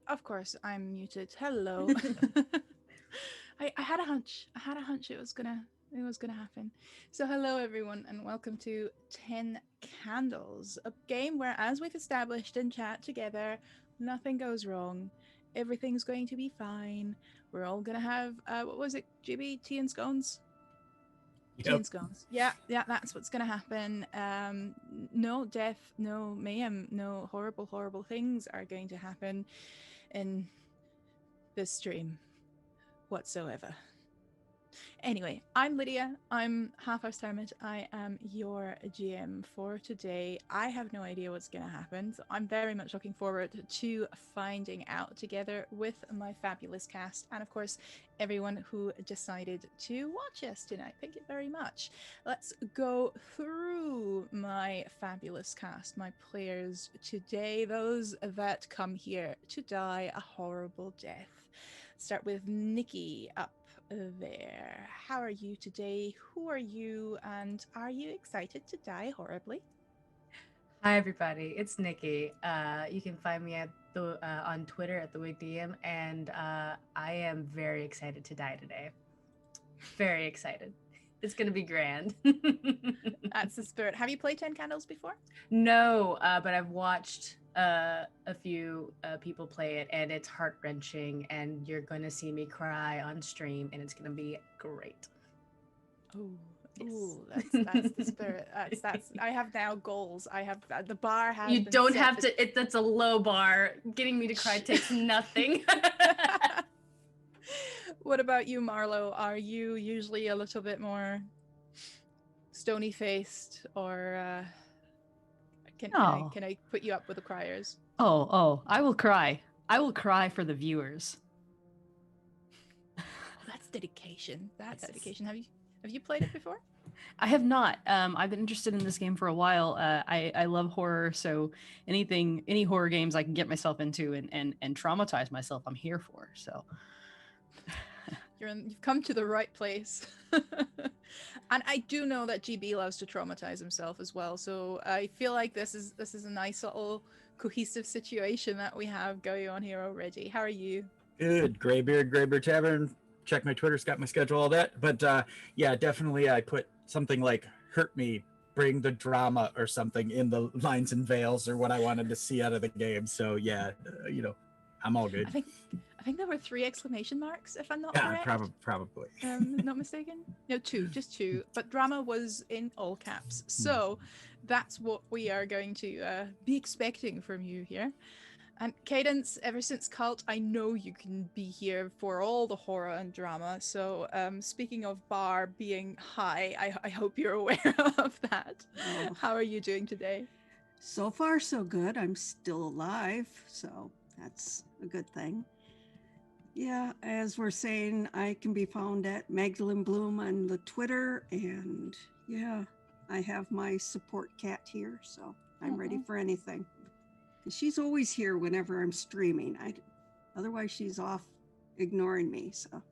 Of course, I'm muted. Hello. I had a hunch. I had a hunch it was gonna happen. So hello everyone and welcome to 10 Candles, a game where, as we've established in chat together, nothing goes wrong. Everything's going to be fine. We're all gonna have what was it, GB? Tea and scones? Tea Yep. and scones. Yeah, yeah, that's what's gonna happen. No death, no mayhem, no horrible, horrible things are going to happen in this stream whatsoever. Anyway, I'm Lydia. I'm Half House Hermit. I am your GM for today. I have no idea what's going to happen, so I'm very much looking forward to finding out together with my fabulous cast and, of course, everyone who decided to watch us tonight. Thank you very much. Let's go through my fabulous cast, my players today, those that come here to die a horrible death. Start with Nikki up there. How are you today? Who are you? And are you excited to die horribly? Hi everybody, it's Nikki. You can find me at the on Twitter at the WigDM, and I am very excited to die today. Very excited. It's gonna be grand. That's the spirit. Have you played 10 Candles before? No, but I've watched a few people play it, and it's heart wrenching. And you're gonna see me cry on stream, and it's gonna be great. Oh, Yes. ooh, that's the spirit. That's. I have now goals. I have the bar has. You been don't set, have to. That's a low bar. Getting me to cry takes nothing. What about you, Marlo? Are you usually a little bit more stony faced, or can I put you up with the criers? Oh, I will cry. I will cry for the viewers. That's dedication. That's Yes. dedication. Have you played it before? I have not. I've been interested in this game for a while. I love horror, so any horror games I can get myself into and traumatize myself, I'm here for. So You've come to the right place. And I do know that GB loves to traumatize himself as well. So I feel like this is a nice little cohesive situation that we have going on here already. How are you? Good. Graybeard Tavern. Check my Twitter, got my schedule, all that. But yeah, definitely I put something like hurt me, bring the drama or something in the lines and veils or what I wanted to see out of the game. So yeah, I'm all good. I think there were 3 exclamation marks, if I'm not Yeah, correct. probably. Not mistaken? No, 2, just 2. But drama was in all caps. So that's what we are going to be expecting from you here. And Cadence, ever since Cult, I know you can be here for all the horror and drama. So speaking of bar being high, I hope you're aware of that. Oh. How are you doing today? So far, so good. I'm still alive, so that's a good thing. Yeah, as we're saying, I can be found at Magdalene Bloom on the Twitter, and yeah, I have my support cat here, so I'm ready for anything. She's always here whenever I'm streaming. Otherwise, she's off ignoring me. So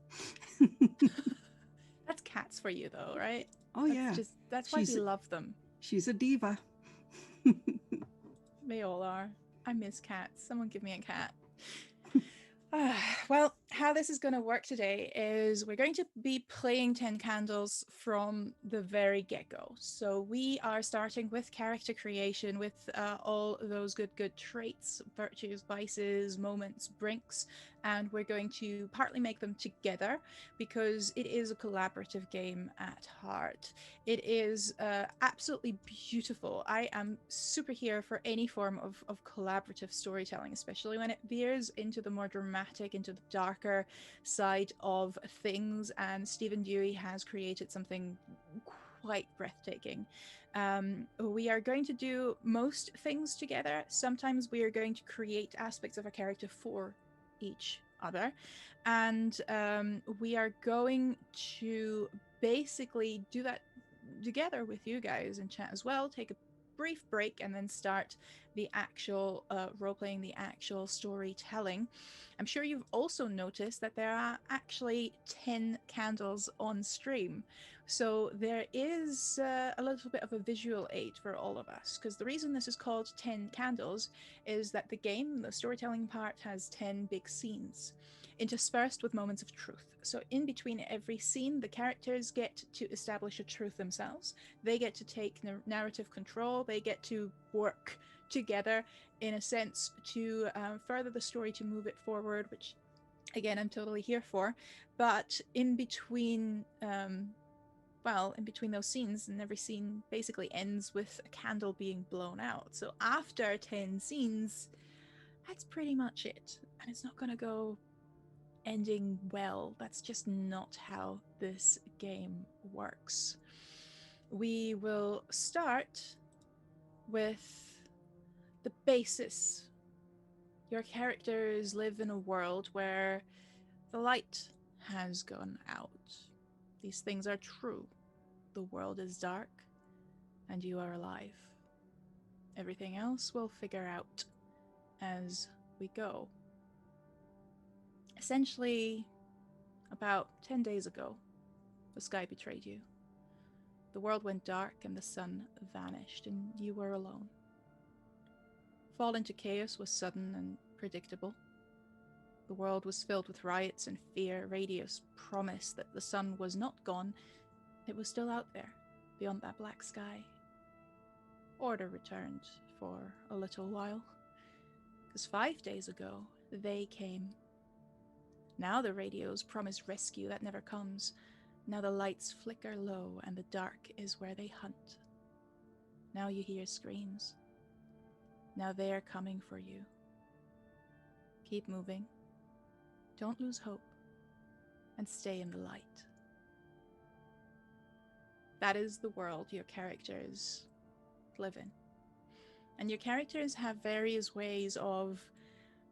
That's cats for you, though, right? Oh yeah, that's why we love them. She's a diva. They all are. I miss cats. Someone give me a cat. Well, how this is going to work today is we're going to be playing 10 Candles from the very get-go. So we are starting with character creation with all those good traits, virtues, vices, moments, brinks, and we're going to partly make them together because it is a collaborative game at heart. It is absolutely beautiful. I am super here for any form of collaborative storytelling, especially when it veers into the more dramatic, into the darker side of things. And Stephen Dewey has created something quite breathtaking. We are going to do most things together. Sometimes we are going to create aspects of a character for each other, and we are going to basically do that together with you guys in chat as well. Take a brief break and then start the actual role-playing, the actual storytelling. I'm sure you've also noticed that there are actually 10 candles on stream, So there is a little bit of a visual aid for all of us, because the reason this is called 10 Candles is that the game, the storytelling part, has 10 big scenes interspersed with moments of truth. So in between every scene, the characters get to establish a truth themselves. They get to take narrative control. They get to work together, in a sense, to further the story, to move it forward, which, again, I'm totally here for. But in between... in between those scenes, and every scene basically ends with a candle being blown out. So after 10 scenes, that's pretty much it. And it's not going to go ending well. That's just not how this game works. We will start with the basis. Your characters live in a world where the light has gone out. These things are true. The world is dark, and you are alive. Everything else we'll figure out as we go. Essentially, about 10 days ago, the sky betrayed you. The world went dark and the sun vanished, and you were alone. Fall into chaos was sudden and predictable. The world was filled with riots and fear. Radius promised that the sun was not gone. It was still out there, beyond that black sky. Order returned for a little while, because 5 days ago, they came. Now the radios promise rescue that never comes. Now the lights flicker low, and the dark is where they hunt. Now you hear screams. Now they are coming for you. Keep moving. Don't lose hope, and stay in the light. That is the world your characters live in. And your characters have various ways of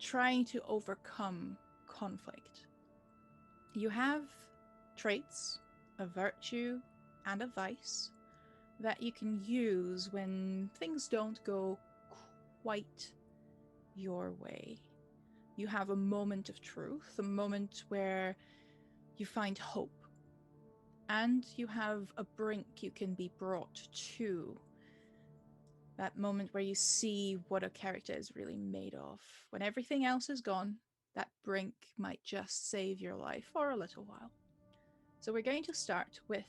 trying to overcome conflict. You have traits, a virtue, and a vice that you can use when things don't go quite your way. You have a moment of truth, a moment where you find hope. And you have a brink you can be brought to. That moment where you see what a character is really made of. When everything else is gone, that brink might just save your life for a little while. So we're going to start with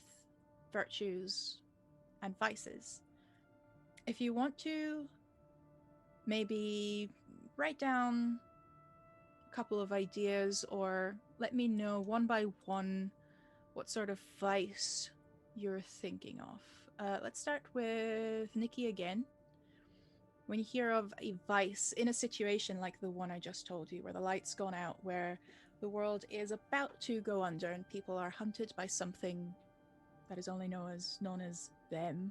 virtues and vices. If you want to, maybe write down a couple of ideas, or let me know one by one what sort of vice you're thinking of. Let's start with Nikki again. When you hear of a vice in a situation like the one I just told you, where the light's gone out, where the world is about to go under and people are hunted by something that is only known as them,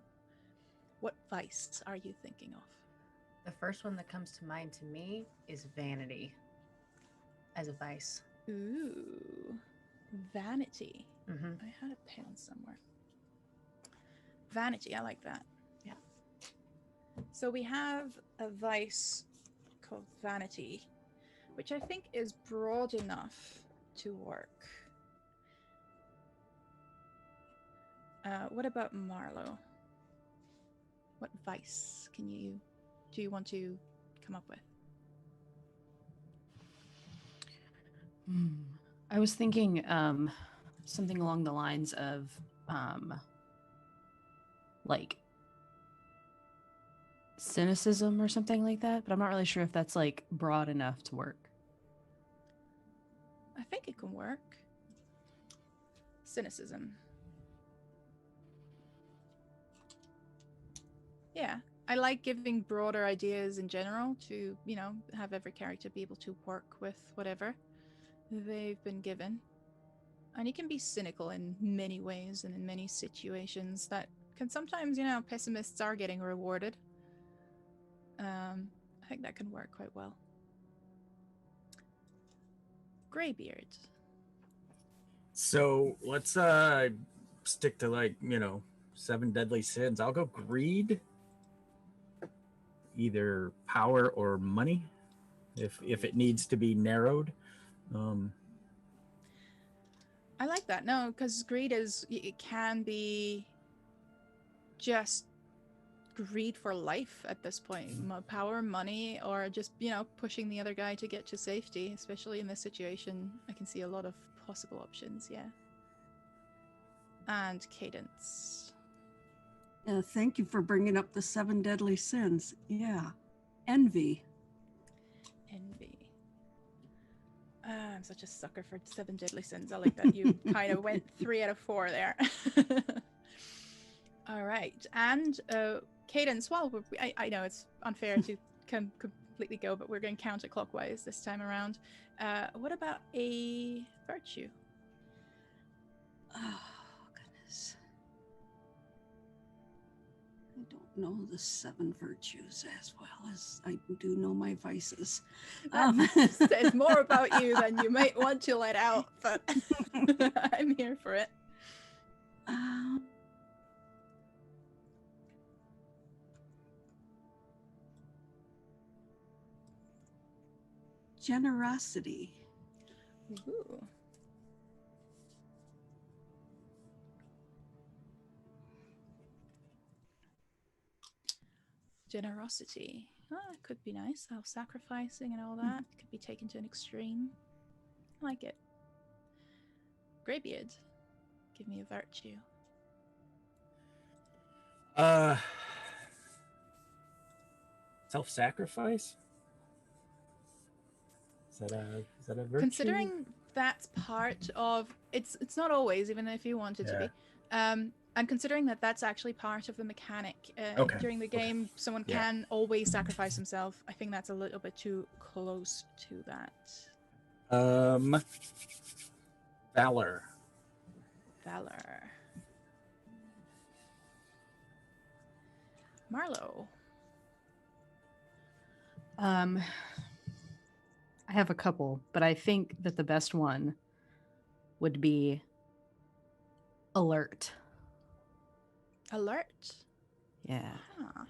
what vice are you thinking of? The first one that comes to mind to me is vanity as a vice. Ooh, vanity. Mm-hmm. I had a pen somewhere. Vanity, I like that. Yeah. So we have a vice called vanity, which I think is broad enough to work. What about Marlo? What vice do you want to come up with? I was thinking something along the lines of like cynicism or something like that, but I'm not really sure if that's like broad enough to work. I think it can work. Cynicism. Yeah, I like giving broader ideas in general to, have every character be able to work with whatever they've been given. And you can be cynical in many ways and in many situations that can sometimes, pessimists are getting rewarded. I think that can work quite well. Greybeard. So let's stick to 7 deadly sins. I'll go greed, either power or money, if it needs to be narrowed. I like that. No, because greed it can be just greed for life at this point. Power, money, or just, pushing the other guy to get to safety, especially in this situation. I can see a lot of possible options, yeah. And cadence. Thank you for bringing up the 7 deadly sins. Yeah. Envy. I'm such a sucker for 7 deadly sins. I like that you kind of went 3 out of 4 there. All right. And cadence, well, I know it's unfair to completely go, but we're going counterclockwise this time around. What about a virtue? Oh, goodness. I don't know the 7 virtues as well as I do know my vices. That says more about you than you might want to let out, but I'm here for it. Generosity. Ooh. Generosity. It could be nice. Self-sacrificing and all that. Could be taken to an extreme. I like it. Greybeard, give me a virtue. Self-sacrifice? Is that a virtue? Considering that's part of it's not always, even if you want it to be. I'm considering that that's actually part of the mechanic. Okay. During the game, someone can always sacrifice himself. I think that's a little bit too close to that. Valor. Marlo. I have a couple, but I think that the best one would be alert. Alert? Yeah. Huh.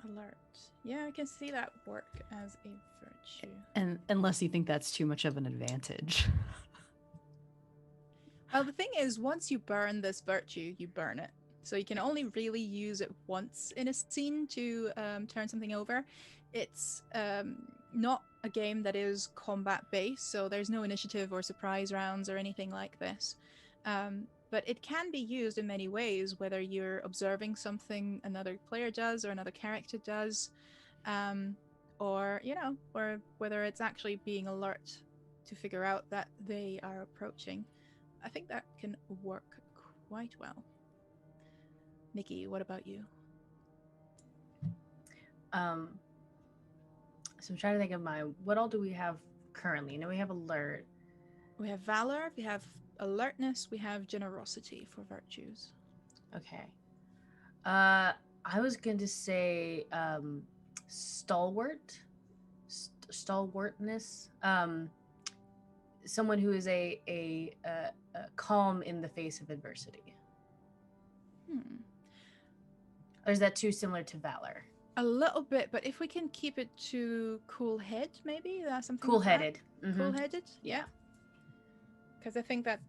Alert. Yeah, I can see that work as a virtue. And unless you think that's too much of an advantage. Well, the thing is, once you burn this virtue, you burn it. So you can only really use it once in a scene to turn something over. It's not a game that is combat-based, so there's no initiative or surprise rounds or anything like this. But it can be used in many ways, whether you're observing something another player does or another character does, or whether it's actually being alert to figure out that they are approaching. I think that can work quite well. Nikki, what about you? So I'm trying to think of what all do we have currently? You know, we have alert. We have valor, we have alertness, we have generosity for virtues. Okay. I was going to say stalwartness. Someone who is a calm in the face of adversity. Or is that too similar to valor? A little bit, but if we can keep it to cool-head, maybe that's something. Cool-headed. Like cool-headed, yeah. Because I think that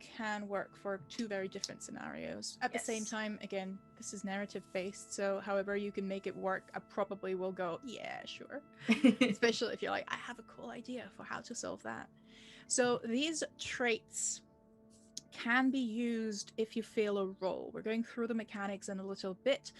can work for 2 very different scenarios. At the same time, again, this is narrative-based, so however you can make it work, I probably will go, yeah, sure. Especially if you're like, I have a cool idea for how to solve that. So these traits can be used if you fail a roll. We're going through the mechanics in a little bit.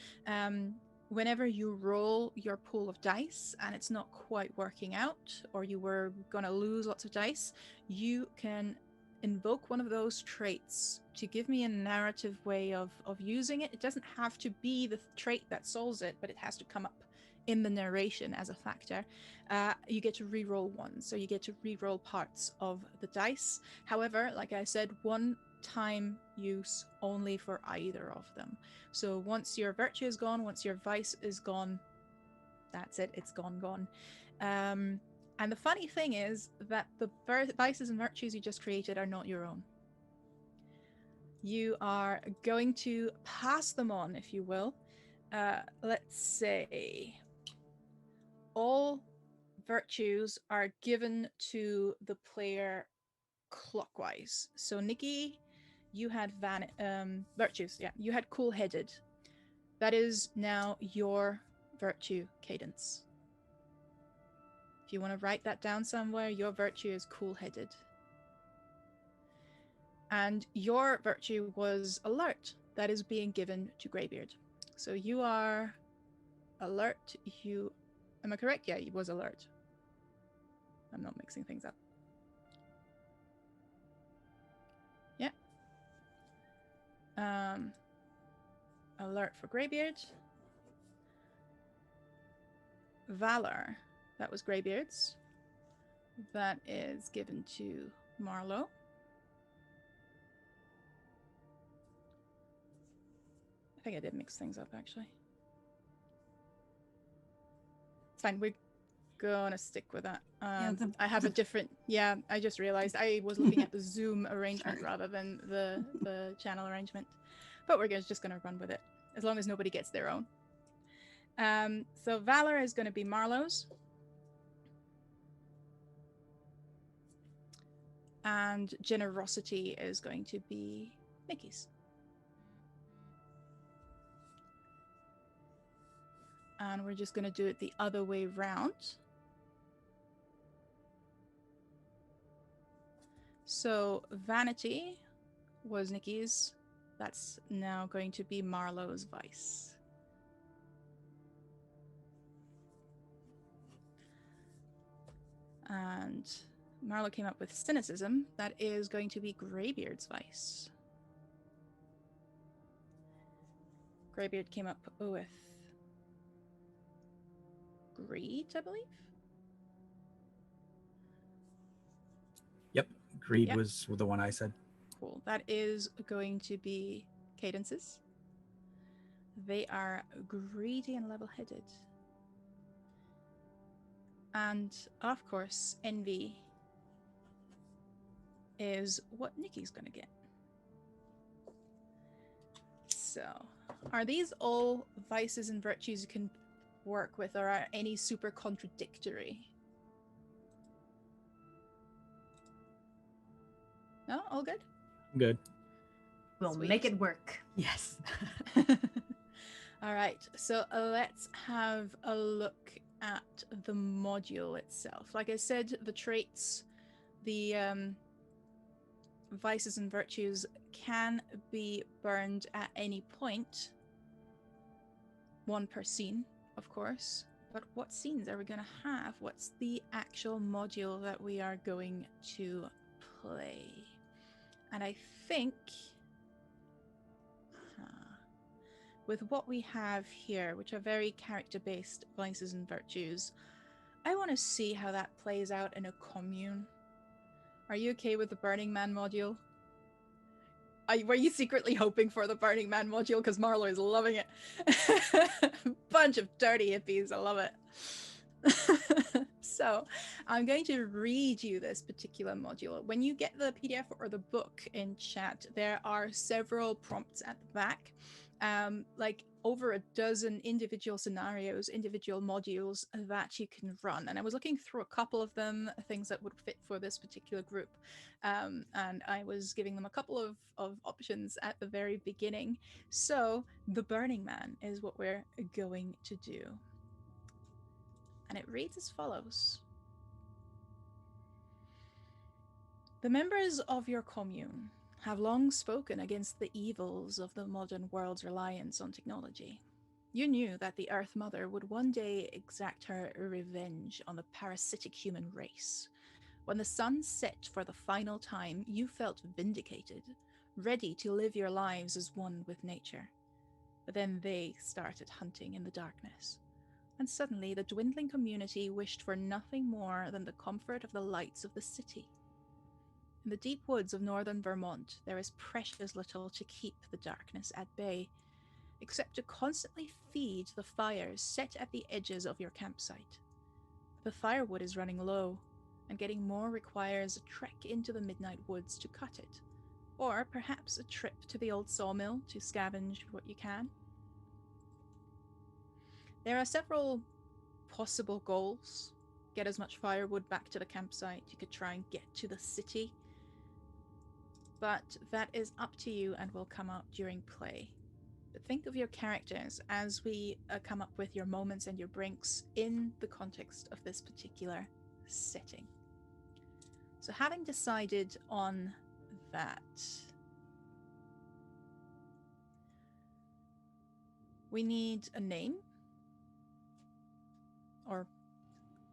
Whenever you roll your pool of dice and it's not quite working out, or you were going to lose lots of dice, you can invoke one of those traits to give me a narrative way of using it. It doesn't have to be the trait that solves it, but it has to come up in the narration as a factor. You get to re-roll 1, so you get to re-roll parts of the dice. However, like I said, 1 time use only for either of them. So once your virtue is gone, once your vice is gone, that's it, it's gone. And the funny thing is that the vices and virtues you just created are not your own. You are going to pass them on, if you will. Let's say all virtues are given to the player clockwise. So Nikki, you had virtues. Yeah, you had cool-headed. That is now your virtue cadence. If you want to write that down somewhere, your virtue is cool-headed. And your virtue was alert. That is being given to Greybeard. So you are alert. Am I correct? Yeah, he was alert. I'm not mixing things up. Yeah. Alert for Greybeard. Valor. That was Greybeard's. That is given to Marlowe. I think I did mix things up, actually. It's fine. We're gonna stick with that. I have a different... Yeah, I just realized I was looking at the Zoom arrangement rather than the channel arrangement. But we're just gonna run with it, as long as nobody gets their own. So Valor is gonna be Marlowe's. And Generosity is going to be Nikki's. And we're just going to do it the other way round. So Vanity was Nikki's. That's now going to be Marlowe's Vice. And Marlowe came up with Cynicism. That is going to be Greybeard's Vice. Greybeard came up with Greed, I believe. Yep, Greed was the one I said. Cool. That is going to be Cadences. They are greedy and level-headed. And, of course, Envy is what Nikki's gonna get. So, are these all vices and virtues you can work with, or are any super contradictory? No? All good? Good. We'll Sweet. make it work. Yes. All right, so let's have a look at the module itself. Like I said, the traits, the vices and virtues can be burned at any point. One per scene, of course. But what scenes are we going to have? What's the actual module that we are going to play? And I think... with what we have here, which are very character-based vices and virtues, I want to see how that plays out in a commune. Are you okay with the Burning Man module? Were you secretly hoping for the Burning Man module? Because Marlowe is loving it. Bunch of dirty hippies, I love it. So, I'm going to read you this particular module. When you get the PDF or the book in chat, there are several prompts at the back. Like over a dozen individual scenarios, individual modules that you can run. And I was looking through a couple of them, things that would fit for this particular group. And I was giving them a couple of options at the very beginning. So the Burning Man is what we're going to do. And it reads as follows. The members of your commune have long spoken against the evils of the modern world's reliance on technology. You knew that the Earth Mother would one day exact her revenge on the parasitic human race. When the sun set for the final time, you felt vindicated, ready to live your lives as one with nature. But then they started hunting in the darkness. And suddenly the dwindling community wished for nothing more than the comfort of the lights of the city. In the deep woods of northern Vermont, there is precious little to keep the darkness at bay, except to constantly feed the fires set at the edges of your campsite. The firewood is running low, and getting more requires a trek into the midnight woods to cut it, or perhaps a trip to the old sawmill to scavenge what you can. There are several possible goals. get as much firewood back to the campsite. You could try and get to the city. But that is up to you and will come out during play. But think of your characters as we come up with your moments and your brinks in the context of this particular setting. So having decided on that, we need a name, or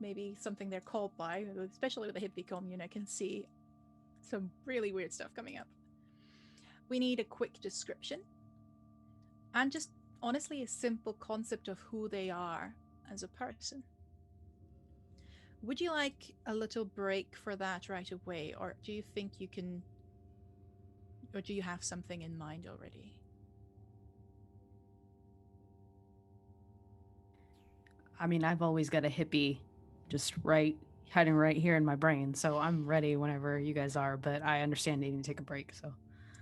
maybe something they're called by, especially with the hippie commune. I can see some really weird stuff coming up. We need a quick description, and just honestly a simple concept of who they are as a person. Would you like a little break for that right away, or do you think you can, or do you have something in mind already? I mean, I've always got a hippie just hiding right here in my brain, so I'm ready whenever you guys are, but I understand needing to take a break, so.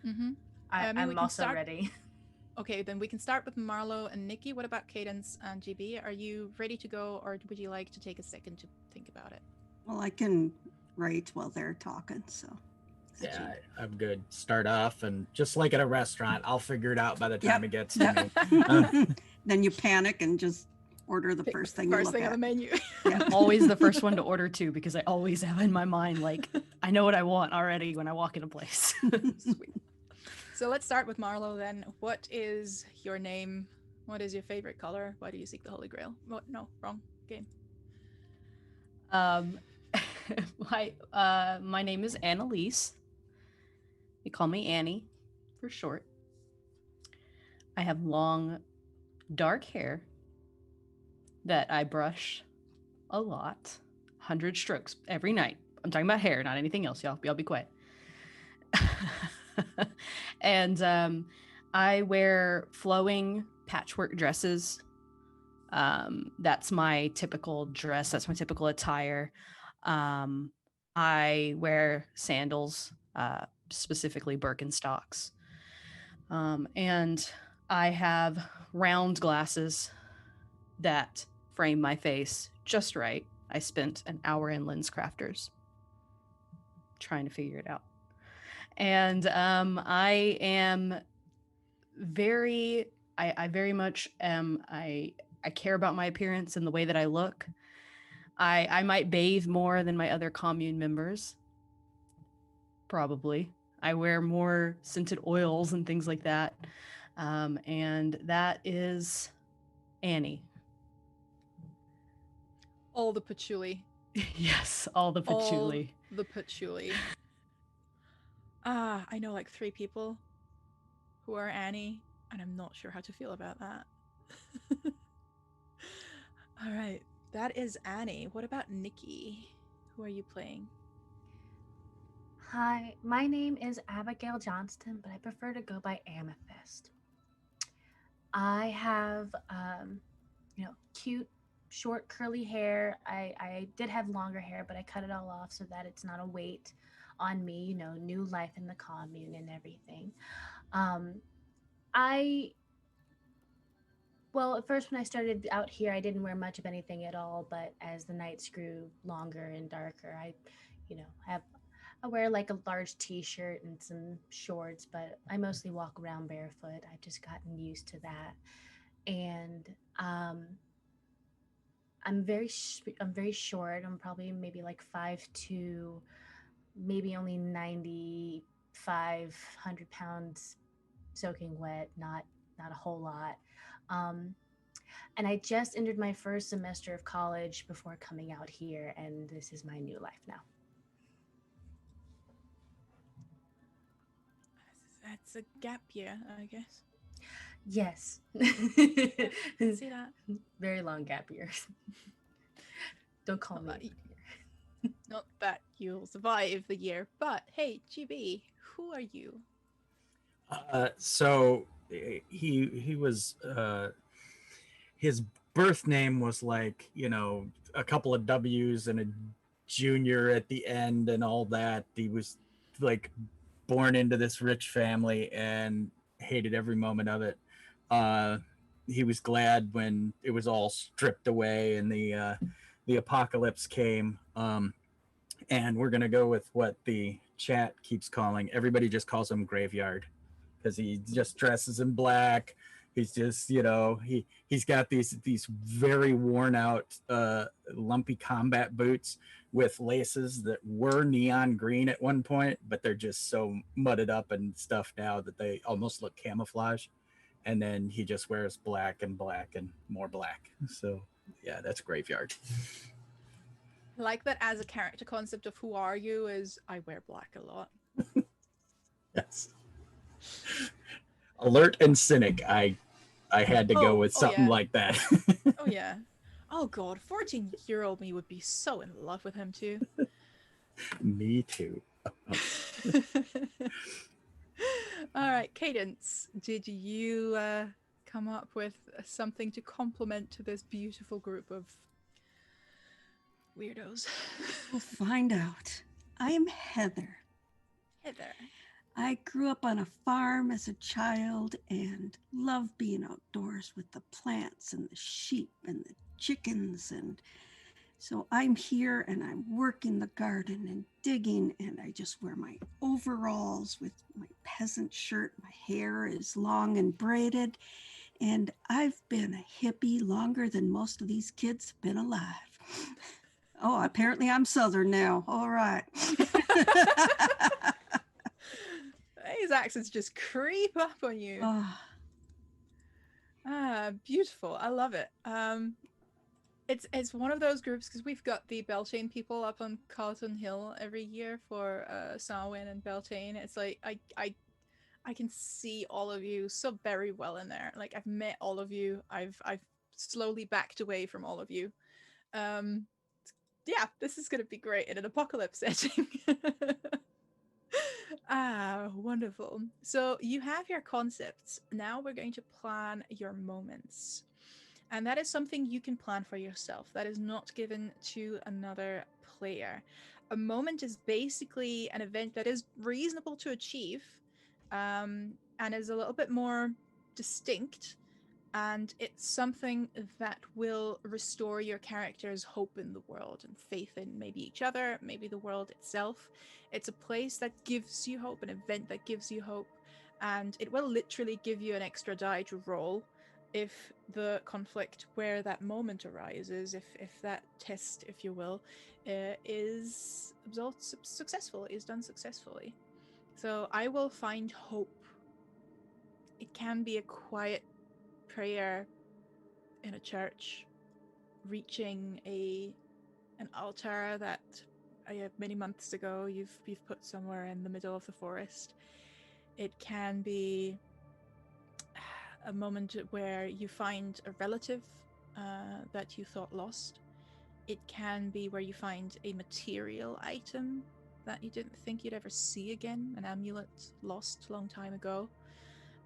Mm-hmm. I'm also ready. Okay, then we can start with Marlo and Nikki. What about Cadence and GB? Are you ready to go, or would you like to take a second to think about it? Well, I can write while they're talking, so. Yeah, I'm good. Start off, and just like at a restaurant, I'll figure it out by the time it gets to me. Then you panic and just order the first thing you look on at. the menu. Yeah. I'm always the first one to order too, because I always have in my mind, like, I know what I want already when I walk in a place. Sweet. So let's start with Marlo then. What is your name? What is your favorite color? Why do you seek the Holy Grail? What? No, wrong game. My name is Annalise. They call me Annie for short. I have long, dark hair that I brush a lot, 100 strokes every night. I'm talking about hair, not anything else, y'all. Y'all be quiet. And I wear flowing patchwork dresses. That's my typical dress. That's my typical attire. I wear sandals, specifically Birkenstocks. And I have round glasses that frame my face just right. I spent an hour in Lens Crafters trying to figure it out. And I am very, I very much am, I care about my appearance and the way that I look. I might bathe more than my other commune members. Probably. I wear more scented oils and things like that. And that is Annie. All the patchouli. Yes, all the patchouli. All the patchouli. I know like 3 people who are Annie, and I'm not sure how to feel about that. All right, that is Annie. What about Nikki? Who are you playing? Hi, my name is Abigail Johnston, but I prefer to go by Amethyst. I have, cute, short, curly hair. I did have longer hair, but I cut it all off so that it's not a weight on me, new life in the commune and everything. Well, at first when I started out here, I didn't wear much of anything at all, but as the nights grew longer and darker, I wear like a large t-shirt and some shorts, but I mostly walk around barefoot. I've just gotten used to that. And I'm very short. I'm probably maybe like 5'2", maybe only 9,500 pounds soaking wet, not a whole lot. And I just entered my first semester of college before coming out here, and this is my new life now. That's a gap year, I guess. Yes. See that? Very long gap years. Don't call me. Not that you'll survive the year, but hey, GB, who are you? So he was his birth name was like, a couple of W's and a junior at the end and all that. He was like born into this rich family and hated every moment of it. He was glad when it was all stripped away and the the apocalypse came. And we're gonna go with what the chat keeps calling. Everybody just calls him Graveyard because he just dresses in black. He's just, he's got these very worn out, lumpy combat boots with laces that were neon green at one point, but they're just so mudded up and stuff now that they almost look camouflage. And then he just wears black and more black. So yeah, that's Graveyard. I like that as a character concept of who are you is I wear black a lot. Yes. Alert and cynic. I had to go with something like that. Oh yeah. Oh god, 14-year-old me would be so in love with him too. Me too. All right, Cadence, did you come up with something to complement to this beautiful group of weirdos? We'll find out. I am Heather. Heather. I grew up on a farm as a child and loved being outdoors with the plants and the sheep and the chickens. And so I'm here and I'm working the garden and digging, and I just wear my overalls with my peasant shirt. My hair is long and braided, and I've been a hippie longer than most of these kids have been alive. Oh, apparently I'm Southern now. All right. These accents just creep up on you. Beautiful. I love it. It's one of those groups because we've got the Beltane people up on Carlton Hill every year for Samhain and Beltane. It's like I can see all of you so very well in there. Like I've met all of you. I've slowly backed away from all of you. Yeah, this is gonna be great in an apocalypse setting. Wonderful. So you have your concepts. Now we're going to plan your moments. And that is something you can plan for yourself. That is not given to another player. A moment is basically an event that is reasonable to achieve, and is a little bit more distinct. And it's something that will restore your character's hope in the world and faith in maybe each other, maybe the world itself. It's a place that gives you hope, an event that gives you hope, and it will literally give you an extra die to roll if the conflict where that moment arises, if that test, if you will, is successful, is done successfully. So I will find hope. It can be a quiet prayer in a church, reaching an altar that many months ago you've put somewhere in the middle of the forest. It can be a moment where you find a relative that you thought lost. It can be where you find a material item that you didn't think you'd ever see again, an amulet lost a long time ago.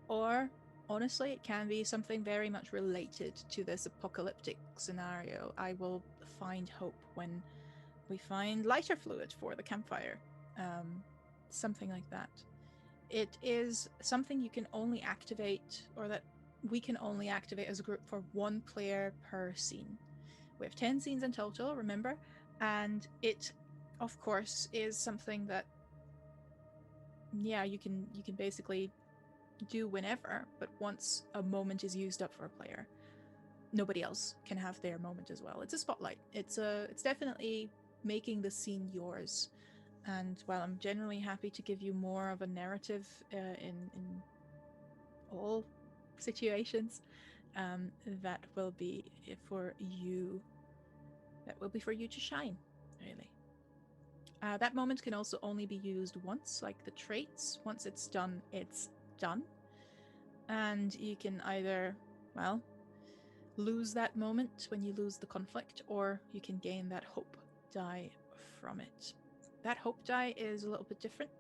Or honestly, it can be something very much related to this apocalyptic scenario. I will find hope when we find lighter fluid for the campfire. Something like that. It is something you can only activate, or that we can only activate as a group for one player per scene. We have 10 scenes in total, remember? And it, of course, is something that, yeah, you can basically do whenever, but once a moment is used up for a player, nobody else can have their moment as well. It's a spotlight. It's definitely making the scene yours. And while I'm generally happy to give you more of a narrative in all situations, that will be for you. That will be for you to shine, really. That moment can also only be used once, like the traits. Once it's done, it's done. And you can either, well, lose that moment when you lose the conflict, or you can gain that hope die from it. That hope die is a little bit different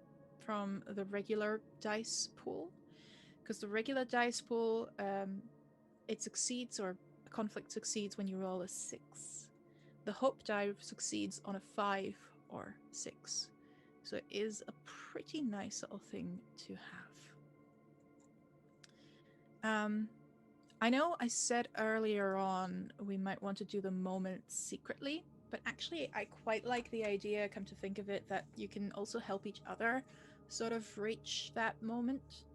from the regular dice pool, because the regular dice pool, it succeeds, or a conflict succeeds when you roll a 6. The hope die succeeds on a 5 or 6. So it is a pretty nice little thing to have. I know I said earlier on we might want to do the moment secretly, but actually I quite like the idea, come to think of it, that you can also help each other sort of reach that moment.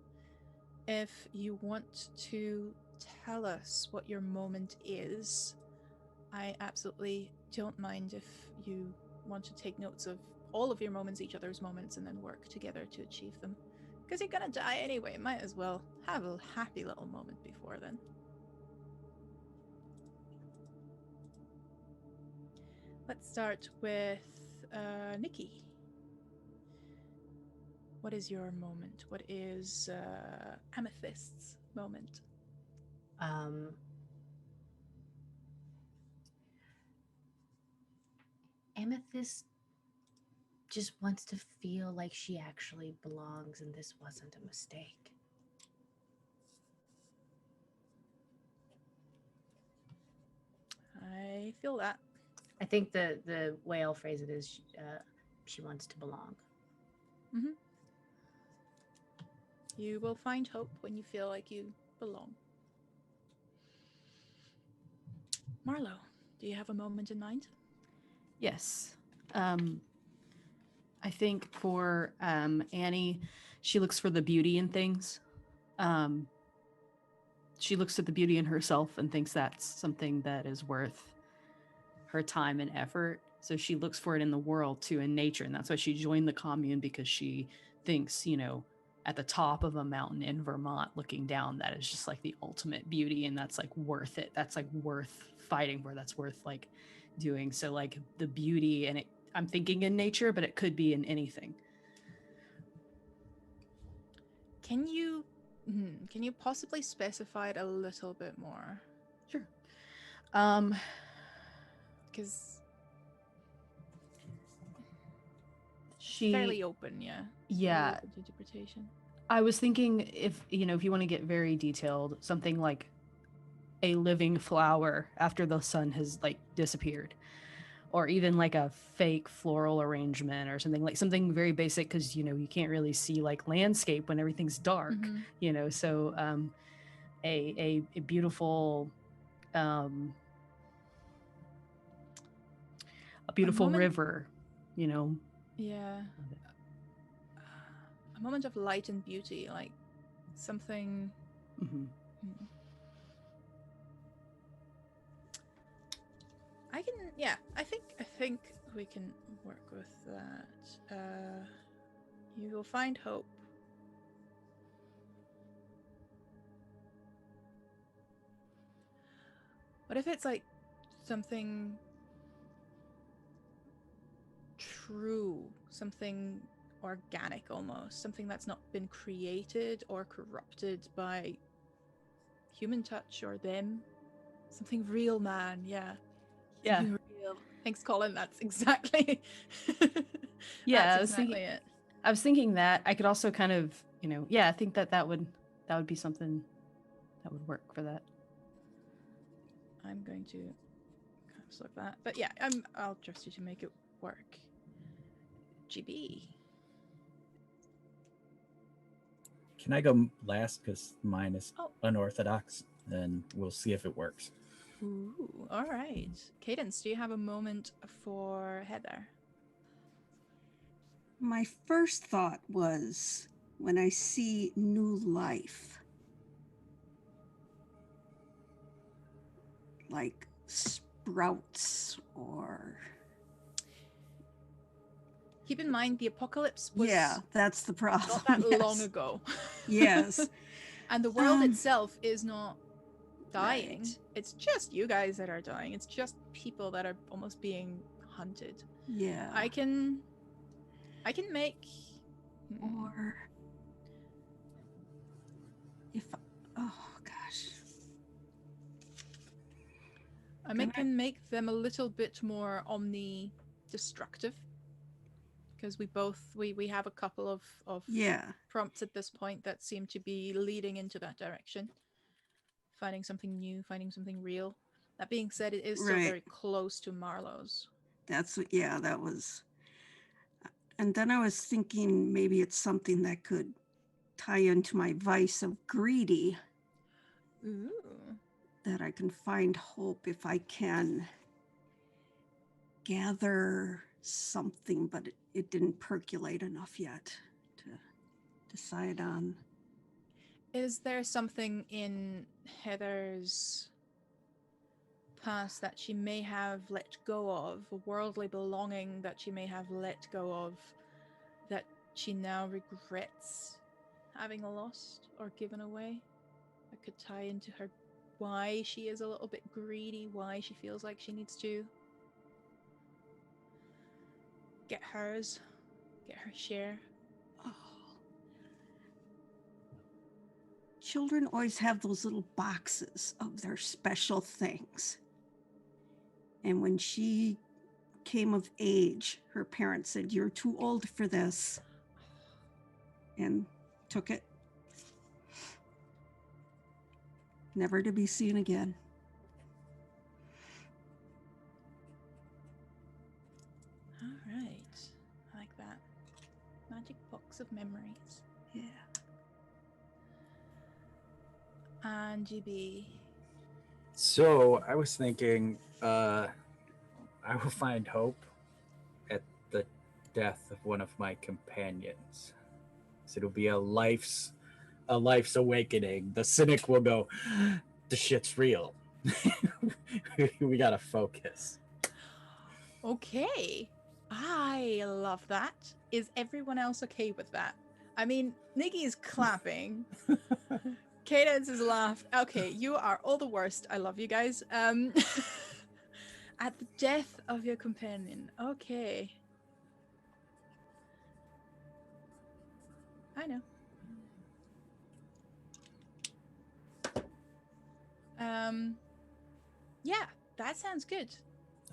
If you want to tell us what your moment is, I absolutely don't mind if you want to take notes of all of your moments, each other's moments, and then work together to achieve them. Because you're gonna die anyway, might as well have a happy little moment before then. Let's start with Nikki. What is your moment? What is Amethyst's moment? Amethyst just wants to feel like she actually belongs and this wasn't a mistake. I feel that. I think the way I'll phrase it is she wants to belong. Mm-hmm. You will find hope when you feel like you belong. Marlo, do you have a moment in mind? Yes. I think for Annie, she looks for the beauty in things. She looks at the beauty in herself and thinks that's something that is worth her time and effort. So she looks for it in the world too, in nature. And that's why she joined the commune, because she thinks, at the top of a mountain in Vermont looking down, that is just like the ultimate beauty. And that's like worth it. That's like worth fighting for. That's worth like doing. So like the beauty, and I'm thinking in nature, but it could be in anything. Can you possibly specify it a little bit more? Sure. Because she fairly open, yeah. Yeah. Open to interpretation. I was thinking if you want to get very detailed, something like a living flower after the sun has like disappeared, or even like a fake floral arrangement or something, like something very basic, because you can't really see like landscape when everything's dark. Mm-hmm. So a beautiful a beautiful river, Yeah. A moment of light and beauty, like something. Mm-hmm. I think we can work with that. You will find hope. What if it's like something true, something organic almost, something that's not been created or corrupted by human touch or them? Something real, man. Yeah. Something real. Thanks, Colin. That's exactly. Yeah, that's exactly it. I was thinking that I could also kind of, I think that would be something that would work for that. I'm going to kind of select that, but yeah, I'll trust you to make it work. GB. Can I go last, because mine is unorthodox, and we'll see if it works. Ooh, all right. Cadence, do you have a moment for Heather? My first thought was when I see new life, like sprouts or... Keep in mind the apocalypse was that's the problem. not that long ago. Yes. And the world itself is not dying. Right. It's just you guys that are dying. It's just people that are almost being hunted. Yeah. I can make or if oh gosh. I can make them a little bit more omni-destructive, because we have a couple of prompts at this point that seem to be leading into that direction. Finding something new, finding something real. That being said, it is still very close to Marlowe's. That was. And then I was thinking maybe it's something that could tie into my vice of greedy. Ooh. that I can find hope if I can gather something, but it didn't percolate enough yet to decide on. Is there something in Heather's past that she may have let go of, a worldly belonging that she may have let go of, that she now regrets having lost or given away? That could tie into her why she is a little bit greedy, why she feels like she needs to get hers, get her share. Oh. Children always have those little boxes of their special things. And when she came of age, her parents said, "You're too old for this," and took it. Never to be seen again. All right. I like that. Magic box of memories. Yeah. And GB. So I was thinking, I will find hope at the death of one of my companions. So it'll be a life's awakening. The cynic will go, the shit's real. We gotta focus. Okay. I love that. Is everyone else okay with that? I mean, Nikki is clapping. Cadence is laughed. Okay, you are all the worst. I love you guys. At the death of your companion. Okay. I know. Yeah, that sounds good.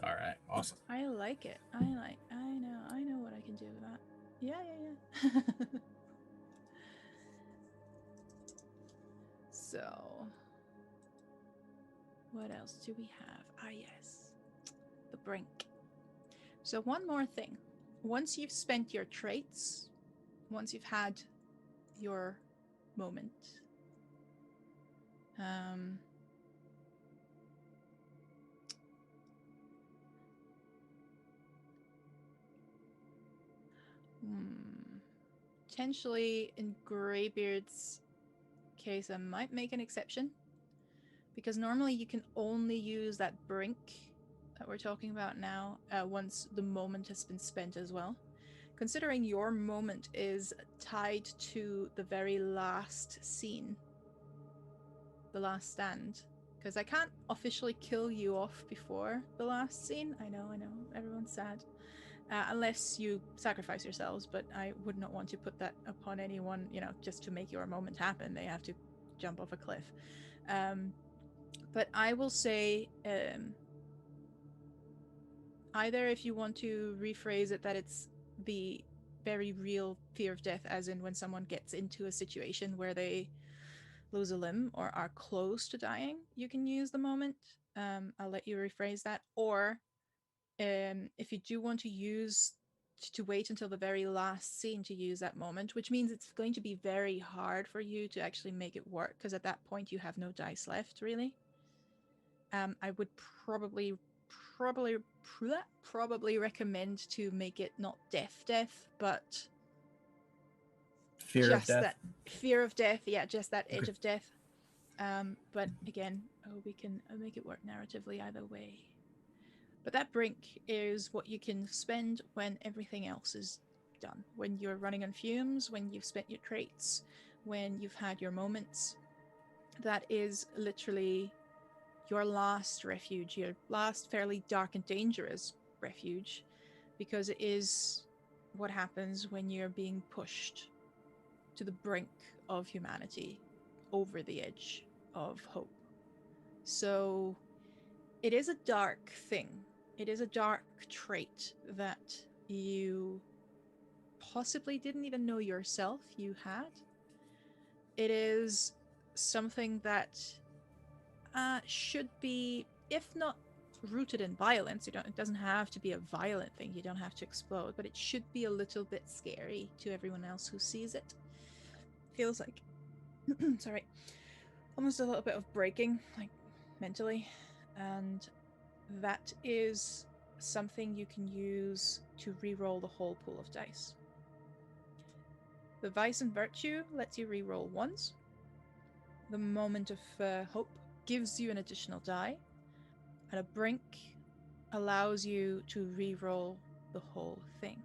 All right, awesome. I like it. I know what I can do with that. Yeah. So, what else do we have? Ah, yes. The brink. So one more thing. Once you've spent your traits, once you've had your moment, potentially in Greybeard's case, I might make an exception, because normally you can only use that brink that we're talking about now once the moment has been spent as well. Considering your moment is tied to the very last scene, the last stand, because I can't officially kill you off before the last scene. I know, everyone's sad. Unless you sacrifice yourselves, but I would not want to put that upon anyone, just to make your moment happen. They have to jump off a cliff. But I will say, either if you want to rephrase it that it's the very real fear of death, as in when someone gets into a situation where they lose a limb or are close to dying, you can use the moment. I'll let you rephrase that. Or if you do want to wait until the very last scene to use that moment, which means it's going to be very hard for you to actually make it work, because at that point you have no dice left, really. I would probably recommend to make it not death, but Fear of death. that fear of death. Yeah, just that edge of death. But again, we can make it work narratively either way. But that brink is what you can spend when everything else is done. When you're running on fumes, when you've spent your traits, when you've had your moments. That is literally your last refuge, your last fairly dark and dangerous refuge, because it is what happens when you're being pushed to the brink of humanity, over the edge of hope. So it is a dark thing. It is a dark trait that you possibly didn't even know yourself you had. It is something that should be, if not rooted in violence, it doesn't have to be a violent thing, you don't have to explode, but it should be a little bit scary to everyone else who sees it. Feels like sorry. almost a little bit of breaking, like mentally, and that is something you can use to re-roll the whole pool of dice. The Vice and Virtue lets you re-roll ones. The Moment of Hope gives you an additional die, and a Brink allows you to re-roll the whole thing.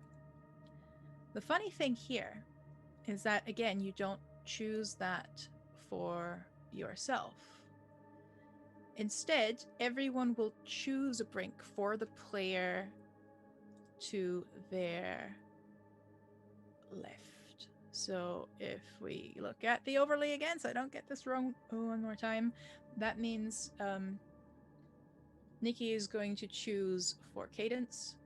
The funny thing here is that, again, you don't choose that for yourself. Instead, everyone will choose a Brink for the player to their left. So if we look at the overlay again, so I don't get this wrong one more time, that means Nikki is going to choose for Cadence.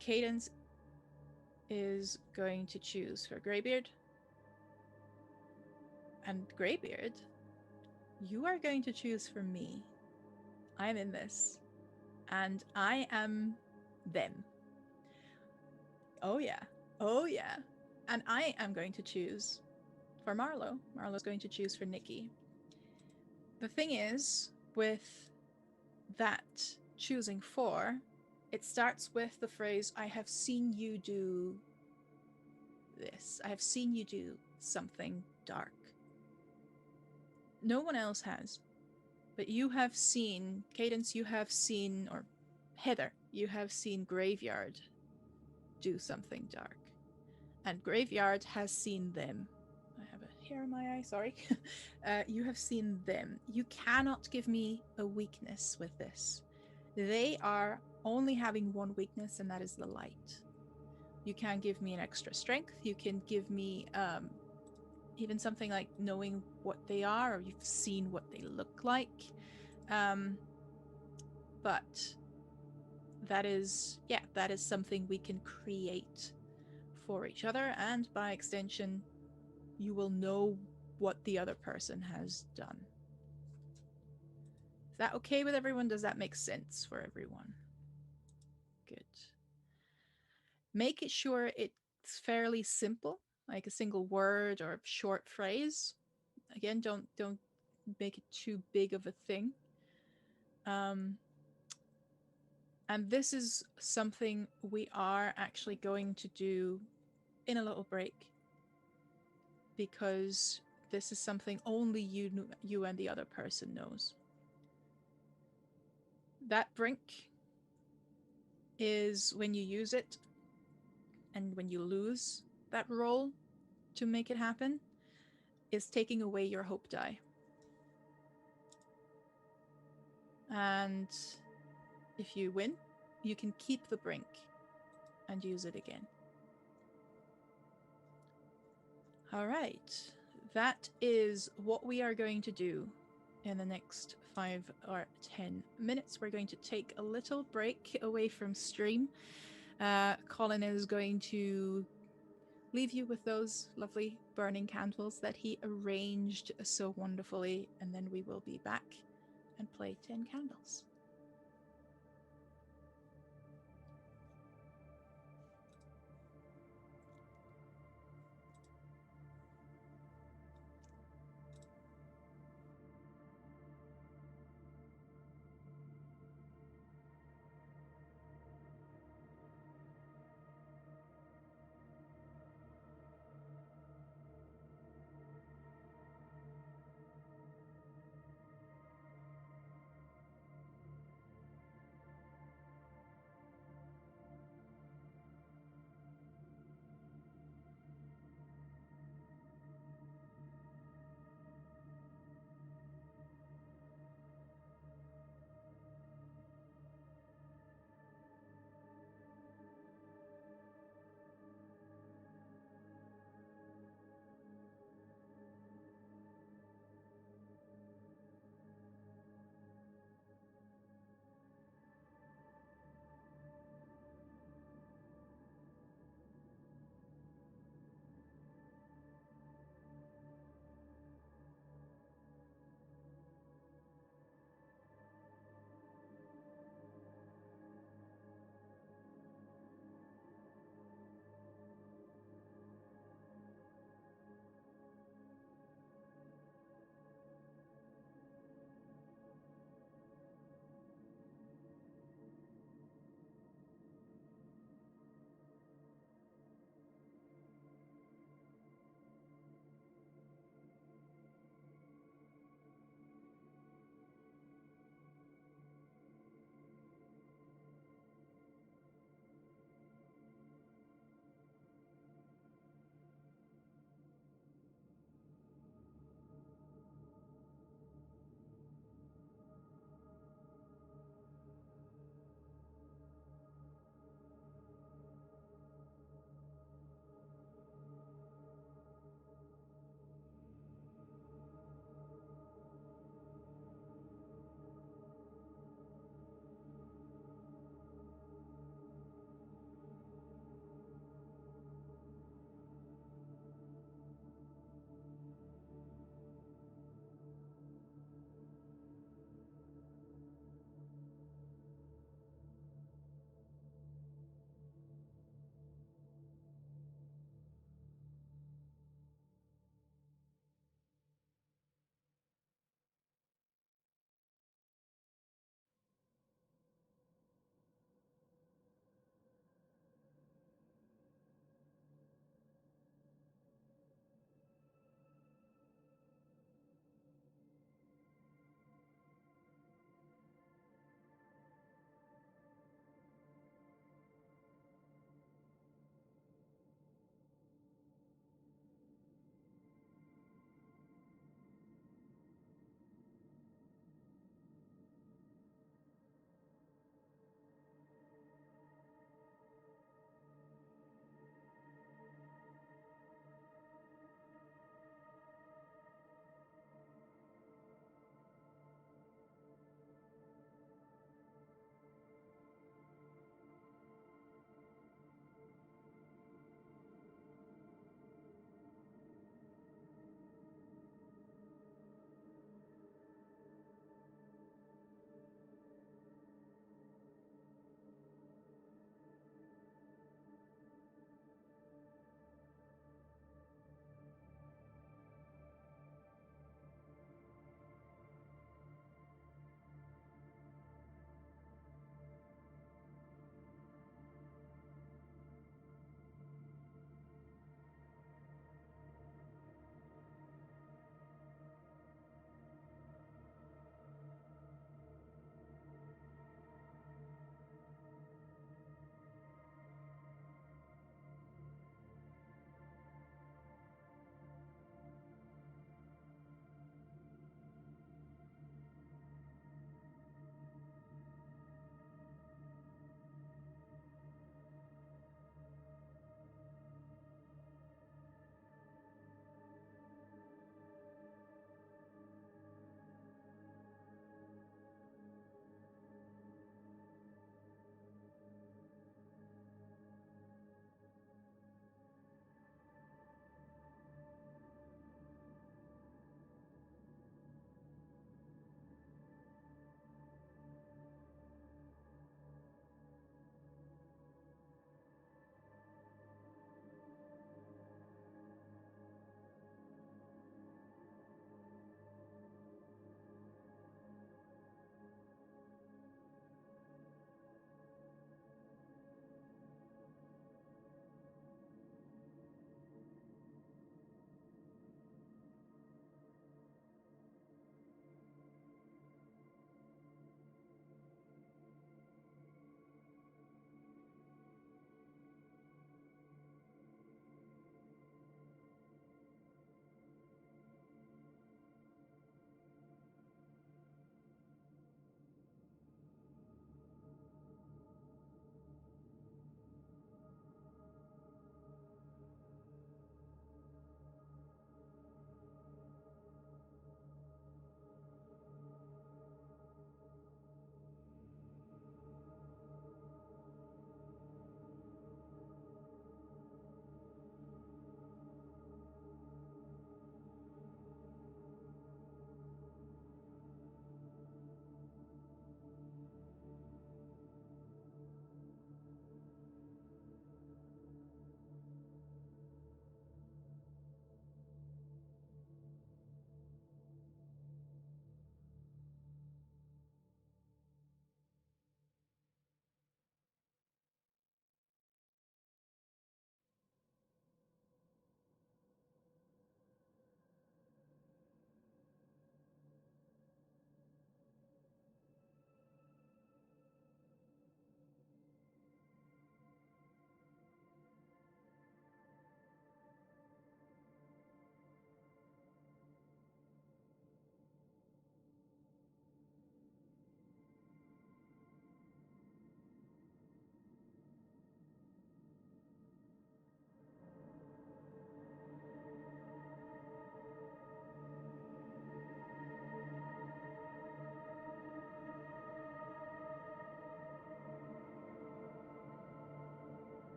Cadence is going to choose for Greybeard. And Greybeard, you are going to choose for me. I'm in this. And I am them. Oh yeah. Oh yeah. And I am going to choose for Marlo. Marlo's going to choose for Nikki. The thing is, with that choosing for, it starts with the phrase, I have seen you do this. I have seen you do something dark. No one else has. But you have seen, Cadence, you have seen, or Heather, you have seen Graveyard do something dark. And Graveyard has seen them. I have a hair in my eye, sorry. You have seen them. You cannot give me a weakness with this. They are only having one weakness, and that is the light. You can give me an extra strength. You can give me even something like knowing what they are, or you've seen what they look like. But that is something we can create for each other, and by extension, you will know what the other person has done. Is that okay with everyone? Does that make sense for everyone? Good. Make it sure it's fairly simple, like a single word or short phrase. Again, don't make it too big of a thing. And this is something we are actually going to do in a little break, because this is something only you and the other person knows. That Brink is when you use it, and when you lose that roll to make it happen, is taking away your hope die. And if you win, you can keep the Brink and use it again. All right, that is what we are going to do in the next 5 or 10 minutes. We're going to take a little break away from stream. Colin is going to leave you with those lovely burning candles that he arranged so wonderfully, and then we will be back and play 10 candles.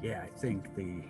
Yeah, I think the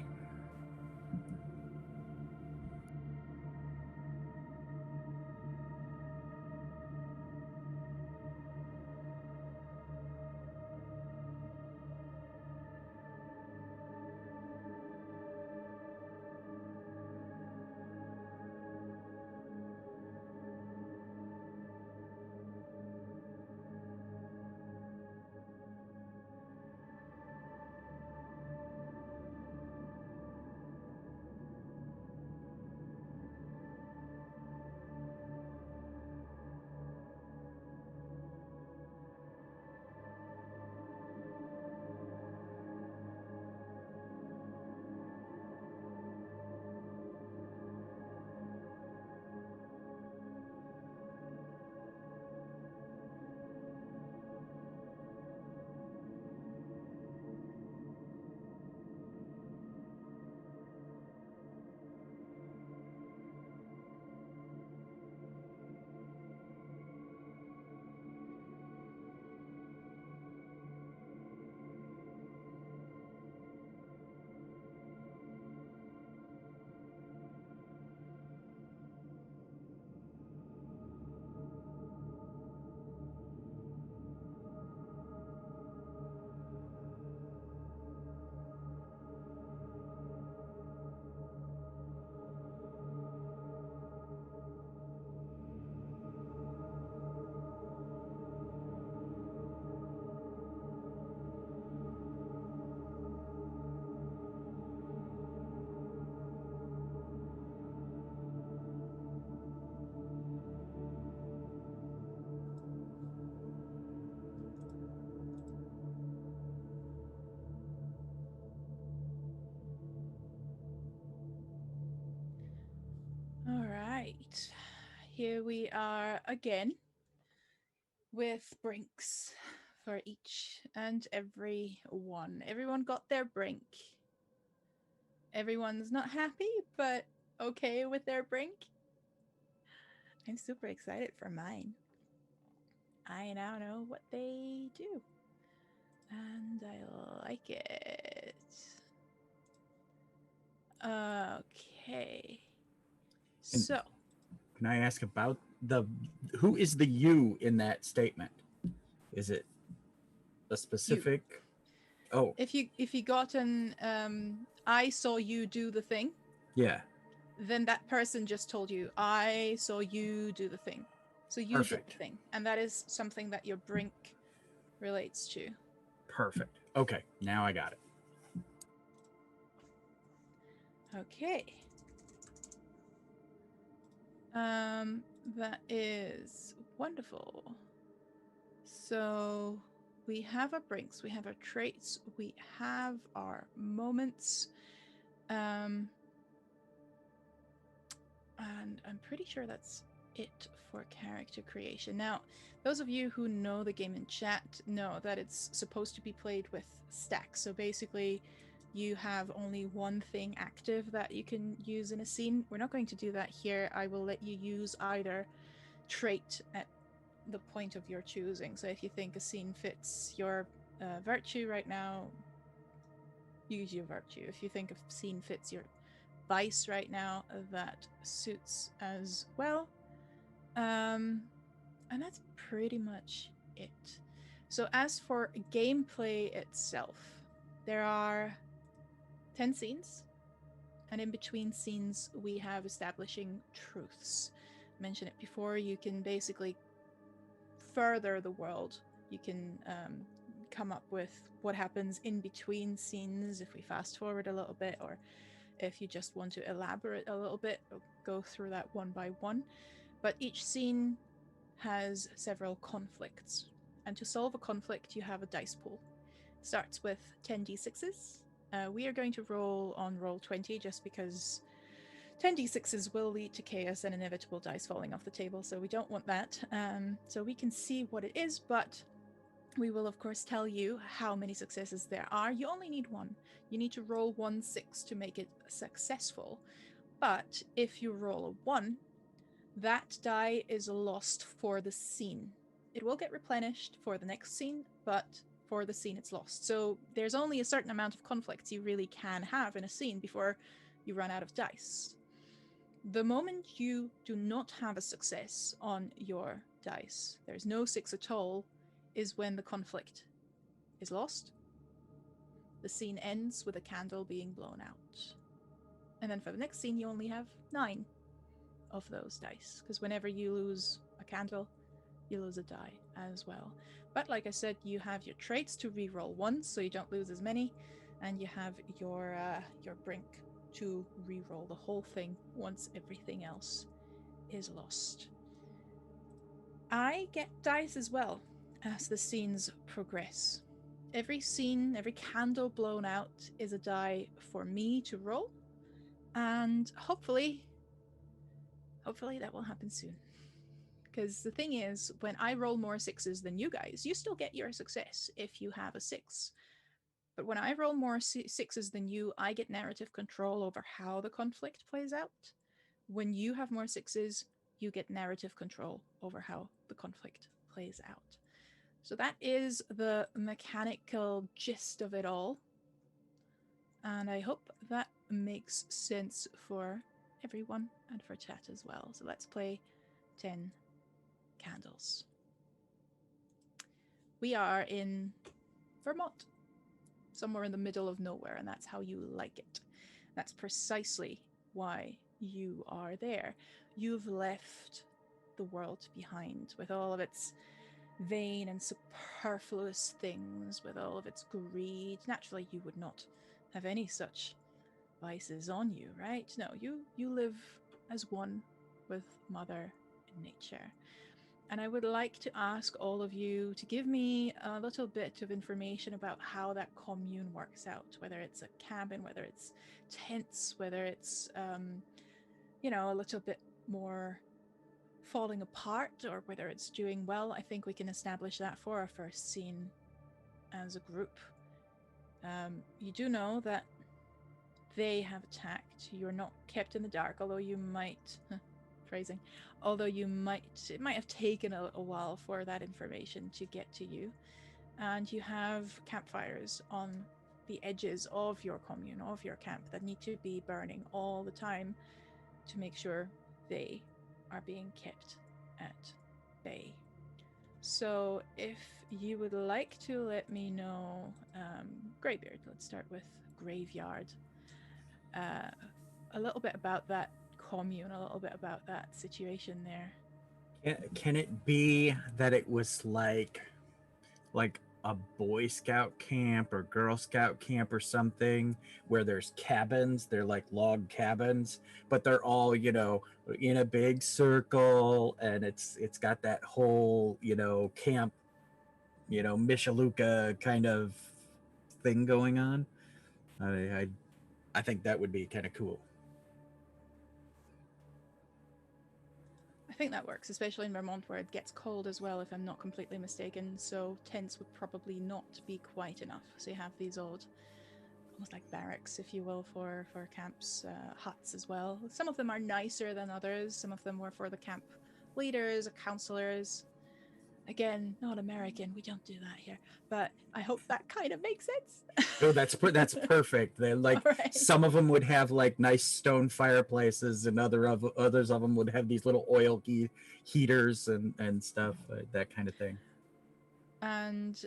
All right. Here we are again with brinks for each and every one. Everyone got their brink. Everyone's not happy, but okay with their brink. I'm super excited for mine. I now know what they do. And I like it. Okay. So, can I ask about who is the you in that statement? Is it a specific? Oh, if you got an I saw you do the thing, yeah. then that person just told you, I saw you do the thing. So you did Perfect. the thing. And that is something that your brink relates to. Perfect. Okay, now I got it. Okay. That is wonderful. So we have our brinks, we have our traits, we have our moments. And I'm pretty sure that's it for character creation. Now, those of you who know the game in chat know that it's supposed to be played with stacks. So basically, you have only one thing active that you can use in a scene. We're not going to do that here. I will let you use either trait at the point of your choosing. So if you think a scene fits your virtue right now, use your virtue. If you think a scene fits your vice right now, that suits as well. And that's pretty much it. So as for gameplay itself, there are 10 scenes, and in between scenes we have establishing truths. I mentioned it before, you can basically further the world. You can come up with what happens in between scenes if we fast forward a little bit, or if you just want to elaborate a little bit, go through that one by one. But each scene has several conflicts, and to solve a conflict you have a dice pool. It starts with 10d6s. We are going to roll on roll 20 just because 10d6s will lead to chaos and inevitable dice falling off the table, so we don't want that. So we can see what it is, but we will of course tell you how many successes there are. You only need one. You need to roll 1 6 to make it successful. But if you roll a 1, that die is lost for the scene. It will get replenished for the next scene, but for the scene, it's lost. So there's only a certain amount of conflicts you really can have in a scene before you run out of dice. The moment you do not have a success on your dice, there's no 6 at all, is when the conflict is lost. The scene ends with a candle being blown out. And then for the next scene, you only have 9 of those dice, because whenever you lose a candle, you lose a die as well. But like I said, you have your traits to reroll once, so you don't lose as many, and you have your brink to reroll the whole thing once everything else is lost. I get dice as well as the scenes progress. Every scene, every candle blown out is a die for me to roll, and hopefully that will happen soon. Because the thing is, when I roll more 6s than you guys, you still get your success if you have a 6. But when I roll more 6s than you, I get narrative control over how the conflict plays out. When you have more 6s, you get narrative control over how the conflict plays out. So that is the mechanical gist of it all. And I hope that makes sense for everyone and for chat as well. So let's play 10 candles. We are in Vermont, somewhere in the middle of nowhere, and that's how you like it. That's precisely why you are there. You've left the world behind with all of its vain and superfluous things, with all of its greed. Naturally, you would not have any such vices on you, right? No, you live as one with Mother Nature. And I would like to ask all of you to give me a little bit of information about how that commune works out, whether it's a cabin, whether it's tents, whether it's, a little bit more falling apart, or whether it's doing well. I think we can establish that for our first scene as a group. You do know that they have attacked. You're not kept in the dark, although you might... phrasing. Although it might have taken a while for that information to get to you. And you have campfires on the edges of your commune, of your camp, that need to be burning all the time to make sure they are being kept at bay. So if you would like to let me know, Greybeard, let's start with Graveyard, a little bit about that commune, a little bit about that situation there. Can it be that it was like a Boy Scout camp or Girl Scout camp or something, where there's cabins, they're like log cabins, but they're all, in a big circle, and it's got that whole, camp, Mishaluka kind of thing going on? I think that would be kind of cool. I think that works, especially in Vermont, where it gets cold as well, if I'm not completely mistaken. So tents would probably not be quite enough. So you have these old, almost like barracks, if you will, for camps, huts as well. Some of them are nicer than others. Some of them were for the camp leaders, counselors. Again, not American. We don't do that here. But I hope that kind of makes sense. Oh, that's perfect. They Right. Some of them would have like nice stone fireplaces, and others of them would have these little oil heaters and stuff, that kind of thing. And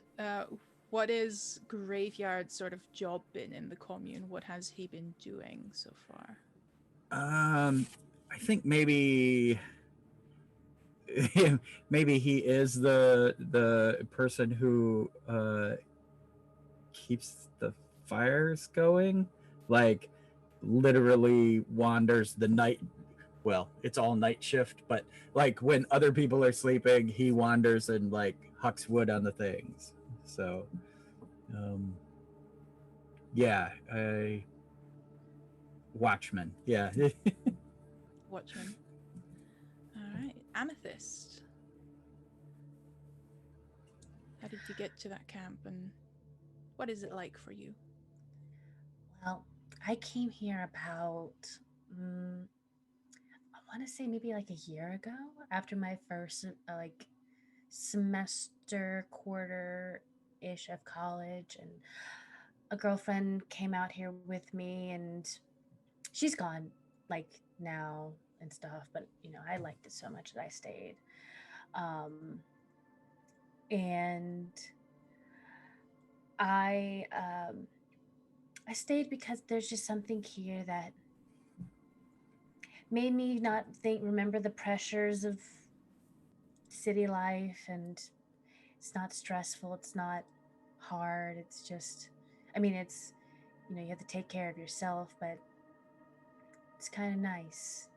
what is Graveyard's sort of job been in the commune? What has he been doing so far? I think maybe he is the person who keeps the fires going, like literally wanders the night. Well, it's all night shift, but like when other people are sleeping, he wanders and like hucks wood on the things. So watchman. Yeah. Watchman. All right. Amethyst. How did you get to that camp, and what is it like for you? Well, I came here about, I want to say maybe like a year ago, after my first semester, quarter ish of college, and a girlfriend came out here with me, and she's gone like now and stuff, but I liked it so much that I stayed. And I I stayed because there's just something here that made me not remember the pressures of city life, and it's not stressful, it's not hard, it's just, I mean, it's, you have to take care of yourself, but it's kind of nice.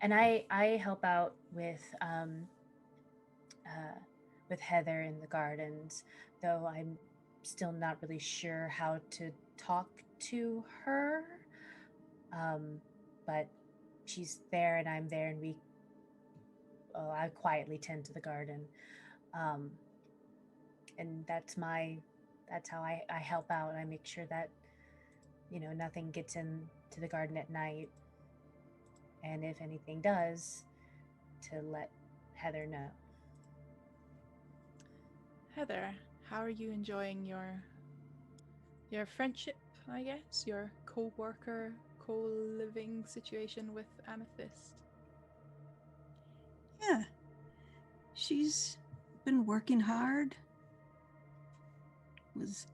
And I help out with Heather in the gardens, though I'm still not really sure how to talk to her. But she's there and I'm there, and I quietly tend to the garden. And that's how I help out. I make sure that, nothing gets into the garden at night. And if anything does, to let Heather know. Heather, how are you enjoying your friendship, I guess? Your co-worker, co-living situation with Amethyst? Yeah. She's been working hard. Was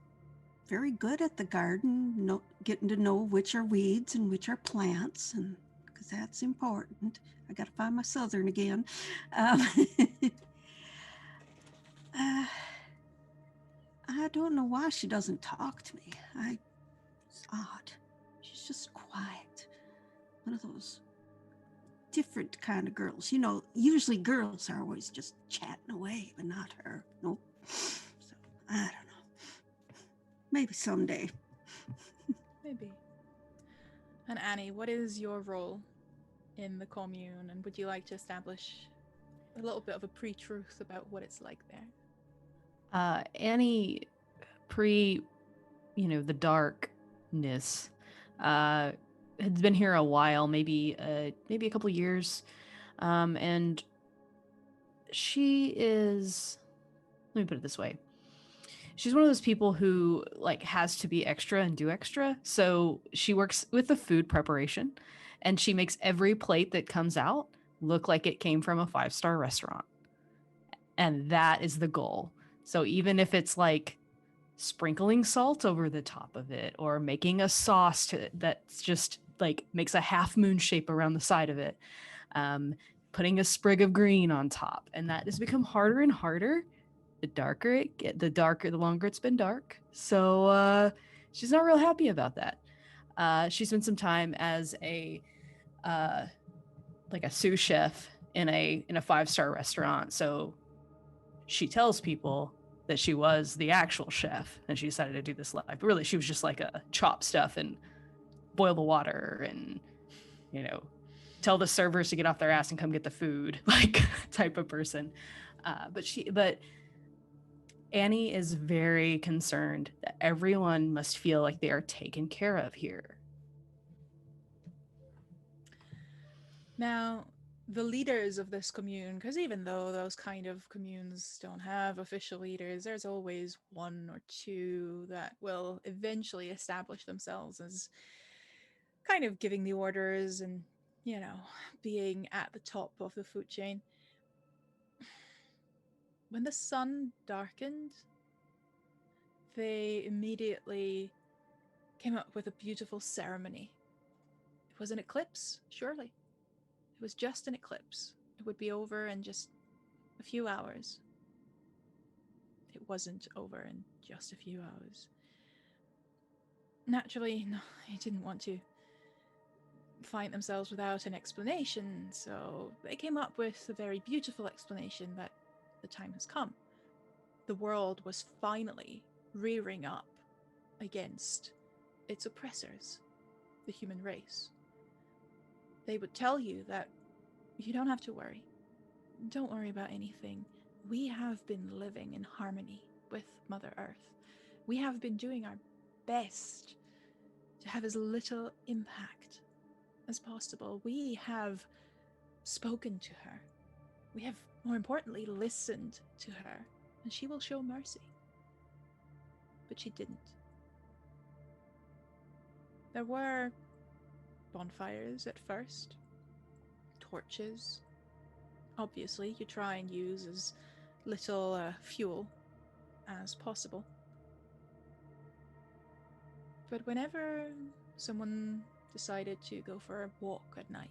very good at the garden, getting to know which are weeds and which are plants, and because that's important. I got to find my southern again. I don't know why she doesn't talk to me. It's odd. She's just quiet. One of those different kind of girls. Usually girls are always just chatting away, but not her. Nope. So I don't know. Maybe someday. Maybe. And Annie, what is your role in the commune, and would you like to establish a little bit of a pre-truth about what it's like there? Annie, pre, the darkness, had been here a while, maybe a couple years, and she is. Let me put it this way: she's one of those people who has to be extra and do extra. So she works with the food preparation, and she makes every plate that comes out look like it came from a 5-star restaurant, and that is the goal. So even if it's sprinkling salt over the top of it, or making a sauce that's just makes a half moon shape around the side of it, putting a sprig of green on top, and that has become harder and harder the longer it's been dark. So she's not real happy about that. She spent some time as a sous chef in a 5-star restaurant. So she tells people that she was the actual chef, and she decided to do this live. But really, she was just a chop stuff and boil the water and, tell the servers to get off their ass and come get the food, type of person. But Annie is very concerned that everyone must feel like they are taken care of here. Now, the leaders of this commune, because even though those kind of communes don't have official leaders, there's always one or two that will eventually establish themselves as kind of giving the orders and, being at the top of the food chain. When the sun darkened, they immediately came up with a beautiful ceremony. It was an eclipse, surely. It was just an eclipse. It would be over in just a few hours. It wasn't over in just a few hours. Naturally, no, they didn't want to find themselves without an explanation, so they came up with a very beautiful explanation that the time has come. The world was finally rearing up against its oppressors, the human race. They would tell you that you don't have to worry. Don't worry about anything. We have been living in harmony with Mother Earth. We have been doing our best to have as little impact as possible. We have spoken to her. We have, more importantly, listened to her. and she will show mercy. But she didn't. There were bonfires at first, torches. Obviously, you try and use as little fuel as possible. But whenever someone decided to go for a walk at night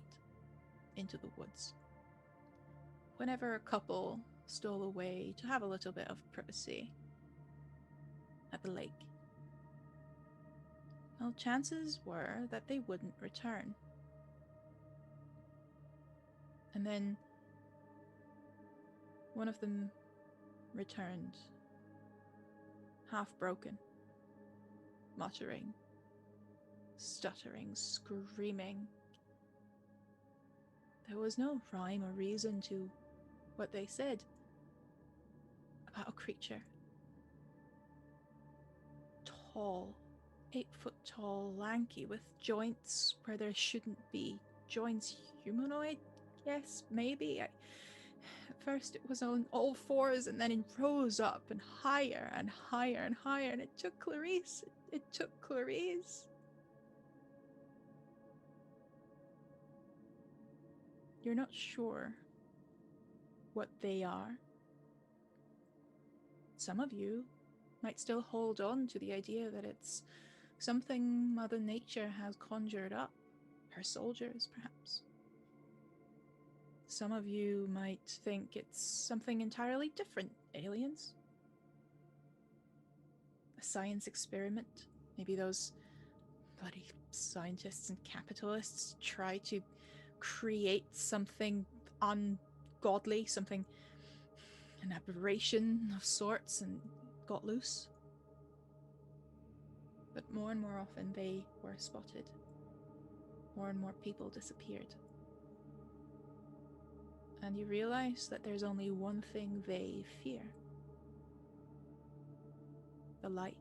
into the woods, whenever a couple stole away to have a little bit of privacy at the lake, well, chances were that they wouldn't return. And then one of them returned, half broken, muttering, stuttering, screaming. There was no rhyme or reason to what they said about a creature. Tall, 8 foot tall, lanky, with joints where there shouldn't be. Joints, humanoid? Yes, maybe. At first it was on all fours and then it rose up and higher and higher and higher, and it took Clarice. It took Clarice. You're not sure what they are. Some of you might still hold on to the idea that it's something Mother Nature has conjured up, her soldiers, perhaps. Some of you might think it's something entirely different, aliens. A science experiment. Maybe those bloody scientists and capitalists try to create something ungodly, something, an aberration of sorts, and got loose. But more and more often they were spotted. More and more people disappeared. And you realize that there's only one thing they fear. The light.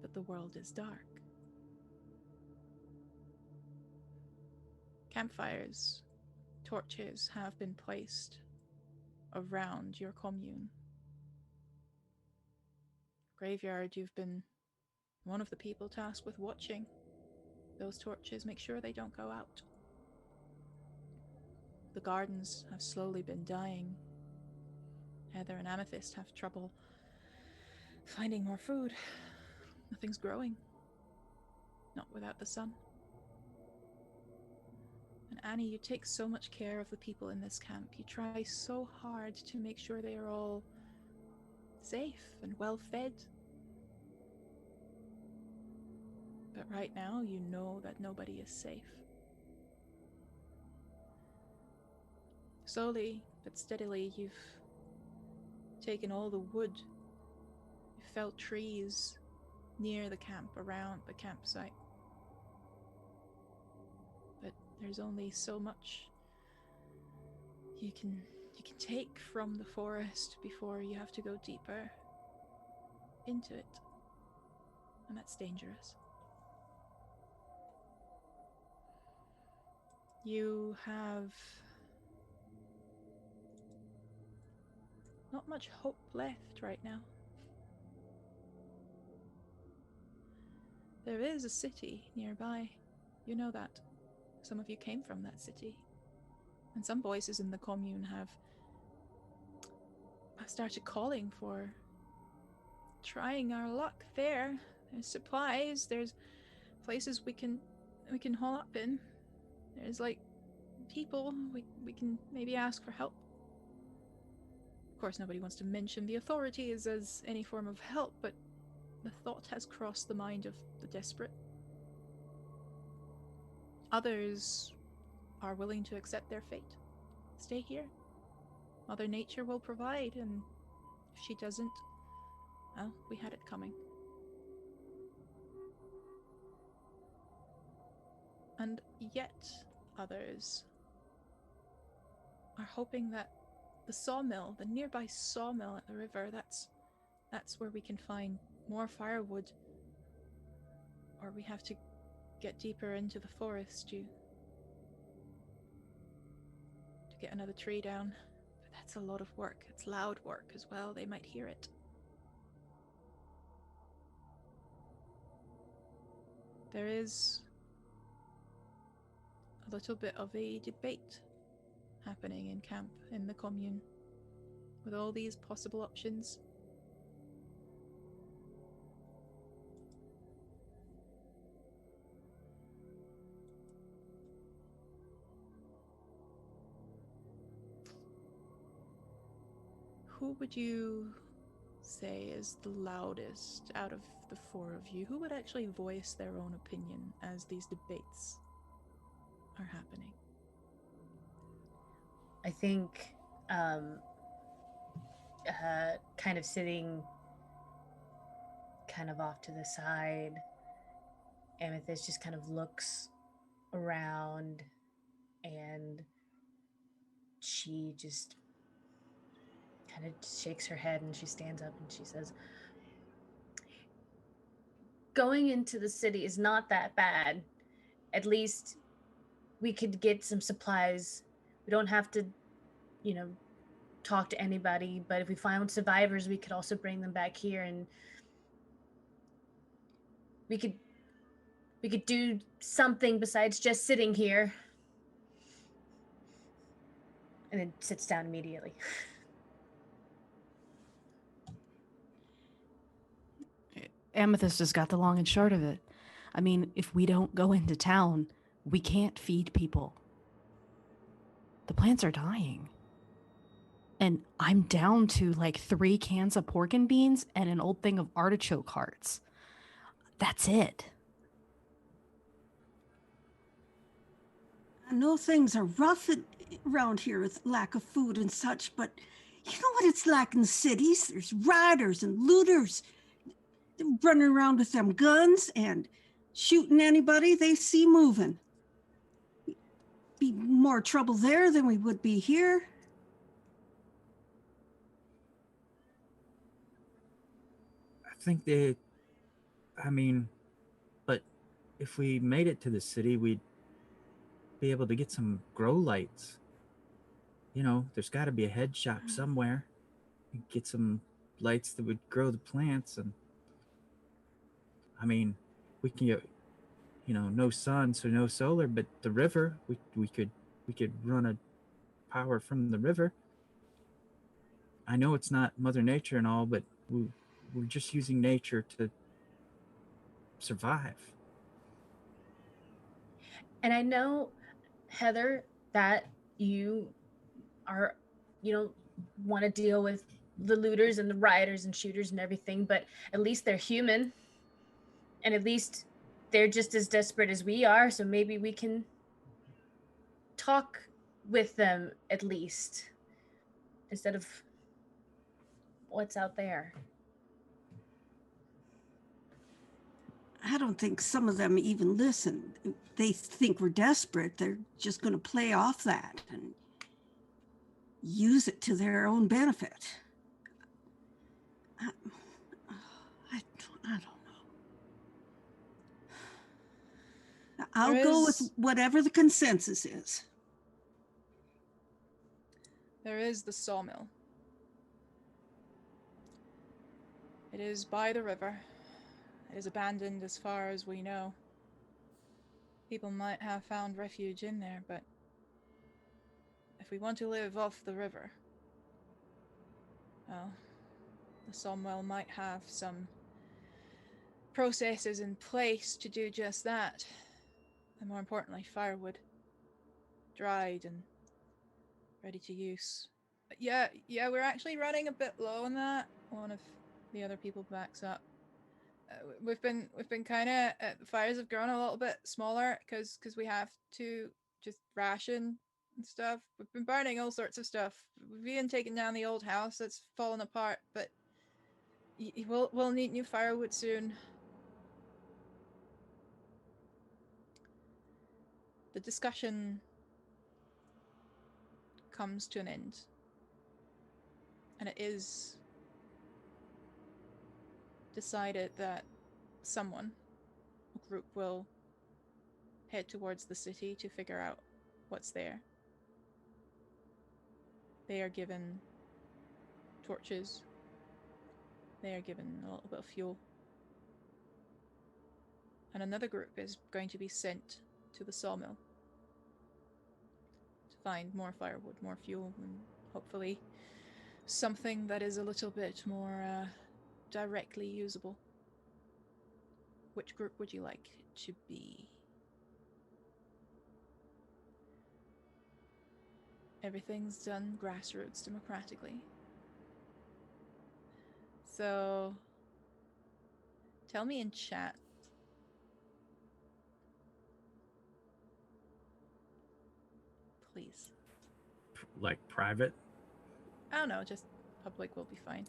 But the world is dark. Campfires, torches have been placed around your commune. Graveyard, you've been one of the people tasked with watching those torches, make sure they don't go out. The gardens have slowly been dying. Heather and Amethyst have trouble finding more food. Nothing's growing. Not without the sun. And Annie, you take so much care of the people in this camp. You try so hard to make sure they are all safe and well fed. But right now, you know that nobody is safe. Slowly but steadily, you've taken all the wood. You've felled trees near the camp, around the campsite. But there's only so much you can take from the forest before you have to go deeper into it. And that's dangerous. You have not much hope left right now. There is a city nearby. You know that. Some of you came from that city. And some voices in the commune have started calling for trying our luck there. There's supplies, there's places we can haul up in. There's like people we can maybe ask for help. Of course, nobody wants to mention the authorities as any form of help, but the thought has crossed the mind of the desperate. Others are willing to accept their fate. Stay here. Mother Nature will provide, and if she doesn't, well, we had it coming. And yet others are hoping that the sawmill, the nearby sawmill at the river, that's where we can find more firewood. Or we have to get deeper into the forest to get another tree down. But That's a lot of work. It's loud work as well. They might hear it. There is a little bit of a debate happening in camp, in the commune, with all these possible options. Who would you say is the loudest out of the four of you? Who would actually voice their own opinion as these debates are happening? I think kind of sitting kind of off to the side, Amethyst just kind of looks around and she just kind of shakes her head and she stands up and she says, going into the city is not that bad. At least we could get some supplies. We don't have to, talk to anybody, but if we find survivors, we could also bring them back here and we could do something besides just sitting here. And then sits down immediately. Amethyst has got the long and short of it. I mean, if we don't go into town, we can't feed people. The plants are dying. And I'm down to like 3 cans of pork and beans and an old thing of artichoke hearts. That's it. I know things are rough around here with lack of food and such, but you know what it's like in the cities? There's riders and looters. They're running around with them guns and shooting anybody they see moving. Be more trouble there than we would be here. But if we made it to the city, we'd be able to get some grow lights. There's got to be a head shop somewhere. Get some lights that would grow the plants, and we can get, no sun, so no solar, but the river, we could run a power from the river. I know it's not Mother Nature and all, but we're just using nature to survive. And I know, Heather, that you don't want to deal with the looters and the rioters and shooters and everything, but at least they're human. And at least they're just as desperate as we are. So maybe we can talk with them at least instead of what's out there. I don't think some of them even listen. They think we're desperate. They're just going to play off that and use it to their own benefit. I don't know. I'll go with whatever the consensus is. There is the sawmill. It is by the river. It is abandoned as far as we know. People might have found refuge in there, but if we want to live off the river, well, the sawmill might have some processes in place to do just that. And more importantly, firewood. Dried and ready to use. But yeah, we're actually running a bit low on that. One of the other people backs up. We've been kind of the fires have grown a little bit smaller because we have to just ration and stuff. We've been burning all sorts of stuff. We've even taken down the old house that's fallen apart, but we'll need new firewood soon. The discussion comes to an end, and it is decided that someone, a group, will head towards the city to figure out what's there. They are given torches. They are given a little bit of fuel. And another group is going to be sent to the sawmill to find more firewood, more fuel, and hopefully something that is a little bit more directly usable. Which group would you like to be? Everything's done grassroots democratically. So, tell me in chat. Please. Like private? I don't know, just public will be fine.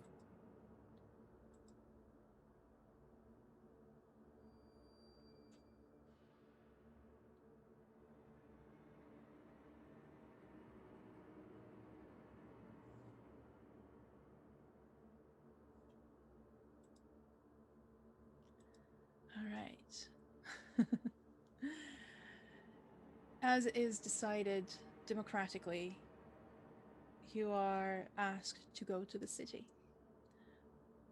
All right. As is decided democratically, you are asked to go to the city.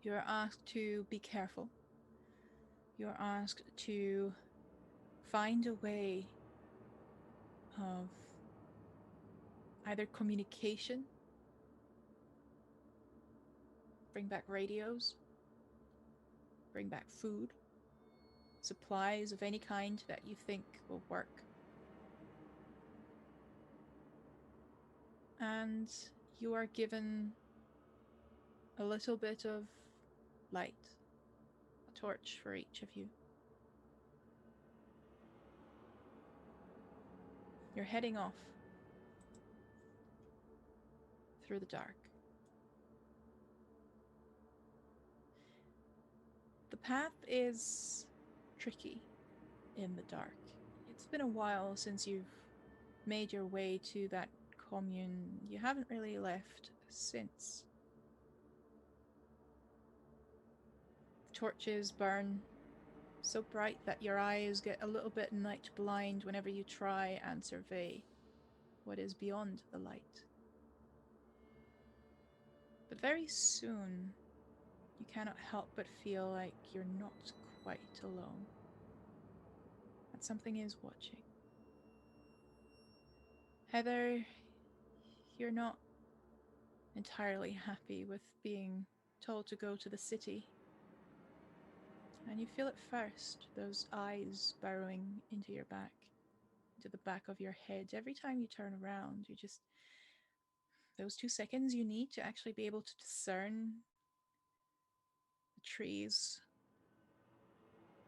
You are asked to be careful. You are asked to find a way of either communication, bring back radios, bring back food, supplies of any kind that you think will work. And you are given a little bit of light, a torch for each of you. You're heading off through the dark. The path is tricky in the dark. It's been a while since you've made your way to that commune. You haven't really left since. The torches burn so bright that your eyes get a little bit night blind whenever you try and survey what is beyond the light. But very soon, you cannot help but feel like you're not quite alone. That something is watching. Heather, you're not entirely happy with being told to go to the city. And you feel it first, those eyes burrowing into your back, into the back of your head. Every time you turn around, you just... those 2 seconds you need to actually be able to discern the trees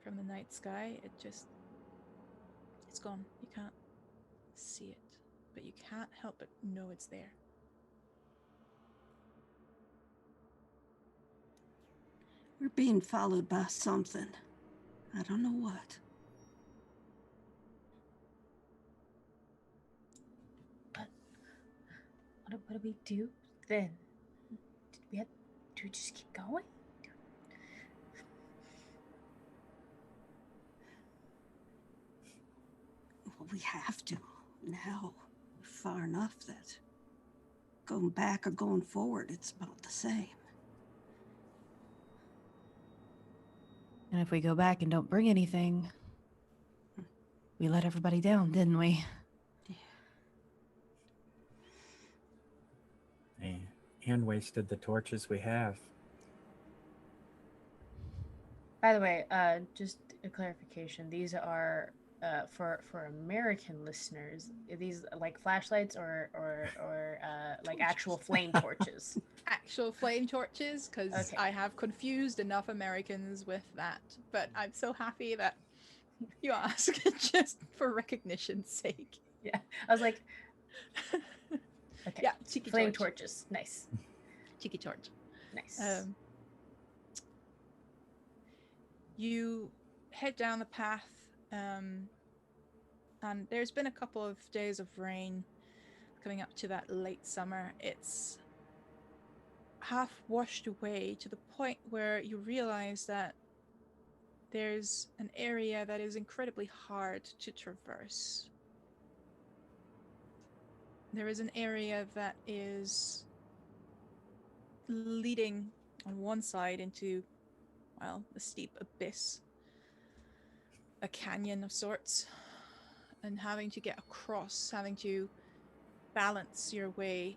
from the night sky, it's gone. You can't see it, but you can't help but know it's there. We're being followed by something. I don't know what. But what do we do then? Do we just keep going? Well, we have to now. Far enough that going back or going forward, it's about the same. And if we go back and don't bring anything, we let everybody down, didn't we? And wasted the torches we have. By the way, just a clarification. These are for American listeners. Are these like flashlights or like actual flame torches? Actual flame torches, because Okay. I have confused enough Americans with that. But I'm so happy that you asked, just for recognition's sake. Yeah, I was like, okay, Yeah, tiki flame torch. torches. Nice, Tiki torch. nice. You head down the path, and there's been a couple of days of rain coming up to that late summer. It's half washed away to the point where you realize that there's an area that is incredibly hard to traverse. there is an area that is leading on one side into, well, a steep abyss, a canyon of sorts, and having to get across, having to balance your way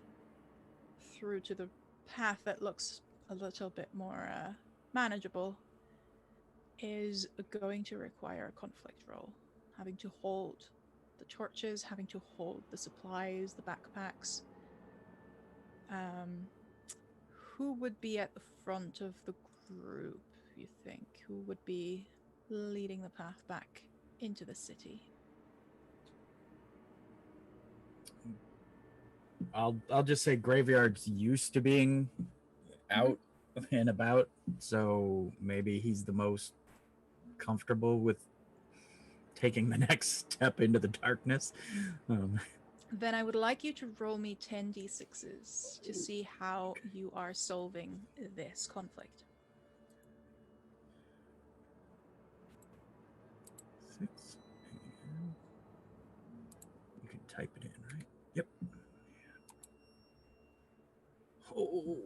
through to the path that looks a little bit more manageable is going to require a conflict roll. Having to hold the torches, having to hold the supplies, the backpacks. Who would be at the front of the group, you think? Who would be leading the path back into the city? I'll just say Graveyard's used to being out and about, so maybe he's the most comfortable with taking the next step into the darkness. Then I would like you to roll me 10d6s to see how you are solving this conflict. 6. You can type it in, right? Yep. Oh,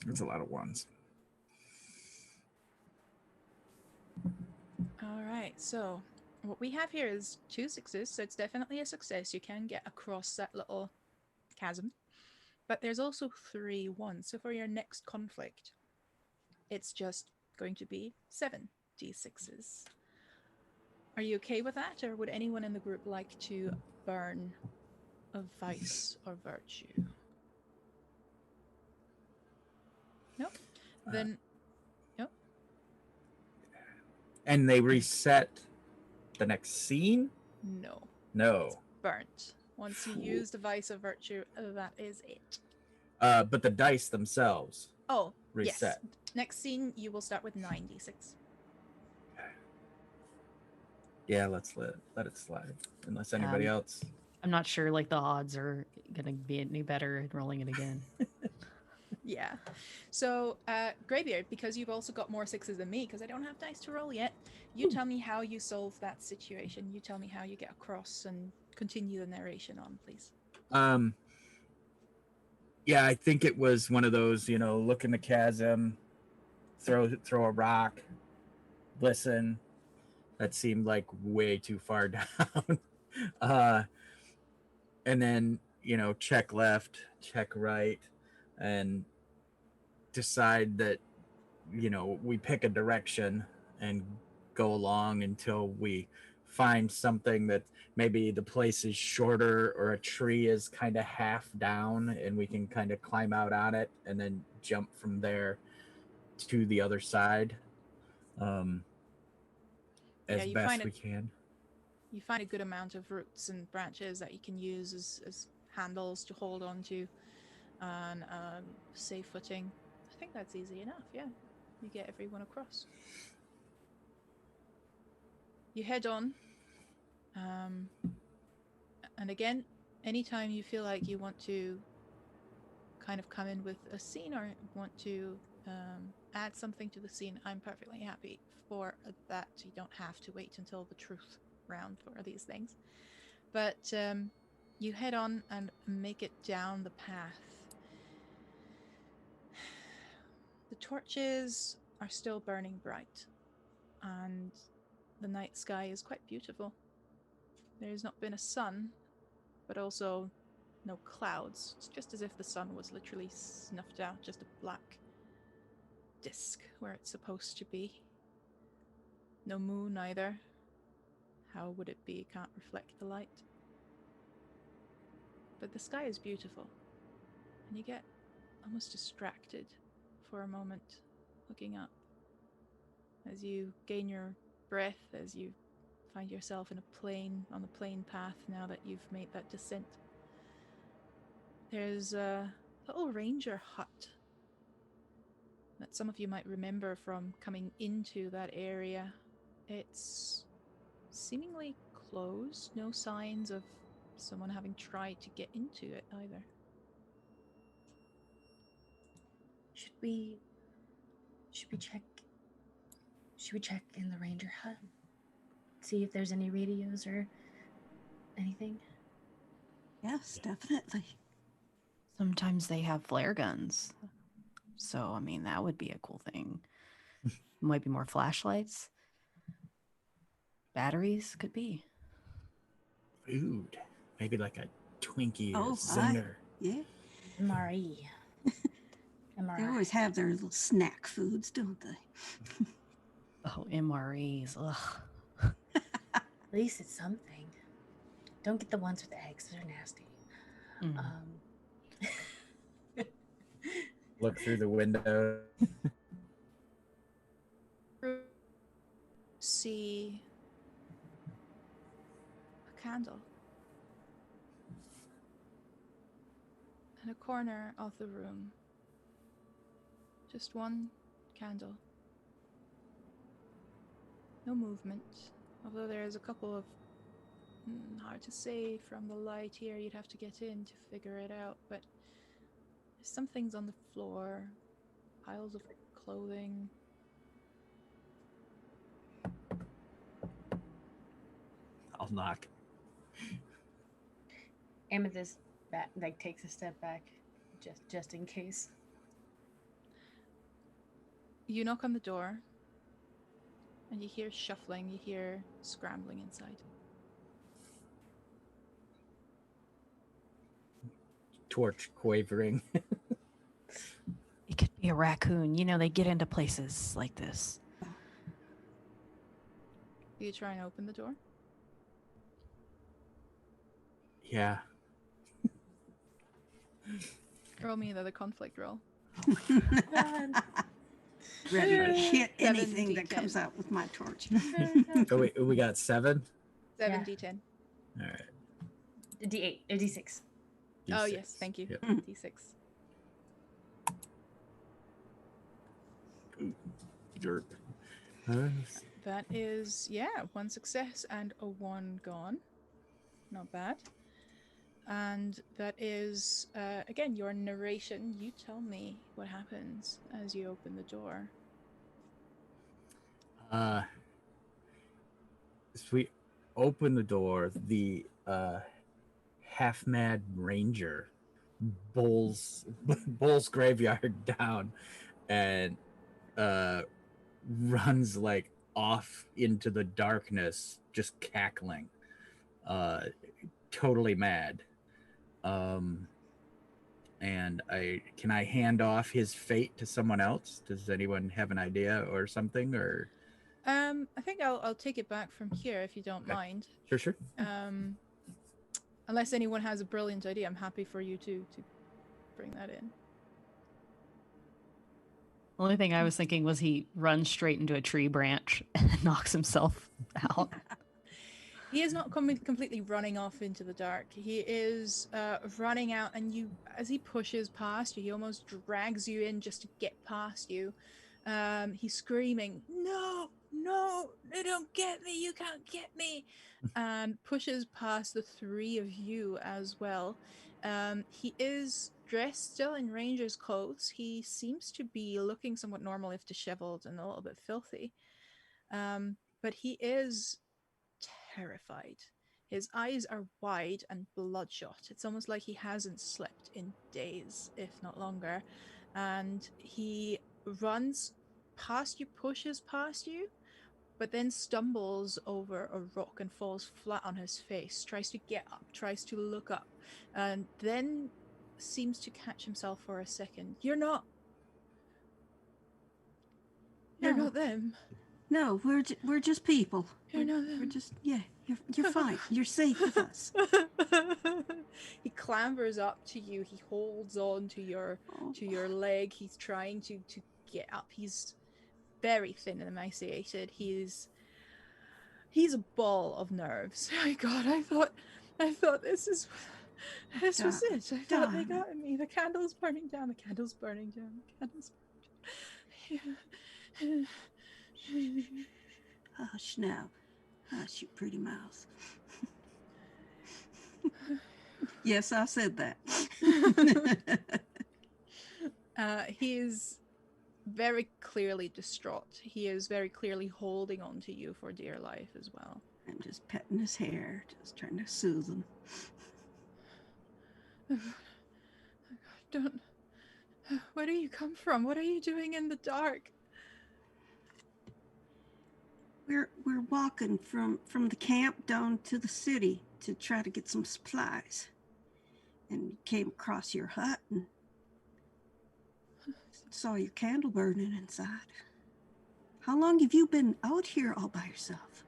that's a lot of ones. All right, so what we have here is 2 6s, so it's definitely a success. You can get across that little chasm. But there's also 3 1s. So for your next conflict, it's just going to be 7d6s. Are you okay with that, or would anyone in the group like to burn a vice or virtue? Nope. Then, nope. And they reset the next scene? No. No. It's burnt. Once you use the vice or virtue, that is it. But the dice themselves reset. Yes. Next scene, you will start with 9d6. Yeah, let's let it slide. Unless anybody else. I'm not sure like the odds are gonna be any better at rolling it again. Yeah. So, Greybeard, because you've also got more 6s than me, because I don't have dice to roll yet, you tell me how you solve that situation. You tell me how you get across and continue the narration on, please. Yeah, I think it was one of those, look in the chasm, throw a rock, listen. That seemed like way too far down. And then, check left, check right, and decide that, we pick a direction and go along until we find something that maybe the place is shorter or a tree is kind of half down and we can kind of climb out on it and then jump from there to the other side as best we can. You find a good amount of roots and branches that you can use as handles to hold on to on safe footing. I think that's easy enough, yeah. You get everyone across. You head on. And again, anytime you feel like you want to kind of come in with a scene or want to add something to the scene, I'm perfectly happy for that. You don't have to wait until the truth round for these things. But you head on and make it down the path. The torches are still burning bright, and the night sky is quite beautiful. There has not been a sun, but also no clouds. It's just as if the sun was literally snuffed out, just a black disk where it's supposed to be. No moon either. How would it be? It can't reflect the light. But the sky is beautiful, and you get almost distracted for a moment looking up as you gain your breath, as you find yourself on the plain path now that you've made that descent. There's a little ranger hut that some of you might remember from coming into that area. It's seemingly closed, no signs of someone having tried to get into it either. Should we check in the ranger hut? See if there's any radios or anything? Yes, definitely. Sometimes they have flare guns. So, I mean, that would be a cool thing. Might be more flashlights. Batteries could be. Food. Maybe like a Twinkie or Oh, Zinger. yeah. MRE. They always have their little snack foods, don't they? Oh, MREs. Ugh. At least it's something. Don't get the ones with the eggs. They're nasty. Look through the window. See a candle in a corner of the room. Just one candle. No movement, although there is a couple of hard to say from the light here. You'd have to get in to figure it out, but there's some things on the floor, piles of clothing. I'll knock. Amethyst takes a step back, just in case. You knock on the door, and you hear shuffling. You hear scrambling inside. Torch quavering. It could be a raccoon. You know, they get into places like this. You try and open the door. Yeah. Roll me another conflict roll. Ready to hit 7 anything that D10. comes out with my torch. Oh, wait, we got 7? 7 Yeah. D10. All right. A D8, a D6. Oh, D6. yes, thank you. Yep. D6. Ooh, derp. That is, yeah, 1 success and a 1 gone. Not bad. And that is, again, your narration. You tell me what happens as you open the door. As we open the door, the half-mad ranger bowls graveyard down and runs like off into the darkness, just cackling, totally mad. And can I hand off his fate to someone else? Does anyone have an idea or something? Or I think I'll take it back from here if you don't Okay. mind. sure. Unless anyone has a brilliant idea, I'm happy for you to bring that in. The only thing I was thinking was he runs straight into a tree branch and knocks himself out. He is not completely running off into the dark. He is running out, and as he pushes past you, he almost drags you in just to get past you. He's screaming, "No, they don't get me, you can't get me," and pushes past the 3 of you as well. He is dressed still in ranger's clothes. He seems to be looking somewhat normal, if disheveled and a little bit filthy. But he is terrified. His eyes are wide and bloodshot. It's almost like he hasn't slept in days, if not longer. And he runs past you, pushes past you, but then stumbles over a rock and falls flat on his face, tries to get up, tries to look up, and then seems to catch himself for a second. You're not them. No, we're just people. You're not them. We're just you're fine. You're safe with us. He clambers up to you. He holds on to your leg. He's trying to get up. He's very thin and emaciated. He's a ball of nerves. My God, I thought this was it. I thought they got me. The candle's burning down. The candle's burning down. The candle's burning down. Hush now. Hush, you pretty mouse. Yes, I said that. He is very clearly distraught. He is very clearly holding on to you for dear life as well. I'm just petting his hair, just trying to soothe him. Don't. Where do you come from? What are you doing in the dark? We're walking from the camp down to the city to try to get some supplies, and came across your hut and saw your candle burning inside. How long have you been out here all by yourself?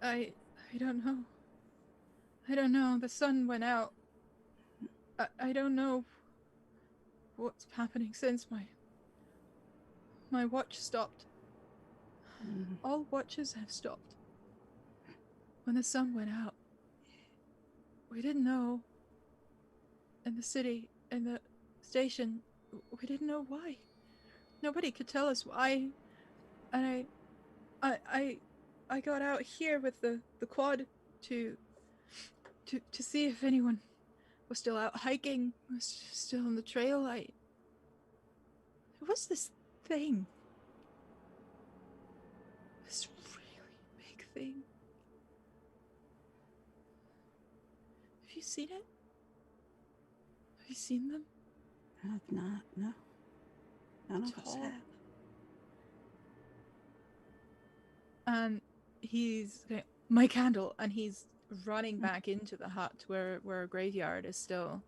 I don't know. I don't know. The sun went out. I don't know what's happening since my watch stopped. All watches have stopped. When the sun went out, we didn't know. In the city, in the station, we didn't know why. Nobody could tell us why. And I got out here with the quad to see if anyone was still out hiking, was still on the trail. It was this thing. This really big thing. Have you seen it? Have you seen them? I've not, no. None of us Tall. have. And he's my candle, and he's running back into the hut where a graveyard is still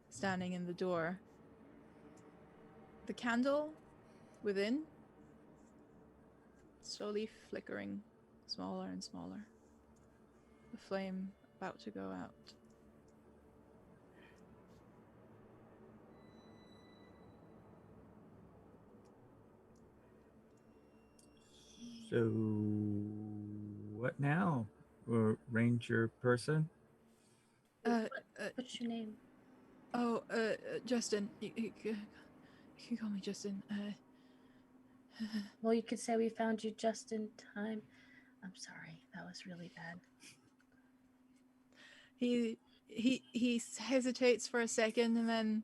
standing in the door. The candle within slowly flickering, smaller and smaller. The flame about to go out. So, what now, Ranger person? What's your name? Oh, Justin. You can call me Justin. Well, you could say we found you just in time. I'm sorry, that was really bad. He hesitates for a second and then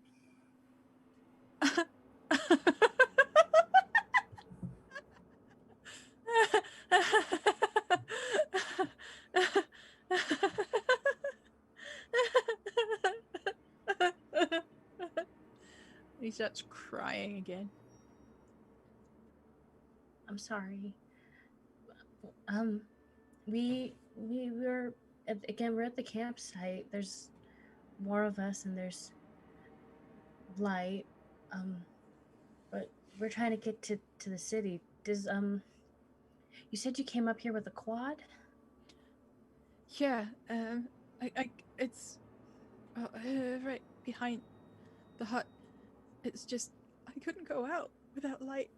he starts crying again. I'm sorry. We were we're at the campsite. There's more of us and there's light. But we're trying to get to the city. Does you said you came up here with a quad? Yeah, it's right behind the hut. It's just I couldn't go out without light.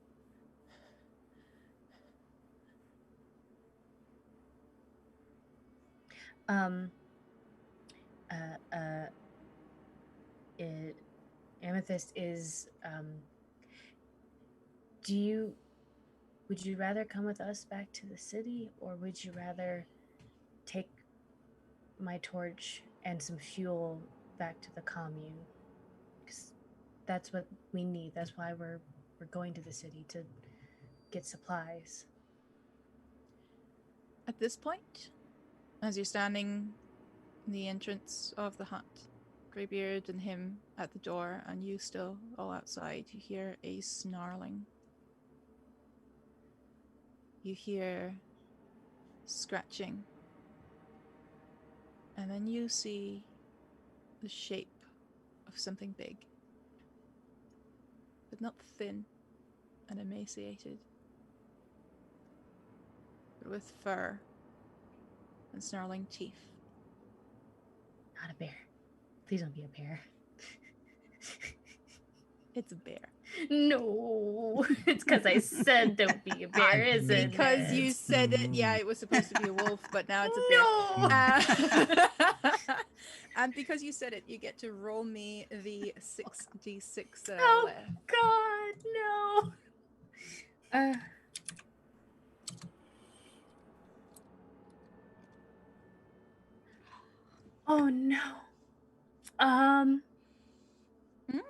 Amethyst is would you rather come with us back to the city, or would you rather take my torch and some fuel back to the commune? Because that's what we need. That's why we're going to the city, to get supplies. At this point, as you're standing in the entrance of the hut, Greybeard and him at the door, and you still all outside, you hear a snarling. You hear scratching. And then you see the shape of something big, but not thin and emaciated, but with fur and snarling teeth. Not a bear. Please don't be a bear. It's a bear. No, it's because I said don't be a bear, isn't it? Because you said it, yeah, it was supposed to be a wolf, but now it's a bear. No! And because you said it, you get to roll me the 6d6 Oh, left. God, no. Oh, no.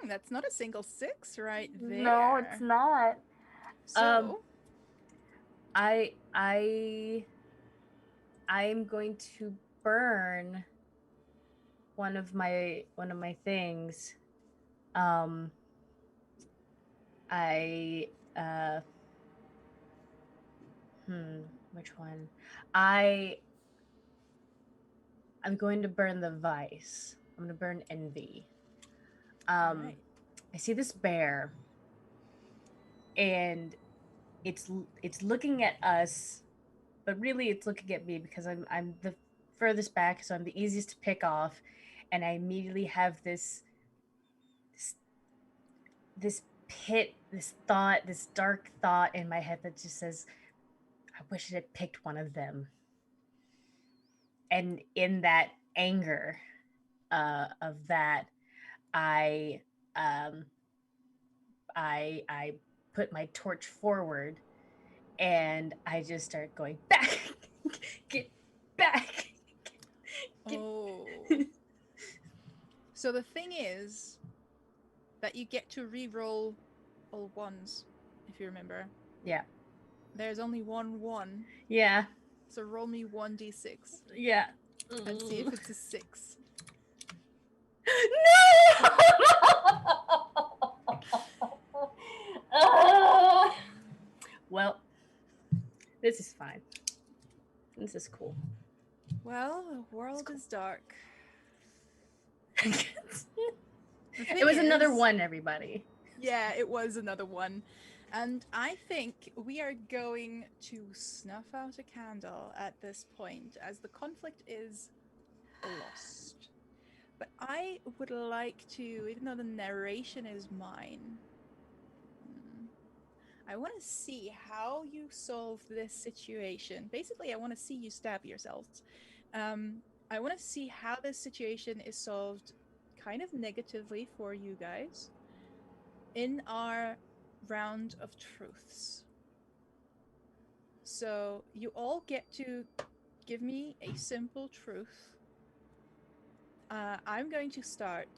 That's not a single 6 right there. No, it's not. So, I'm going to burn one of my things. I which one? I'm going to burn the vice. I'm going to burn envy. Right. I see this bear, and it's looking at us, but really it's looking at me because I'm the furthest back, so I'm the easiest to pick off, and I immediately have this pit, this dark thought in my head that just says, I wish I had picked one of them. And in that anger of that, I put my torch forward, and I just start going, back, get back. Oh. So the thing is that you get to re-roll all ones, if you remember. Yeah. There's only 1 1. Yeah. So roll me 1d6 Yeah. and see if it's a 6. No! Well, this is fine. This is cool. Well, the world cool. is dark. It was another one, everybody. Yeah, it was another one. And I think we are going to snuff out a candle at this point, as the conflict is lost. But I would like to, even though the narration is mine, I want to see how you solve this situation. Basically, I want to see you stab yourselves. I want to see how this situation is solved kind of negatively for you guys in our round of truths. So you all get to give me a simple truth. I'm going to start,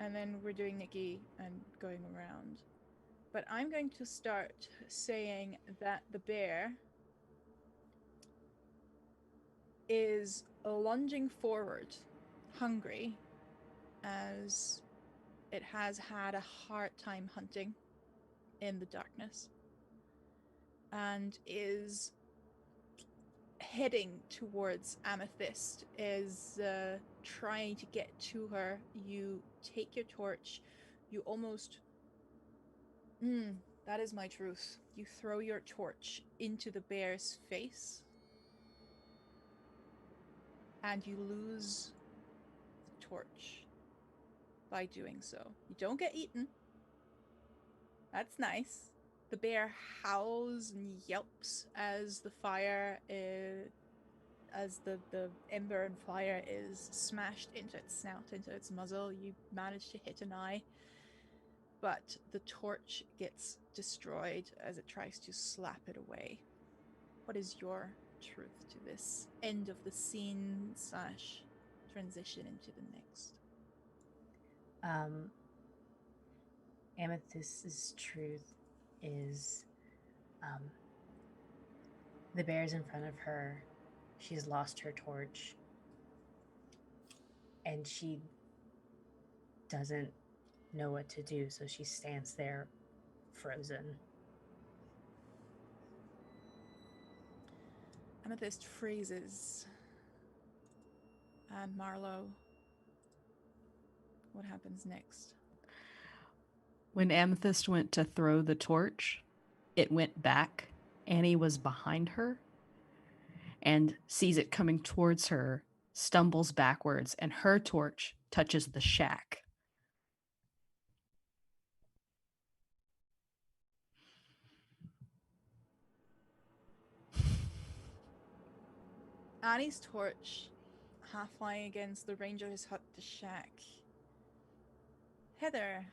and then we're doing Nikki and going around. But I'm going to start saying that the bear is lunging forward, hungry, as it has had a hard time hunting in the darkness, and is heading towards Amethyst, is trying to get to her. You take your torch, you almost... that is my truth. You throw your torch into the bear's face, and you lose the torch by doing so. You don't get eaten. That's nice. The bear howls and yelps as the fire as the ember and fire is smashed into its snout, into its muzzle. You manage to hit an eye, but the torch gets destroyed as it tries to slap it away. What is your truth to this end of the scene / transition into the next? Amethyst's truth is the bear's in front of her. She's lost her torch, and she doesn't know what to do, so she stands there frozen. Amethyst freezes. And Marlowe, what happens next? When Amethyst went to throw the torch, it went back. Annie was behind her and sees it coming towards her, stumbles backwards, and her torch touches the shack. Annie's torch, half flying against the ranger's hut, the shack. Heather,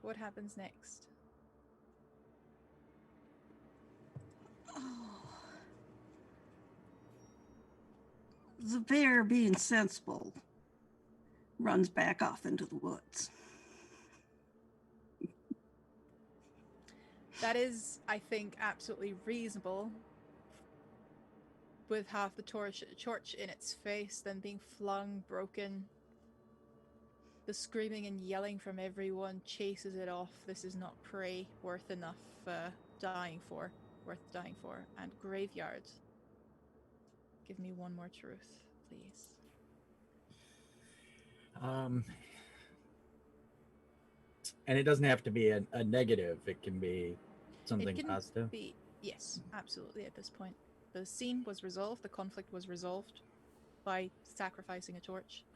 what happens next? The bear, being sensible, runs back off into the woods. That is, I think, absolutely reasonable. With half the torch in its face, then being flung, broken, The screaming and yelling from everyone chases it off. This is not prey worth enough dying for. Worth dying for. And graveyard. Give me one more truth, please. And it doesn't have to be a negative. It can be something It can positive. be, yes, absolutely. At this point, the scene was resolved. The conflict was resolved by sacrificing a torch.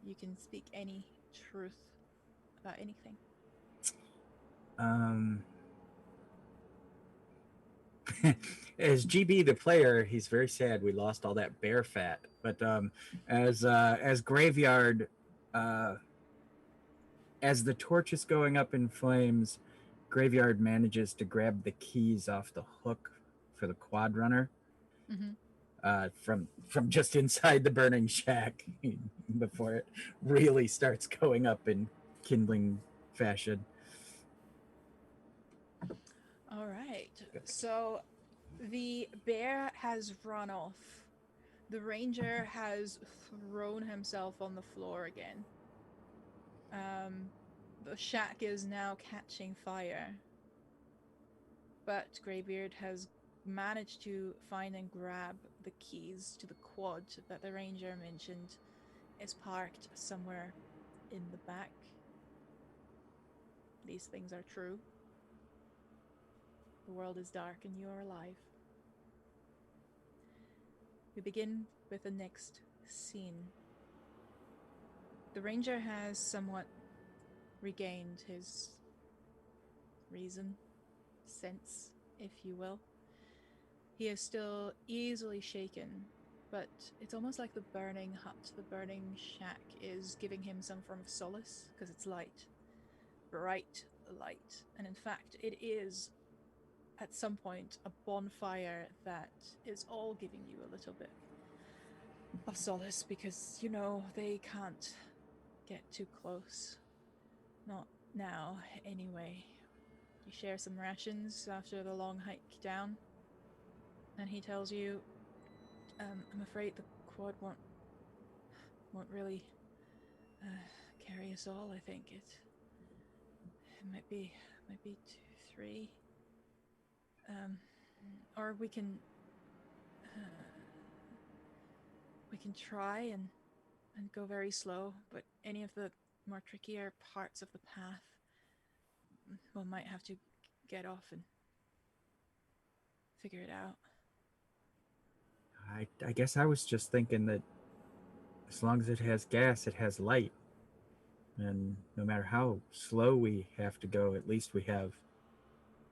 You can speak any truth about anything. As GB the player, he's very sad we lost all that bear fat. But as Graveyard, as the torch is going up in flames, Graveyard manages to grab the keys off the hook for the quad runner. From just inside the burning shack before it really starts going up in kindling fashion. All right. So the bear has run off. The ranger has thrown himself on the floor again. The shack is now catching fire. But Greybeard has managed to find and grab the keys to the quad that the ranger mentioned is parked somewhere in the back. These things are true. The world is dark and you are alive. We begin with the next scene. The ranger has somewhat regained his reason, sense, if you will. He is still easily shaken, but it's almost like the burning hut, the burning shack is giving him some form of solace, because it's light. Bright light. And in fact, it is, at some point, a bonfire that is all giving you a little bit of solace, because, you know, they can't get too close. Not now, anyway. You share some rations after the long hike down, and he tells you, I'm afraid the quad won't really carry us all. I think it might be 2, 3, or we can try and go very slow, but any of the more trickier parts of the path, we might have to get off and figure it out. I guess I was just thinking that as long as it has gas, it has light. And no matter how slow we have to go, at least we have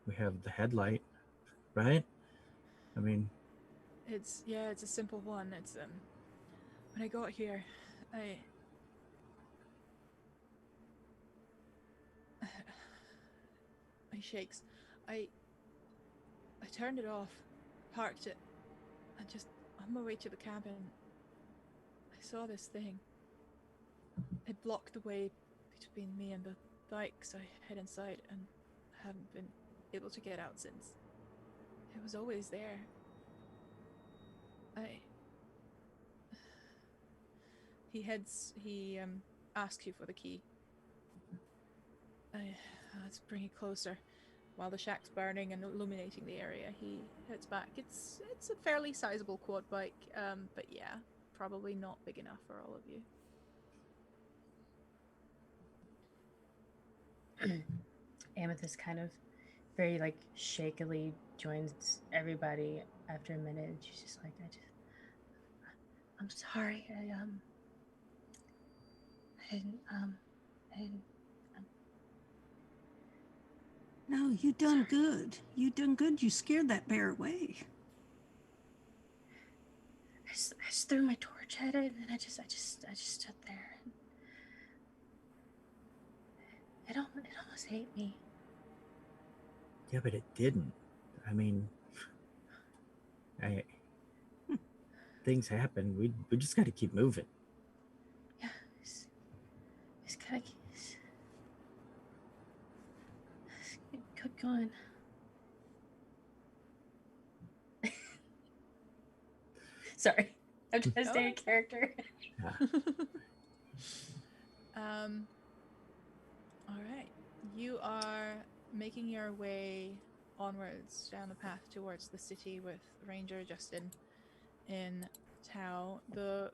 the headlight, right? I mean, it's a simple one. It's when I got here, I shakes. I turned it off, parked it, and just on my way to the cabin, I saw this thing. It blocked the way between me and the bike, so I head inside and haven't been able to get out since. It was always there. He asks you for the key. Let's bring it closer. While the shack's burning and illuminating the area, he heads back. It's a fairly sizable quad bike, but yeah, probably not big enough for all of you. Amethyst kind of very like shakily joins everybody after a minute. She's just like, I'm sorry. I didn't. No, you done good. You done good. You scared that bear away. I just threw my torch at it, and I just stood there. It almost ate me. yeah, but it didn't. I mean, things happen. We just got to keep moving. Yeah, it's gotta keep going. Sorry, I'm trying to stay in character. Yeah. All right. You are making your way onwards down the path towards the city with Ranger Justin in tow. The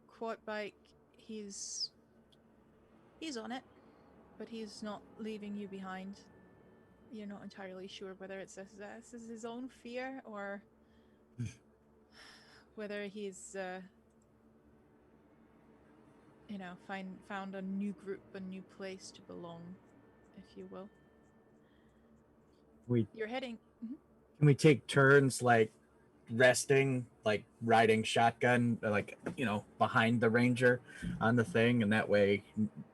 quad bike, he's on it, but he's not leaving you behind. You're not entirely sure whether it's this is his own fear or whether he's found a new group, a new place to belong, if you will. You're heading. Can we take turns like resting, like riding shotgun, like behind the ranger on the thing, and that way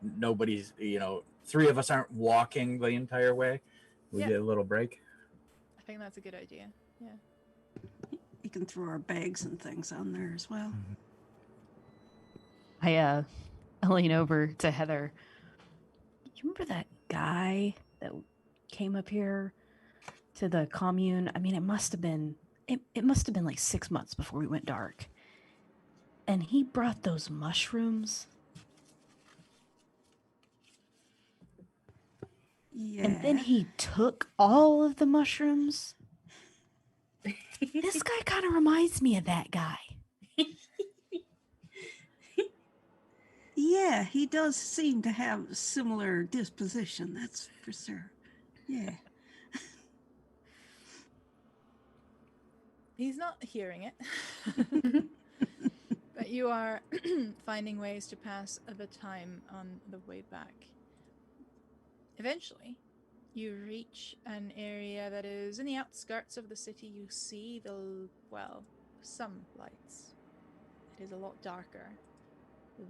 nobody's three of us aren't walking the entire way. We get a little break. I think that's a good idea. Yeah. We can throw our bags and things on there as well. I lean over to Heather. You remember that guy that came up here to the commune? I mean, it must have been like 6 months before we went dark. And he brought those mushrooms. Yeah. And then he took all of the mushrooms. This guy kind of reminds me of that guy. Yeah, he does seem to have a similar disposition, that's for sure. Yeah. He's not hearing it. But you are finding ways to pass the time on the way back. Eventually, you reach an area that is in the outskirts of the city. You see some lights. It is a lot darker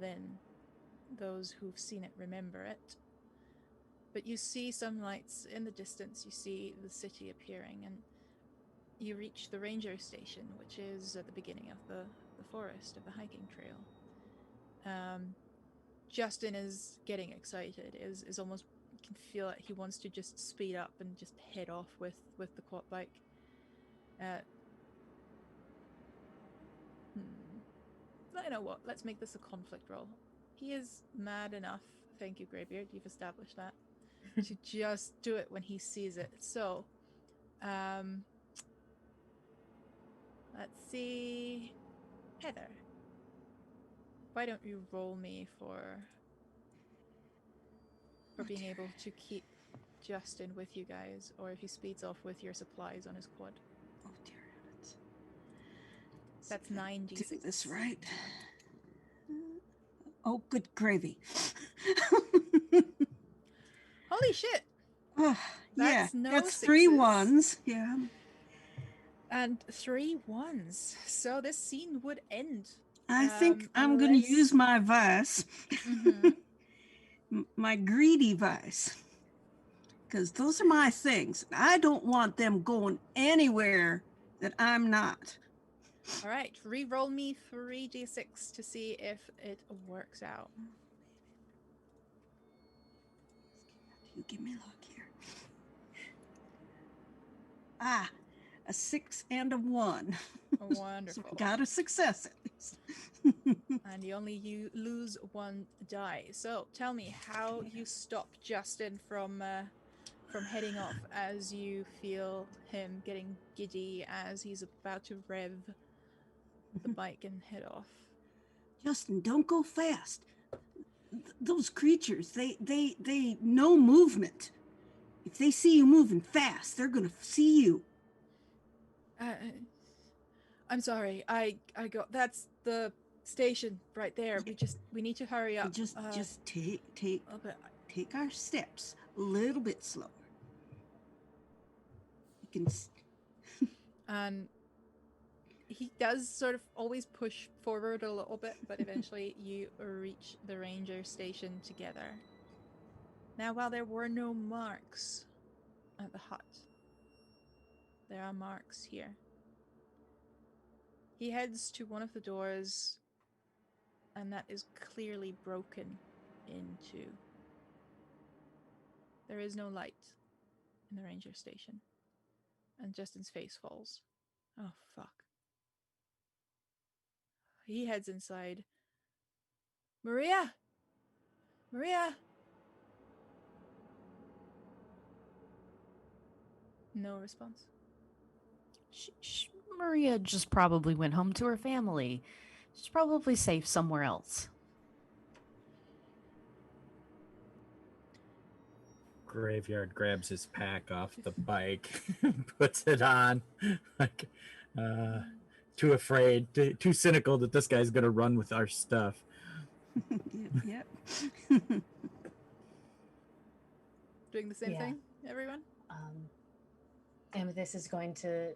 than those who've seen it remember it. But you see some lights in the distance. You see the city appearing, and you reach the ranger station, which is at the beginning of the forest, of the hiking trail. Justin is getting excited, is almost, you can feel it, he wants to just speed up and just head off with the quad bike. You know what, let's make this a conflict roll. He is mad enough, thank you Greybeard, you've established that, to just do it when he sees it. So, let's see, Heather, why don't you roll me for being able to keep Justin with you guys, or if he speeds off with your supplies on his quad. Oh dear. That's 9d6. Do this right. Oh, good gravy. Holy shit! Yeah, no that's sixes. 3 1s. Yeah. And 3 1s. So this scene would end. I think I'm going to use my vice. My greedy vice. Because those are my things. I don't want them going anywhere that I'm not. All right, re-roll me 3d6 to see if it works out. You give me luck here. A 6 and a 1. Wonderful. So I got a success at least. And you lose 1 die. So tell me how you stop Justin from heading off as you feel him getting giddy as he's about to rev the bike and head off. Justin, don't go fast. Those creatures, they know movement. If they see you moving fast, they're gonna see you. I'm sorry. I got, that's the station right there. We need to hurry up. Just take our steps a little bit slower. You can. And he does sort of always push forward a little bit, but eventually you reach the ranger station together. Now, while there were no marks at the hut, there are marks here. He heads to one of the doors, and that is clearly broken into. There is no light in the ranger station. And Justin's face falls. Oh, fuck. He heads inside. Maria! Maria! No response. Maria just probably went home to her family. She's probably safe somewhere else. Graveyard grabs his pack off the bike, puts it on, like, too afraid, too cynical that this guy's gonna run with our stuff. Yep. Doing the same Yeah. thing, everyone? Amethyst is going to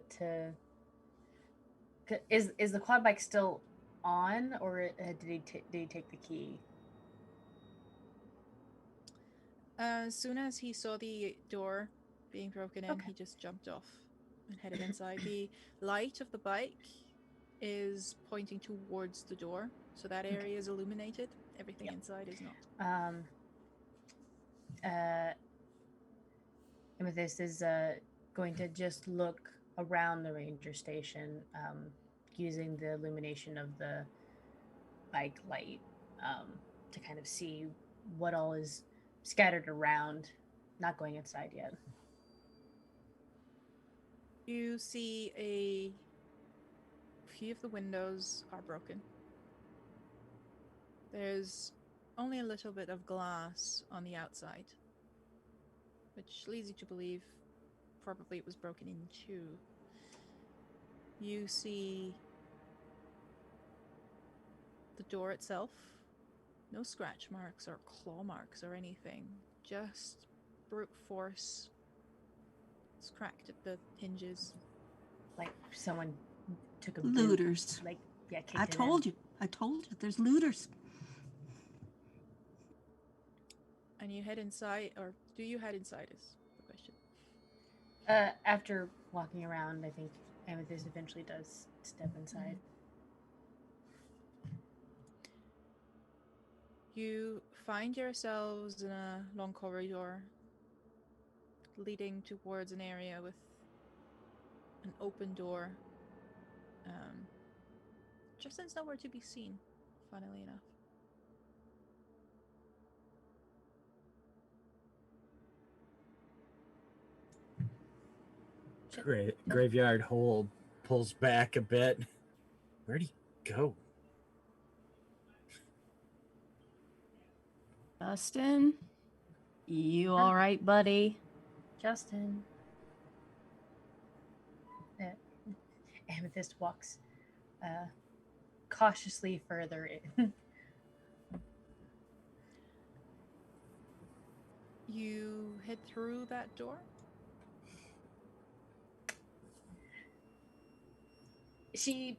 is the quad bike still on, or did he take the key? As soon as he saw the door being broken in, Okay. he just jumped off and headed inside. The light of the bike is pointing towards the door, so that area is illuminated. Everything Yep. inside is not. Amethyst is going to just look around the ranger station, using the illumination of the bike light, to kind of see what all is scattered around. Not going inside yet. You see a few of the windows are broken. There's only a little bit of glass on the outside, which leads you to believe probably it was broken in two. You see the door itself, no scratch marks or claw marks or anything, just brute force. It's cracked at the hinges. Like someone took a Looters. Boot, kicked I it told in. you. I told you. There's looters. And you head inside, or do you head inside is the question. After walking around, I think Amethyst eventually does step inside. You find yourselves in a long corridor leading towards an area with an open door. Justin's nowhere to be seen, funnily enough. Graveyard hole pulls back a bit. Where'd he go? Justin? You all right, buddy? Justin. Amethyst walks cautiously further in. You head through that door. She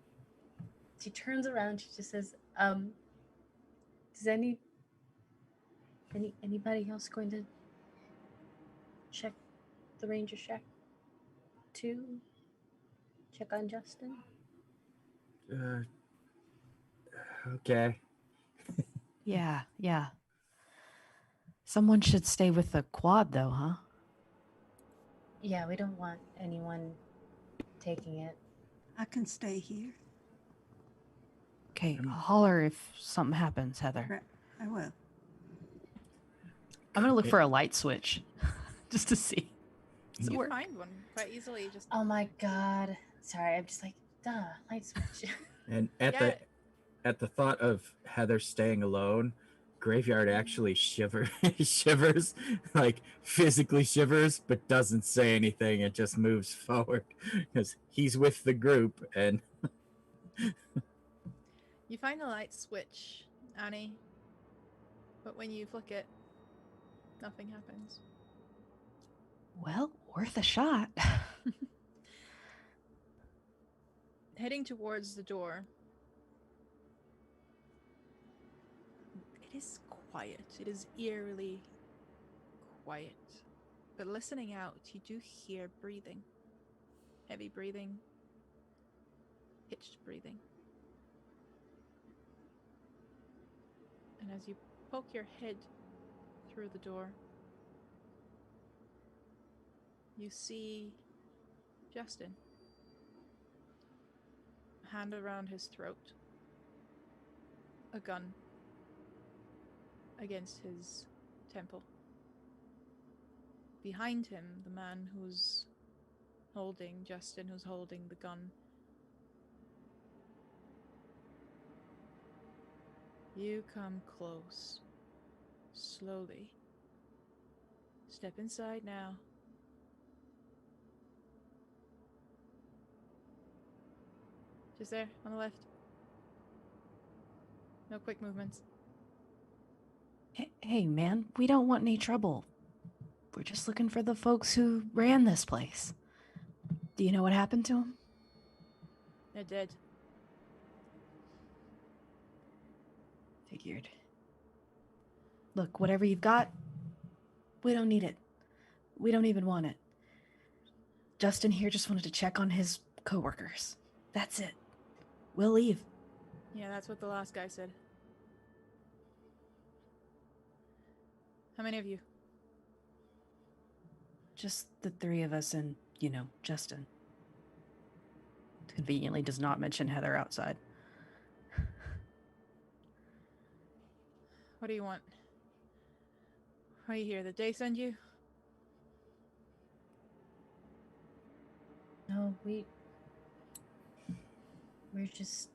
turns around. She just says, "Does anybody else going to check the ranger shack too? Check on Justin?" Okay. Yeah. Someone should stay with the quad, though, huh? Yeah, we don't want anyone taking it. I can stay here. Okay, holler if something happens, Heather. Right. I will. I'm gonna look for a light switch, just to see. Does it You work? find one quite easily. Just Oh my god! Sorry, I'm just like, duh, light switch. And at the thought of Heather staying alone, Graveyard actually shivers, like physically shivers, but doesn't say anything. It just moves forward because he's with the group. And you find the light switch, Annie, but when you flick it, nothing happens. Well, worth a shot. Heading towards the door, it is quiet. It is eerily quiet. But listening out, you do hear breathing. Heavy breathing. Hitched breathing. And as you poke your head through the door, you see Justin. A hand around his throat. A gun. against his temple. Behind him, the man who's holding Justin, who's holding the gun. You come close, slowly. Step inside now. Just there, on the left. No quick movements. Hey, man, we don't want any trouble. We're just looking for the folks who ran this place. Do you know what happened to them? They're dead. Figured. Look, whatever you've got, we don't need it. We don't even want it. Justin here just wanted to check on his coworkers. That's it. We'll leave. Yeah, that's what the last guy said. How many of you? Just the three of us and, Justin. Conveniently does not mention Heather outside. What do you want? Why are you here? Did they send you? No, we're just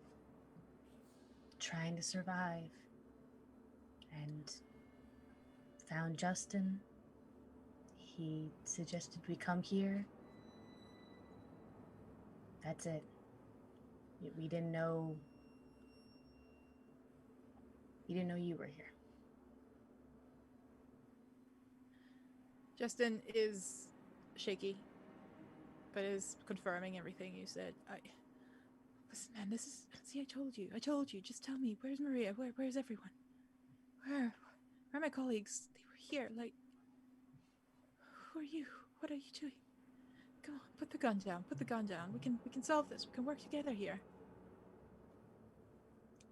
trying to survive. And found Justin. He suggested we come here. That's it. We didn't know. We didn't know you were here. Justin is shaky, but is confirming everything you said. Listen, man, this is... See, I told you. Just tell me, where's Maria? Where's everyone? Where are my colleagues? They were here, like... Who are you? What are you doing? Come on, put the gun down. We can solve this. We can work together here.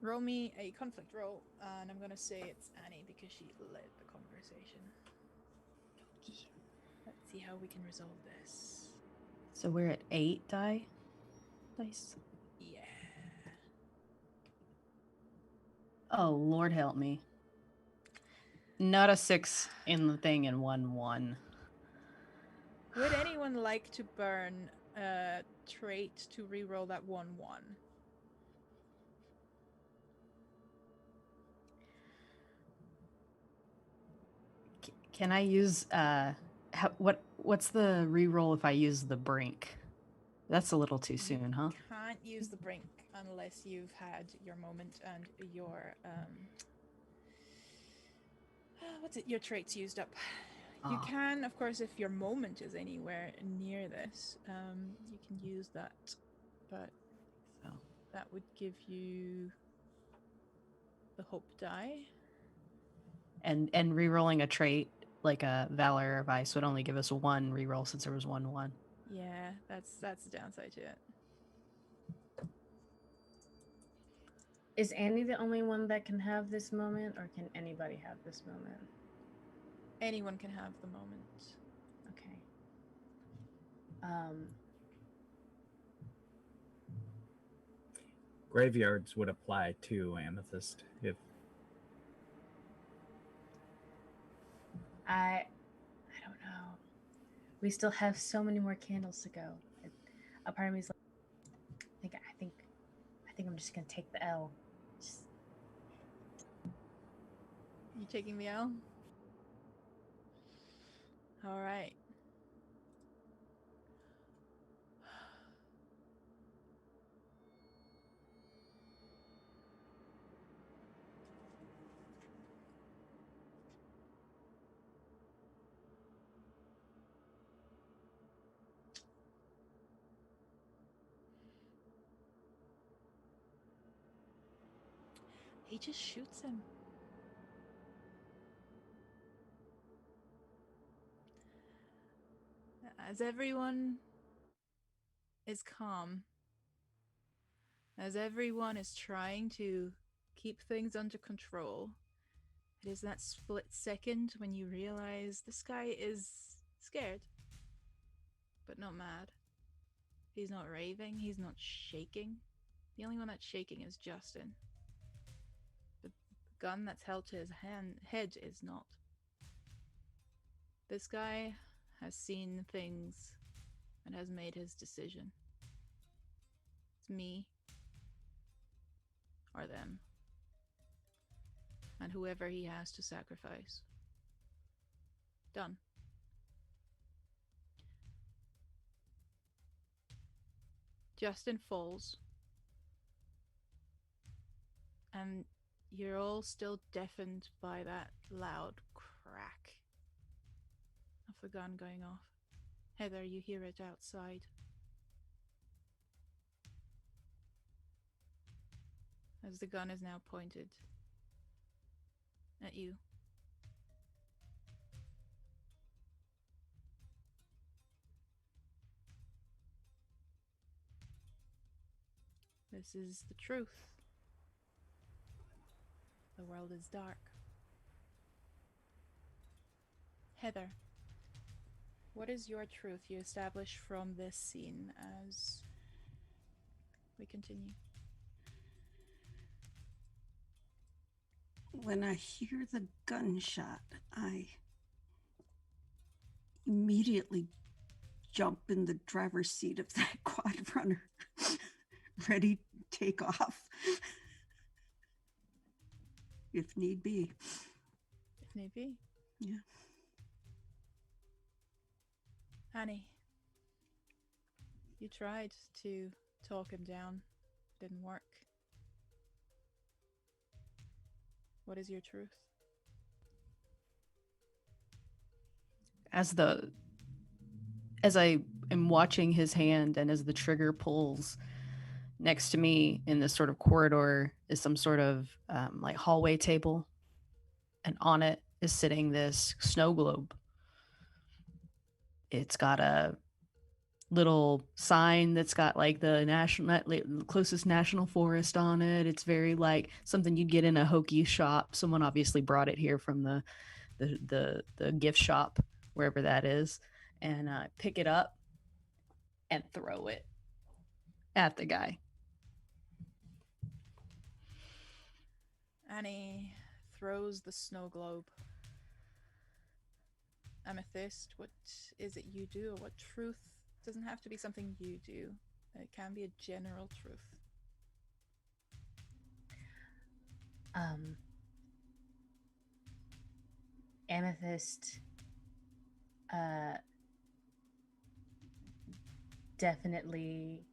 Roll me a conflict roll, and I'm gonna say it's Annie because she led the conversation. Let's see how we can resolve this. So we're at 8 dice? Yeah. Oh, Lord help me. Not a 6 in the thing and 1-1. Would anyone like to burn a trait to reroll that 1-1? Can I use what's the reroll if I use the brink? That's a little too soon, huh? Can't use the brink unless you've had your moment and your your traits used up. You can, of course, if your moment is anywhere near this, you can use that, but that would give you the hope die. And re-rolling a trait like a Valor or Vice would only give us 1 reroll since there was 1-1. Yeah, that's the downside to it. Is Annie the only one that can have this moment, or can anybody have this moment? Anyone can have the moment. Okay. Graveyards would apply to Amethyst if I don't know. We still have so many more candles to go. A part of me is like, I think I'm just gonna take the L. You taking the L? All right. He just shoots him. As everyone is calm, as everyone is trying to keep things under control, it is that split second when you realize this guy is scared, but not mad. He's not raving, he's not shaking. The only one that's shaking is Justin. The gun that's held to his head is not. This guy has seen things and has made his decision. It's me or them. And whoever he has to sacrifice. Done. Justin falls. And you're all still deafened by that loud crack of the gun going off. Heather, you hear it outside. As the gun is now pointed at you. This is the truth. The world is dark. Heather, what is your truth you establish from this scene as we continue? When I hear the gunshot, I immediately jump in the driver's seat of that quad runner, ready to take off. If need be. If need be. Yeah. Annie, you tried to talk him down. Didn't work. What is your truth? As I am watching his hand and as the trigger pulls, next to me in this sort of corridor is some sort of like hallway table, and on it is sitting this snow globe. It's got a little sign that's got like the closest national forest on it. It's very like something you'd get in a hokey shop. Someone obviously brought it here from the gift shop, wherever that is, and pick it up and throw it at the guy. Annie throws the snow globe. Amethyst, what is it you do? Or what truth? Doesn't have to be something you do. It can be a general truth. Amethyst definitely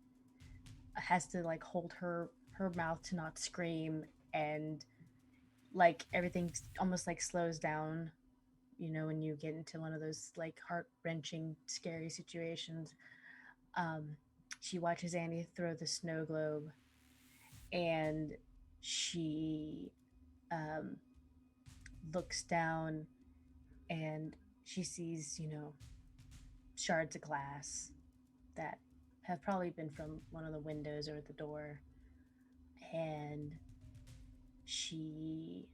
has to like hold her mouth to not scream, and like everything almost like slows down, you know, when you get into one of those like heart-wrenching scary situations. She watches Annie throw the snow globe, and she looks down and she sees, you know, shards of glass that have probably been from one of the windows or the door, and she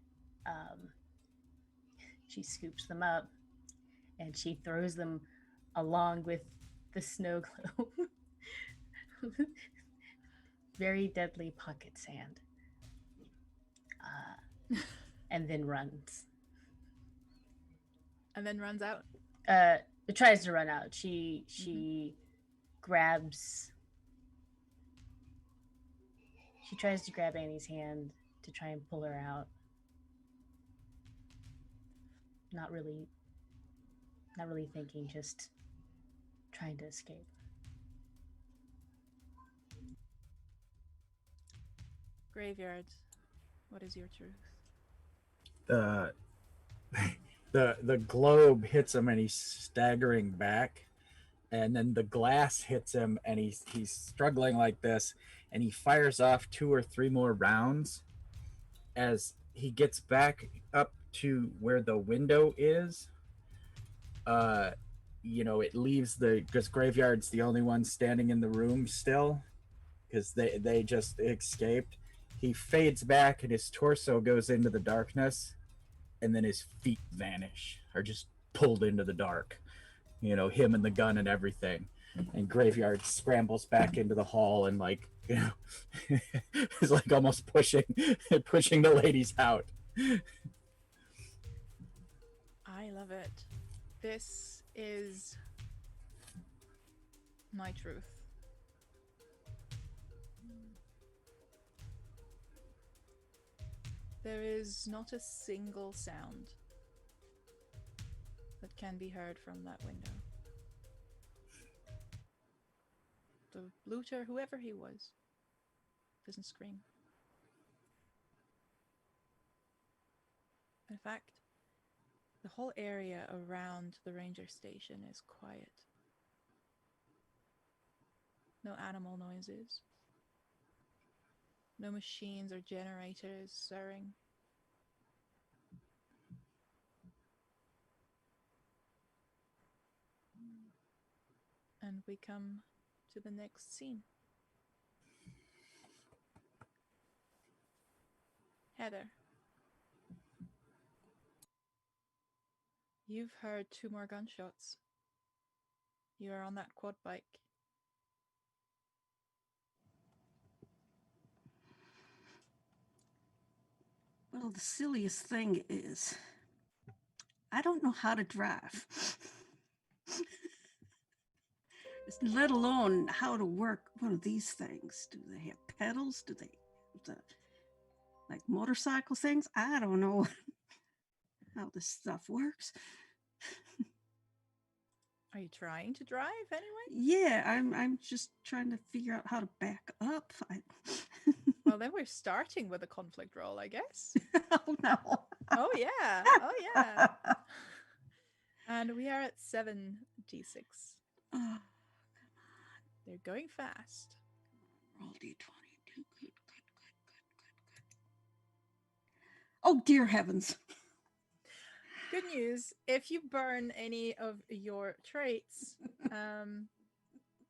scoops them up and she throws them along with the snow globe. Very deadly pocket sand. And then runs. And then runs out? It tries to run out. She grabs... She tries to grab Annie's hand to try and pull her out. Not really thinking, just trying to escape. Graveyard, what is your truth? The globe hits him and he's staggering back, and then the glass hits him and he's struggling like this, and he fires off 2 or 3 more rounds. As he gets back up to where the window is, you know, it leaves because Graveyard's the only one standing in the room still, because they just escaped. He fades back and his torso goes into the darkness, and then his feet vanish, or just pulled into the dark. You know, him and the gun and everything. And Graveyard scrambles back into the hall and, like, you know, is like almost pushing the ladies out. I love it. This is my truth. There is not a single sound that can be heard from that window. The looter, whoever he was, doesn't scream. In fact, the whole area around the ranger station is quiet. No animal noises. No machines or generators stirring. And we come to the next scene. Heather, you've heard 2 more gunshots. You are on that quad bike. Well, the silliest thing is, I don't know how to drive, let alone how to work one of these things. Do they have pedals? Do they have the, like motorcycle things? I don't know how this stuff works. Are you trying to drive anyway? Yeah, I'm just trying to figure out how to back up. Well, then we're starting with a conflict roll, I guess. Oh no. Oh yeah. Oh yeah. And we are at 7d6. Oh, They're going fast. roll d20. Good. Oh dear heavens. Good news, if you burn any of your traits,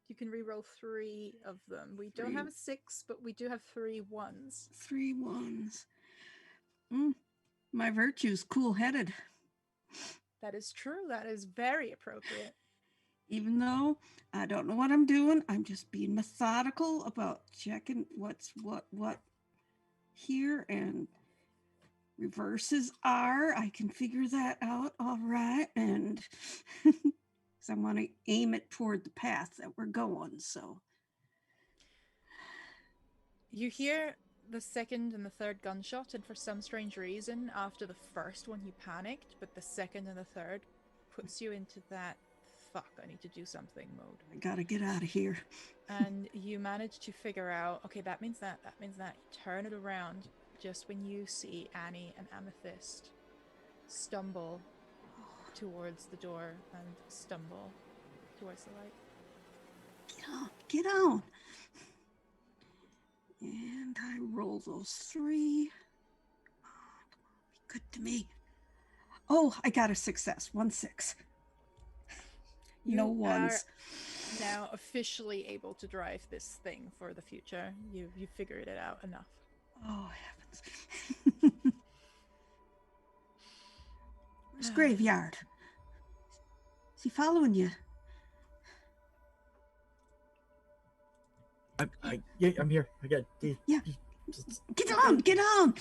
you can reroll 3 of them. We don't have a 6, but we do have 3 1s. 3 1s. My virtue's cool-headed. That is true. That is very appropriate. Even though I don't know what I'm doing, I'm just being methodical about checking what's what here, and reverses are. I can figure that out all right, and because I want to aim it toward the path that we're going. So You hear the second and the third gunshot, and for some strange reason, after the first one you panicked, but the second and the third puts you into that fuck, I need to do something mode. I gotta get out of here. And you manage to figure out, okay, that means that means that. You turn it around just when you see Annie and Amethyst stumble towards the door and stumble towards the light. Get on. And I roll those 3. Oh, come on, be good to me. Oh, I got a success. 1 6. No ones. Are now officially able to drive this thing for the future. You figured it out enough. Oh heavens. Where's Graveyard? Is he following you? I'm here. I got Yeah. Get on, get on.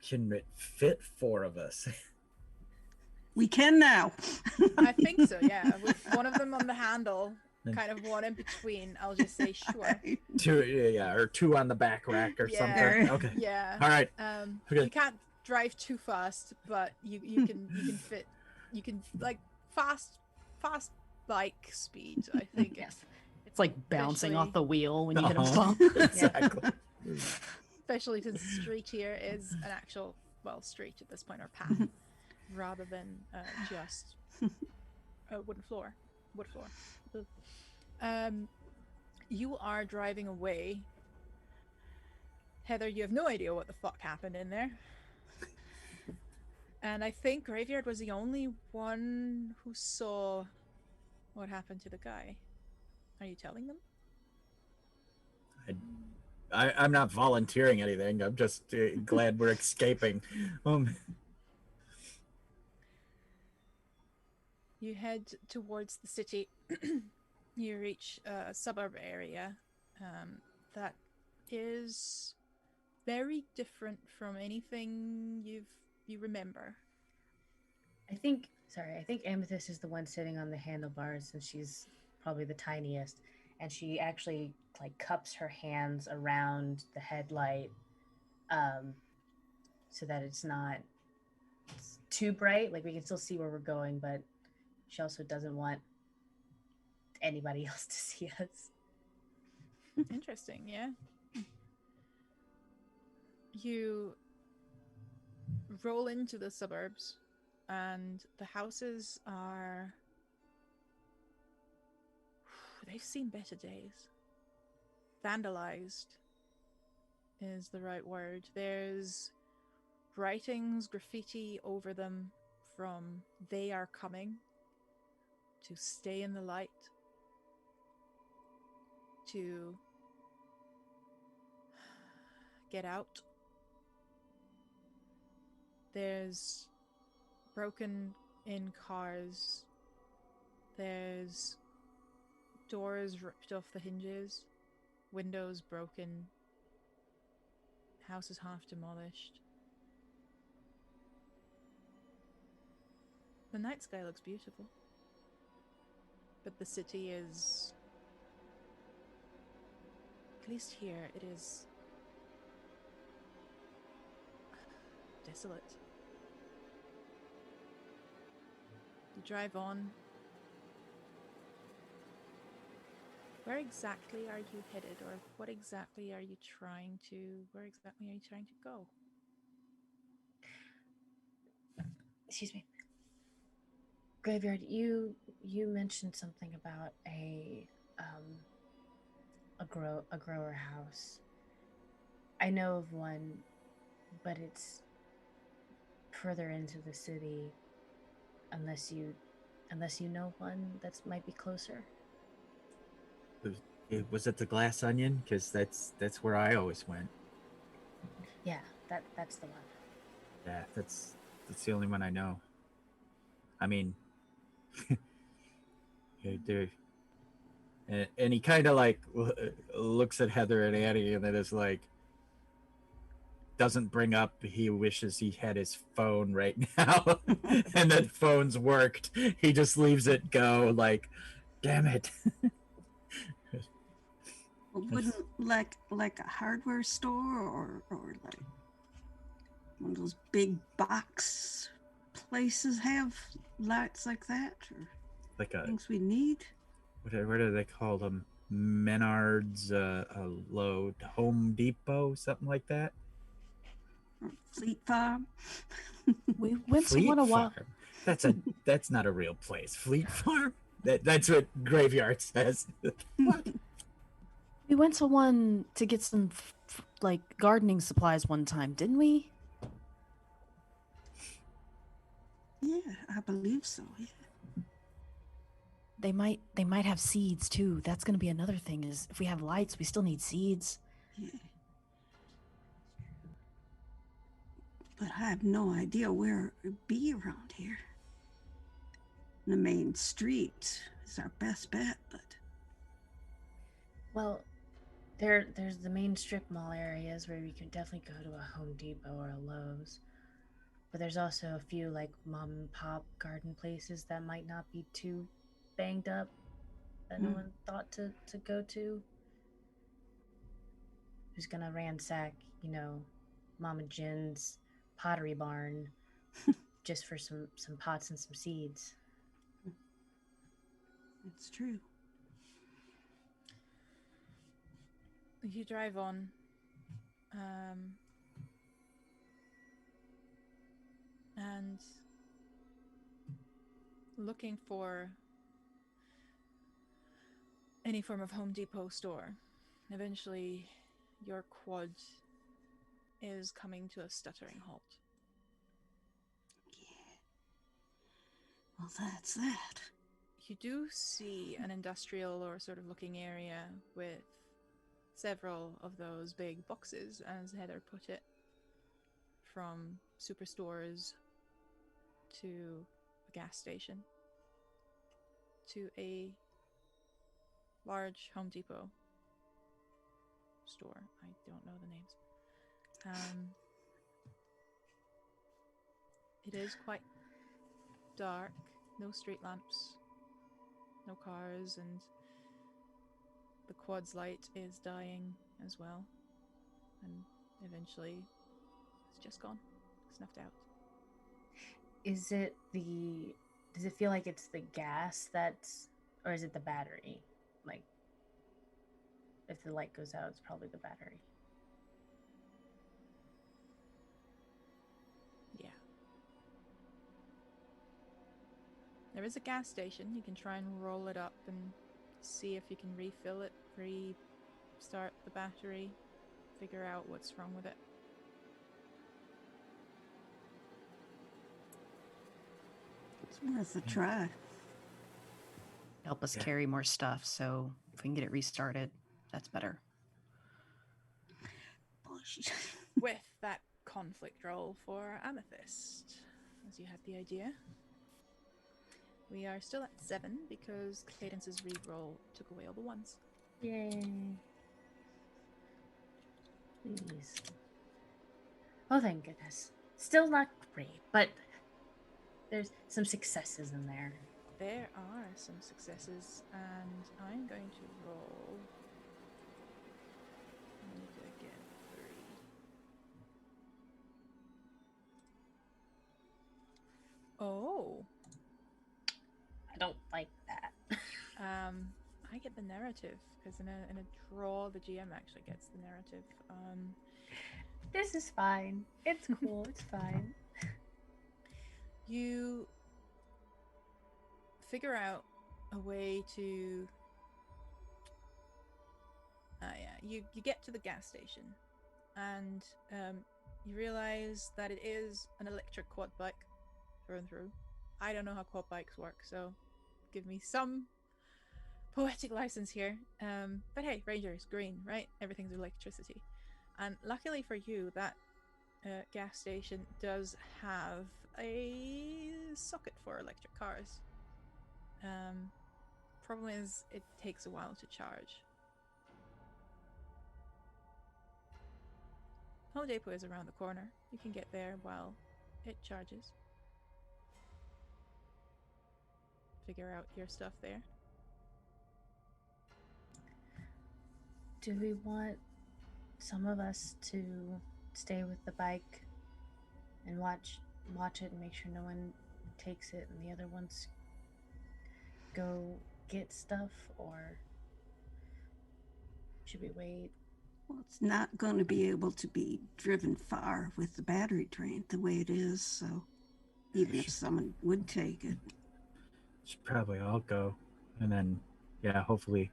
Can it fit 4 of us? We can now. I think so, yeah. With one of them on the handle, kind of one in between, I'll just say sure. 2, yeah, or 2 on the back rack or Yeah. something. Okay. Yeah. All right. You can't drive too fast, but you can fit. You can like fast bike speed, I think. Yes. It's like bouncing Especially- off the wheel when you hit a Uh-huh. bump. Exactly. Especially since the street here is an actual, well, street at this point, or path, rather than just a wooden floor. Wood floor. You are driving away. Heather, you have no idea what the fuck happened in there. And I think Graveyard was the only one who saw what happened to the guy. Are you telling them? I'm not volunteering anything. I'm just glad we're escaping. You head towards the city. You reach a suburb area that is very different from anything you remember. I think Amethyst is the one sitting on the handlebars, and she's probably the tiniest. And she actually like cups her hands around the headlight, um, so that it's not too bright. Like we can still see where we're going, but she also doesn't want anybody else to see us. Interesting, yeah. You roll into the suburbs, and the houses are. They've seen better days. Vandalized is the right word. There's writings, graffiti over them from "They are coming," to "Stay in the light," to "Get out." There's broken in cars. There's doors ripped off the hinges, windows broken, houses half demolished. The night sky looks beautiful, but the city is, at least here, it is desolate. You drive on. Where exactly are you headed, or what exactly are you trying to, where exactly are you trying to go? Excuse me. Graveyard, you mentioned something about a grower house. I know of one, but it's further into the city. Unless you know one that might be closer. Was it the Glass Onion? Because that's where I always went. Yeah, that's the one. Yeah, that's the only one I know. I mean, there, and he kind of like looks at Heather and Annie, and then is like, doesn't bring up he wishes he had his phone right now, and that phone's worked. He just leaves it go, like, damn it. Wouldn't like a hardware store or like one of those big box places have lights like that, or Like a, things we need? what do they call them? Menards, Load, Home Depot, something like that. Or Fleet Farm? We went to Fleet one a while. Farm. That's not a real place. Fleet Farm. That's what Graveyard says. We went to one to get some like gardening supplies one time, didn't we? Yeah, I believe so. Yeah. They might have seeds too. That's going to be another thing, is if we have lights, we still need seeds. Yeah. But I have no idea where it'd be around here. The main street is our best bet, but Well, there's the main strip mall areas where we could definitely go to a Home Depot or a Lowe's. But there's also a few like mom and pop garden places that might not be too banged up that no one thought to go to. Who's gonna ransack, Mama Jen's pottery barn just for some pots and some seeds? it's true. You drive on. And looking for any form of Home Depot store. Eventually, your quad is coming to a stuttering halt. Yeah. Well, that's that. You do see an industrial or sort of looking area with several of those big boxes, as Heather put it, from superstores to a gas station to a large Home Depot store. I don't know the names. It is quite dark, no street lamps, no cars, and the quad's light is dying as well. And eventually it's just gone, snuffed out. Is it the... Does it feel like it's the gas that's... Or is it the battery? Like, if the light goes out, it's probably the battery. Yeah. There is a gas station. You can try and roll it up and see if you can refill it, restart the battery, figure out what's wrong with it. It's worth a try. Help us Yeah. carry more stuff, so if we can get it restarted, that's better. With that conflict roll for Amethyst, as you had the idea. We are still at 7 because Cadence's reroll took away all the ones. Yay. Please. Oh, thank goodness. Still not great, but there's some successes in there. There are some successes, and I'm going to roll. I need to get 3. Oh. I don't like that. I get the narrative because in a draw, the GM actually gets the narrative. This is fine. It's cool. It's fine. You figure out a way to. You get to the gas station, and you realize that it is an electric quad bike through and through. I don't know how quad bikes work, so give me some poetic license here. But hey, Rangers, green, right? Everything's electricity. And luckily for you, that gas station does have a socket for electric cars. Problem is, it takes a while to charge. Home Depot is around the corner. You can get there while it charges. Figure out your stuff there. Do we want some of us to stay with the bike and watch it and make sure no one takes it and the other ones go get stuff, or should we wait? Well, it's not going to be able to be driven far with the battery drained the way it is, so even if someone would take it. Should probably all go, and then hopefully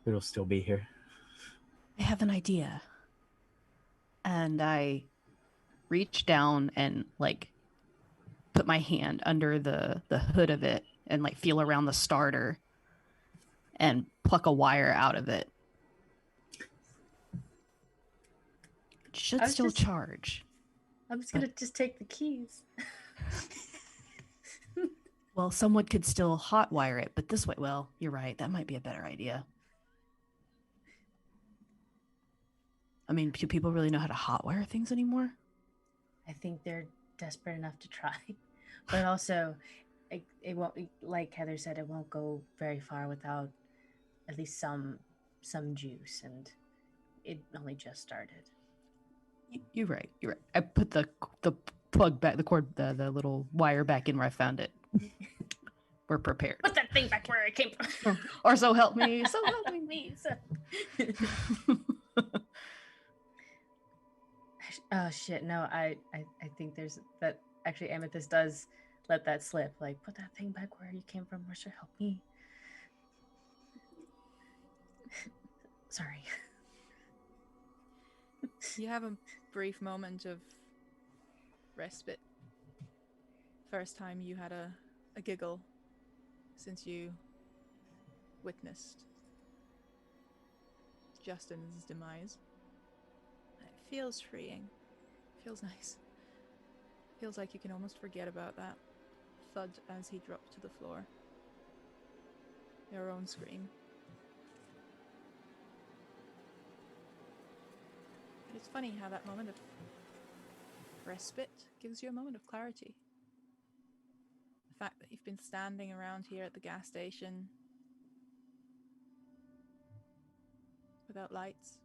it'll still be here. I have an idea. And I reach down and put my hand under the hood of it and feel around the starter and pluck a wire out of it. It should still charge. I was gonna just take the keys. Well, someone could still hotwire it, but this way, well, you're right. That might be a better idea. I mean, do people really know how to hotwire things anymore? I think they're desperate enough to try. But also, it won't, like Heather said, it won't go very far without at least some juice, and it only just started. You're right. You're right. I put the plug back, the cord, the little wire back in where I found it. We're prepared. Put that thing back where it came from. Or so help me. So help me, please. Oh shit! No, I think there's that. Actually, Amethyst does let that slip. Put that thing back where you came from. Or should help me. Sorry. You have a brief moment of respite. First time you had a giggle since you witnessed Justin's demise. It feels freeing. Feels nice. Feels like you can almost forget about that thud as he dropped to the floor. Your own scream. It's funny how that moment of respite gives you a moment of clarity. The fact that you've been standing around here at the gas station without lights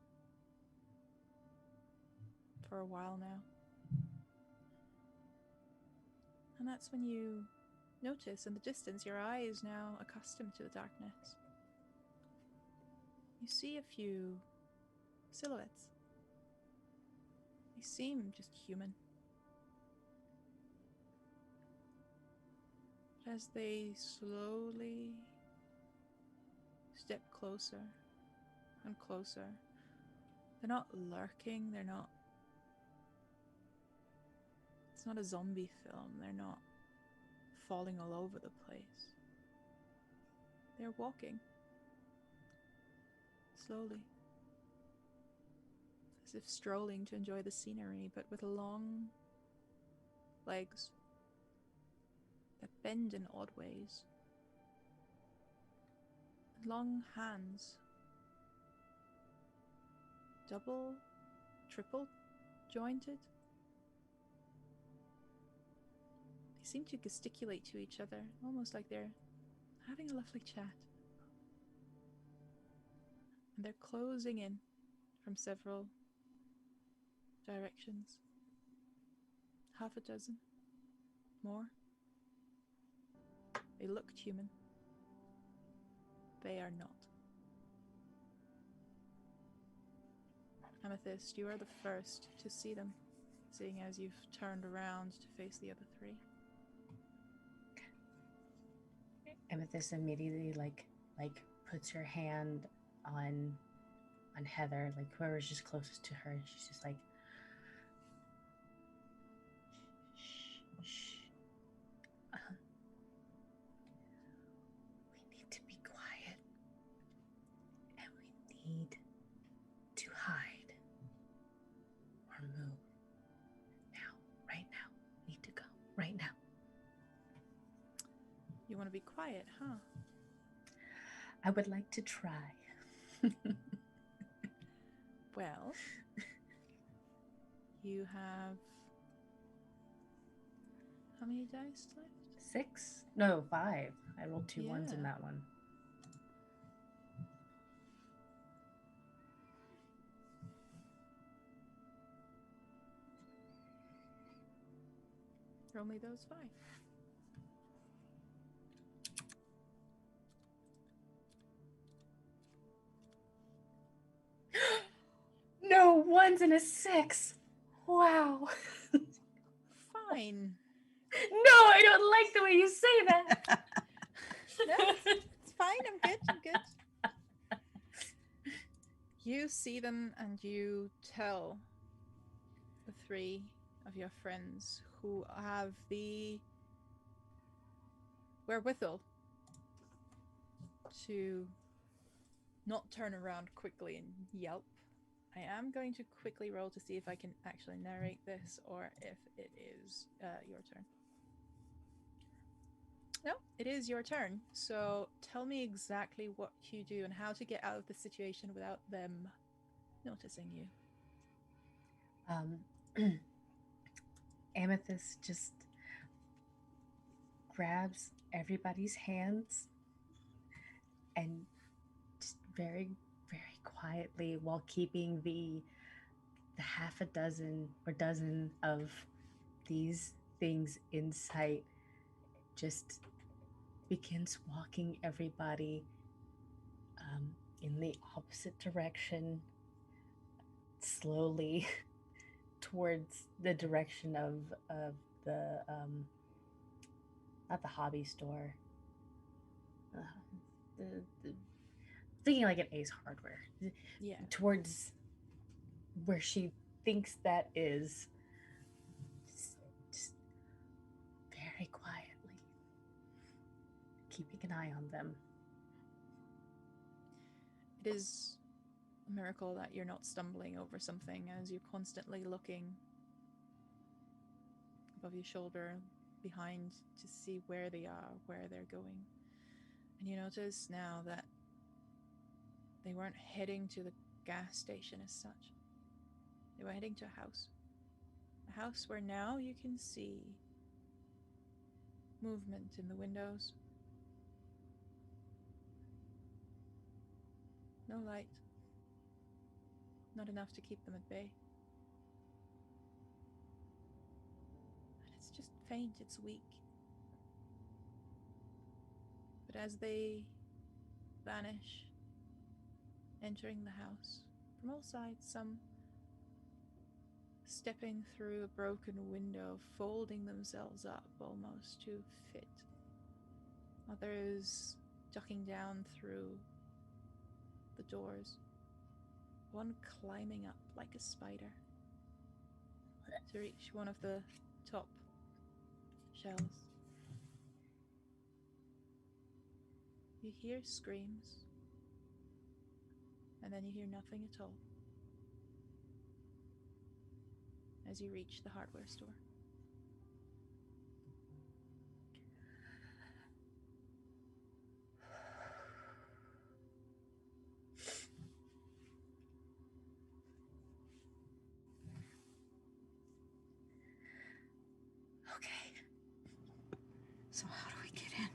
for a while now. And that's when you notice in the distance, your eye is now accustomed to the darkness. You see a few silhouettes. They seem just human. But as they slowly step closer and closer, they're not lurking, they're not... It's not a zombie film, they're not falling all over the place. They're walking. Slowly. As if strolling to enjoy the scenery, but with long legs that bend in odd ways. And long hands. Double, triple jointed. They seem to gesticulate to each other, almost like they're having a lovely chat. And they're closing in from several directions. Half a dozen. More. They looked human. They are not. Amethyst, you are the first to see them, seeing as you've turned around to face the other three. Amethyst immediately like puts her hand on Heather, like whoever's just closest to her, and she's just like, shh, shh. We need to be quiet, and we need to hide or move now, right now. Need to go right now. You want to be quiet, huh? I would like to try. Well, you have... How many dice left? 6? No, 5. I rolled 2 ones in Yeah. that one. Roll me those 5. No, 1s and a 6. Wow. Fine. No, I don't like the way you say that. No, it's fine. I'm good. I'm good. You see them and you tell the 3 of your friends who have the wherewithal to not turn around quickly and yelp. I am going to quickly roll to see if I can actually narrate this or if it is your turn. No, it is your turn. So tell me exactly what you do and how to get out of the situation without them noticing you. Amethyst just grabs everybody's hands and just very, very quietly, while keeping the half a dozen or dozen of these things in sight, just begins walking everybody in the opposite direction, slowly towards the direction of the not the hobby store, the thinking like an Ace Hardware, Yeah. towards where she thinks that is, just very quietly, keeping an eye on them. It is a miracle that you're not stumbling over something as you're constantly looking above your shoulder, behind, to see where they are, where they're going. And you notice now that they weren't heading to the gas station as such. They were heading to a house. A house where now you can see movement in the windows. No light. Not enough to keep them at bay. And it's just faint, it's weak. But as they vanish, entering the house from all sides, some stepping through a broken window, folding themselves up almost to fit. Others ducking down through the doors. One climbing up like a spider to reach one of the top shells. You hear screams, and then you hear nothing at all as you reach the hardware store. Okay. So how do we get in?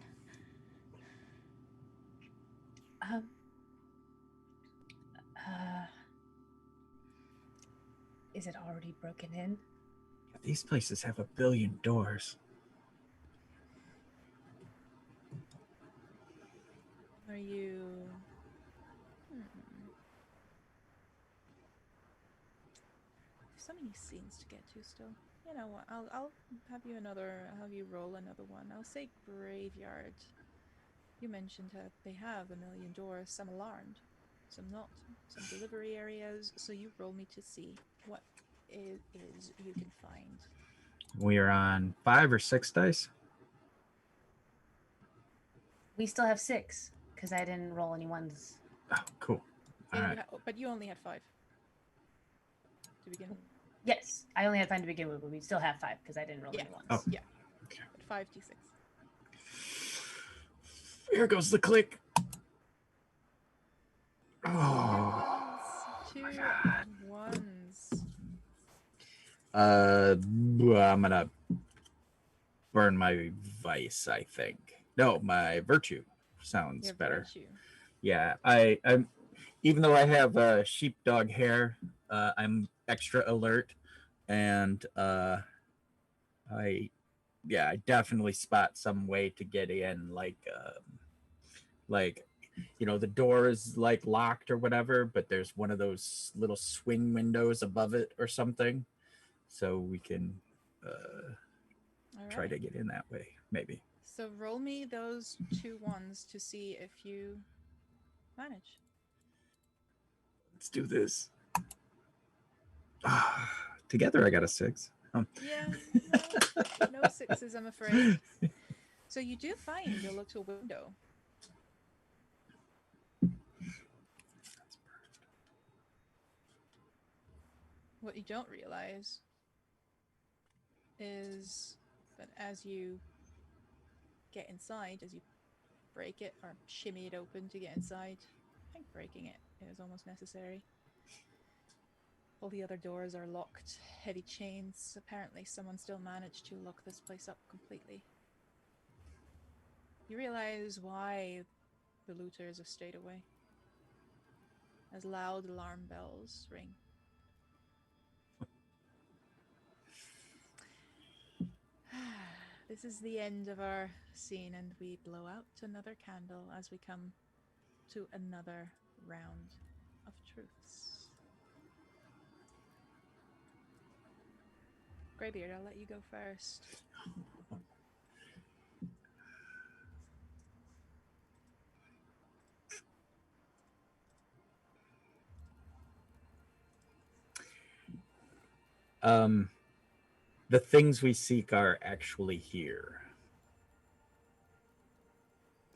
Is it already broken in? These places have 1 billion doors. Are you... There's so many scenes to get to still. You know what? I'll have you roll another one. I'll say graveyard. You mentioned that they have 1 million doors, some alarmed, some not, some delivery areas. So you roll me to see what it is you can find. We are on 5 or 6 dice. We still have 6 because I didn't roll any ones. Oh, cool. All Yeah, right. but you only had 5 to begin with. Yes, I only had 5 to begin with, but we still have 5 because I didn't roll Yeah. any ones. Oh. Yeah. Okay. But 5d6. Here goes the click. Oh. Two God. ones. I'm gonna burn my vice, I think. No, my virtue sounds Your better. virtue. Yeah, I'm even though I have sheepdog hair, I'm extra alert, and I definitely spot some way to get in, like the door is like locked or whatever, but there's one of those little swing windows above it or something, so we can All try right. to get in that way, maybe. So roll me those 2 ones to see if you manage. Let's do this. Together I got a 6. Yeah, no 6s, I'm afraid. So you do find a little window. What you don't realize is that as you get inside, as you break it or shimmy it open to get inside, I think breaking it is almost necessary. All the other doors are locked, heavy chains. Apparently someone still managed to lock this place up completely. You realize why the looters have stayed away, as loud alarm bells ring. This is the end of our scene, and we blow out another candle as we come to another round of truths. Greybeard, I'll let you go first. The things we seek are actually here,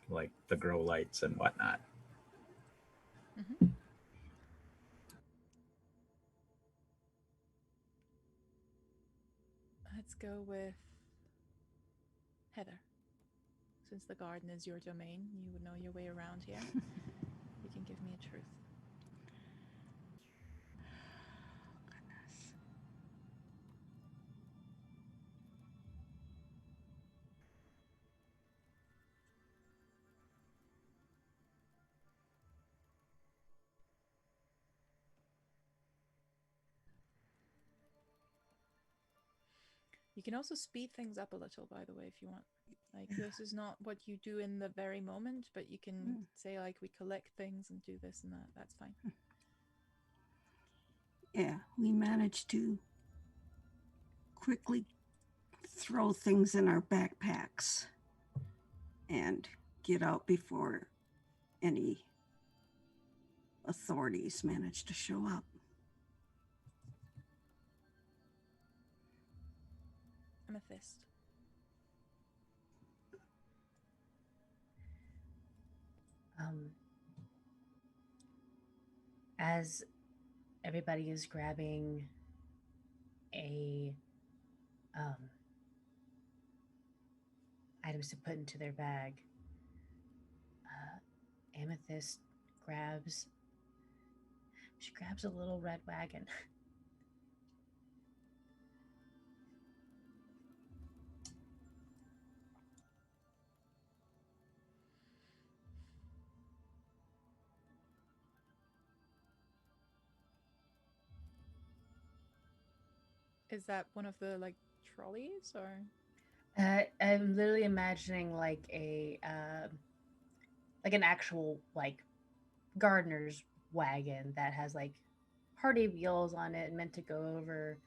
like the grow lights and whatnot. Mm-hmm. Let's go with Heather. Since the garden is your domain, you would know your way around here. You can give me a truth. Goodness. You can also speed things up a little, by the way, if you want. Like, this is not what you do in the very moment, but you can say, like, we collect things and do this and that. That's fine. Yeah, we managed to quickly throw things in our backpacks and get out before any authorities managed to show up. Amethyst. As everybody is grabbing a items to put into their bag, Amethyst grabs a little red wagon. Is that one of the, like, trolleys, or? I'm literally imagining like like an actual like gardener's wagon that has like hardy wheels on it, meant to go over.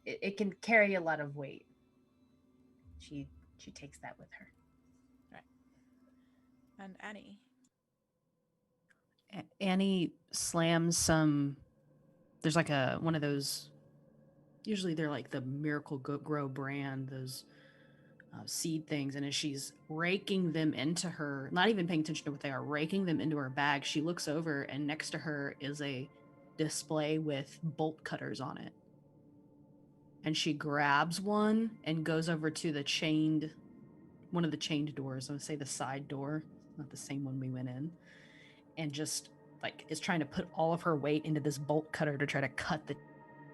It can carry a lot of weight. She takes that with her. Right. And Annie. Annie slams some. There's like one of those. Usually they're like the Miracle Grow brand, those seed things. And as she's raking them into her, not even paying attention to what they are, raking them into her bag, she looks over and next to her is a display with bolt cutters on it. And she grabs one and goes over to one of the chained doors. I would say the side door, not the same one we went in. And just like is trying to put all of her weight into this bolt cutter to try to cut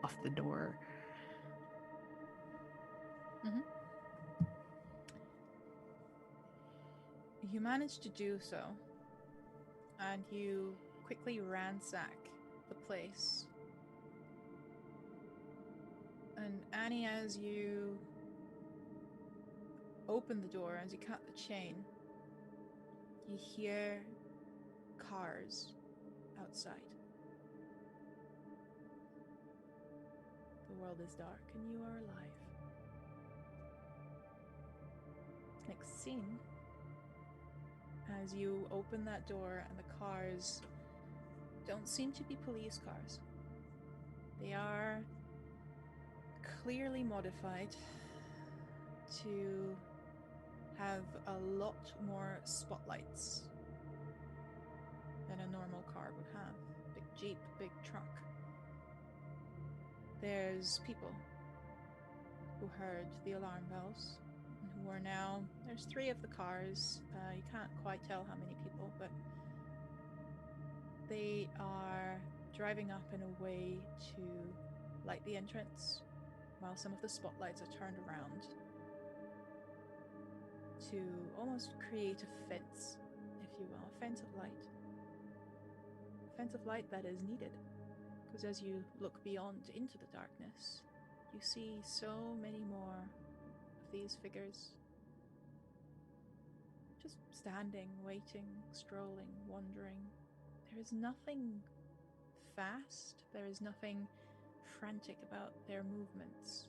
off the door. Mm-hmm. You manage to do so, and you quickly ransack the place. And Annie, as you open the door, as you cut the chain, you hear cars outside. The world is dark and you are alive. Next scene, as you open that door and the cars don't seem to be police cars. They are clearly modified to have a lot more spotlights than a normal car would have. Big Jeep, big truck. There's people who heard the alarm bells and who are now, there's 3 of the cars. You can't quite tell how many people, but they are driving up in a way to light the entrance while some of the spotlights are turned around to almost create a fence, if you will, a fence of light. A fence of light that is needed, because as you look beyond into the darkness, you see so many more of these figures. Just standing, waiting, strolling, wandering. There is nothing fast, there is nothing frantic about their movements.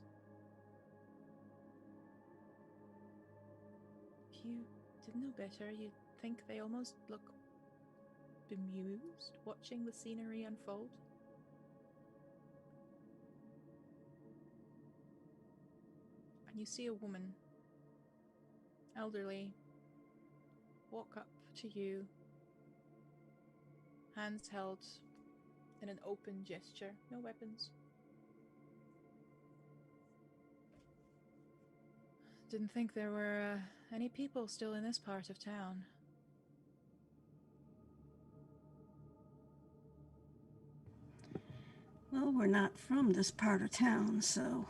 If you didn't know better, you'd think they almost look bemused, watching the scenery unfold. And you see a woman, elderly, walk up to you, hands held in an open gesture, no weapons. Didn't think there were any people still in this part of town. Well, we're not from this part of town, so...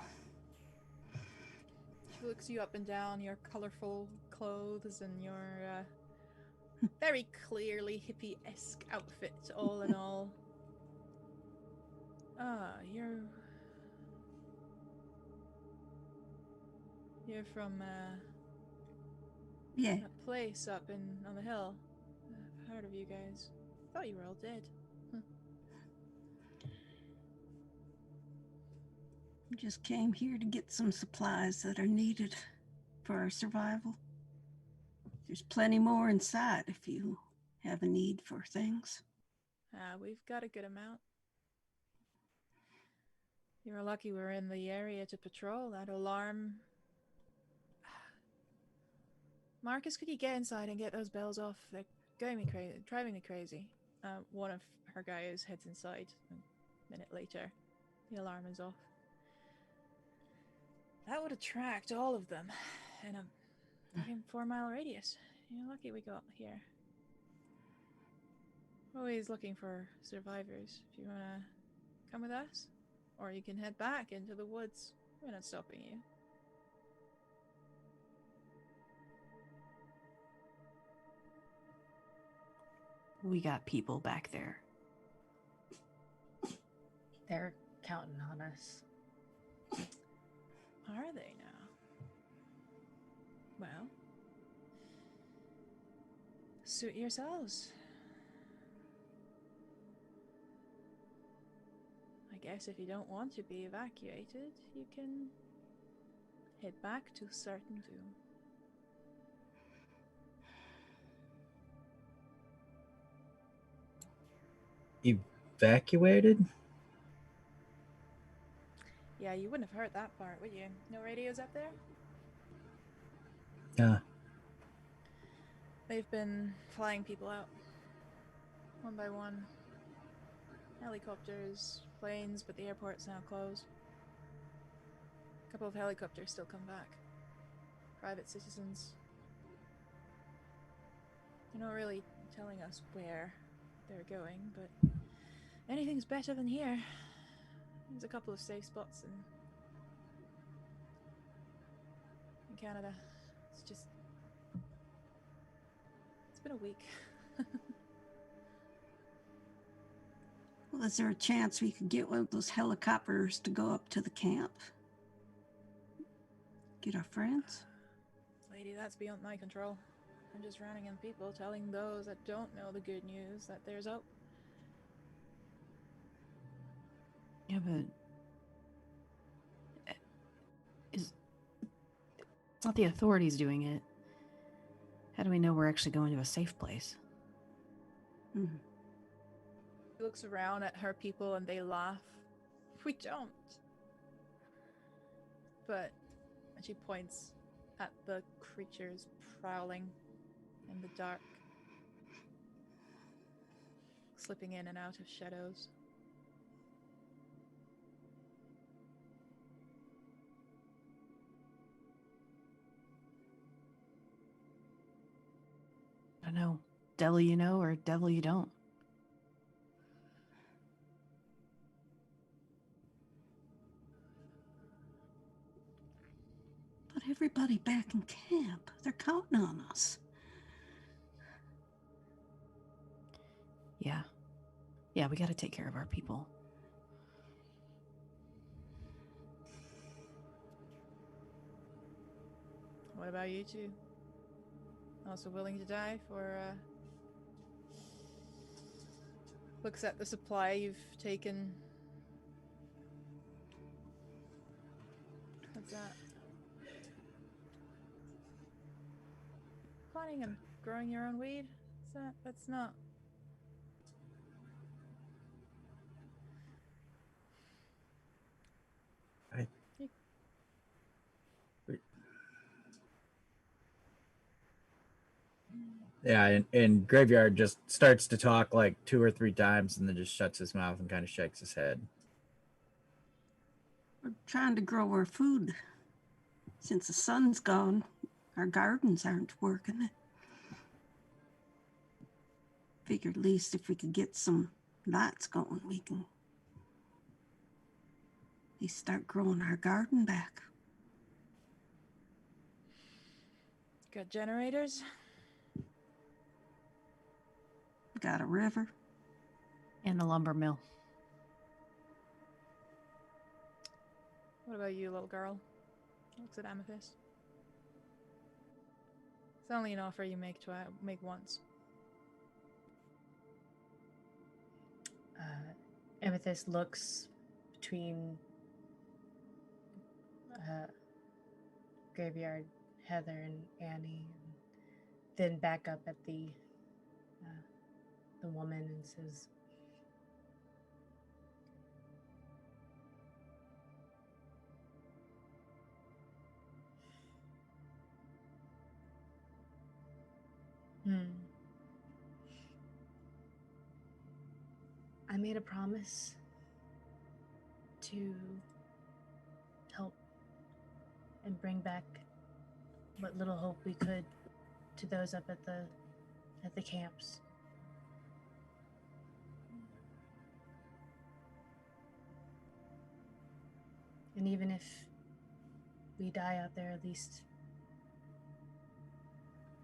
She looks you up and down, your colorful clothes and your very clearly hippie-esque outfit, all in all. You're You're from Yeah. that place up on the hill. I've heard of you guys. Thought you were all dead. Just came here to get some supplies that are needed for our survival. There's plenty more inside if you have a need for things. We've got a good amount. You were lucky we were in the area to patrol. That alarm. Marcus, could you get inside and get those bells off? They're driving me crazy. One of her guys heads inside. A minute later, the alarm is off. That would attract all of them in a fucking 4-mile radius. You're lucky we got here. Always looking for survivors. If you wanna come with us, or you can head back into the woods. We're not stopping you. We got people back there. They're counting on us. Are they now? Well, suit yourselves. I guess if you don't want to be evacuated, you can head back to certain doom. Evacuated? Yeah, you wouldn't have heard that part, would you? No radios up there? Yeah. They've been flying people out. One by one. Helicopters, planes, but the airport's now closed. A couple of helicopters still come back. Private citizens. They're not really telling us where they're going, but anything's better than here. There's a couple of safe spots in Canada. It's been a week. Well, is there a chance we could get one of those helicopters to go up to the camp? Get our friends? Lady, that's beyond my control. I'm just running in people, telling those that don't know the good news that there's hope. Yeah, but it's not the authorities doing it. How do we know we're actually going to a safe place? Mm-hmm. She looks around at her people and they laugh. We don't. But she points at the creatures prowling in the dark, slipping in and out of shadows. I don't know. Devil you know or devil you don't. But everybody back in camp, they're counting on us. Yeah. Yeah, we got to take care of our people. What about you two? Also willing to die for, looks at the supply you've taken. What's that? Planning on growing your own weed? That's not... Yeah, and Graveyard just starts to talk like 2 or 3 times and then just shuts his mouth and kind of shakes his head. We're trying to grow our food. Since the sun's gone, our gardens aren't working. Figured at least if we could get some lights going, we can at least start growing our garden back. Got generators? Got a river. And a lumber mill. What about you, little girl? Looks at Amethyst. only an offer you make once. Amethyst looks between Graveyard, Heather, and Annie, and then back up at the woman and says, I made a promise to help and bring back what little hope we could to those up at the camps. And even if we die out there, at least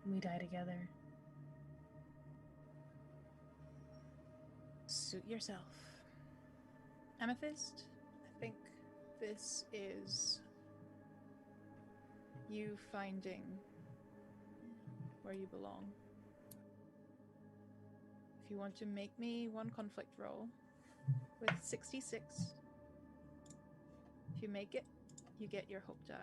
we die together. Suit yourself. Amethyst, I think this is you finding where you belong. If you want to make me one conflict roll with 66, if you make it, you get your hope die.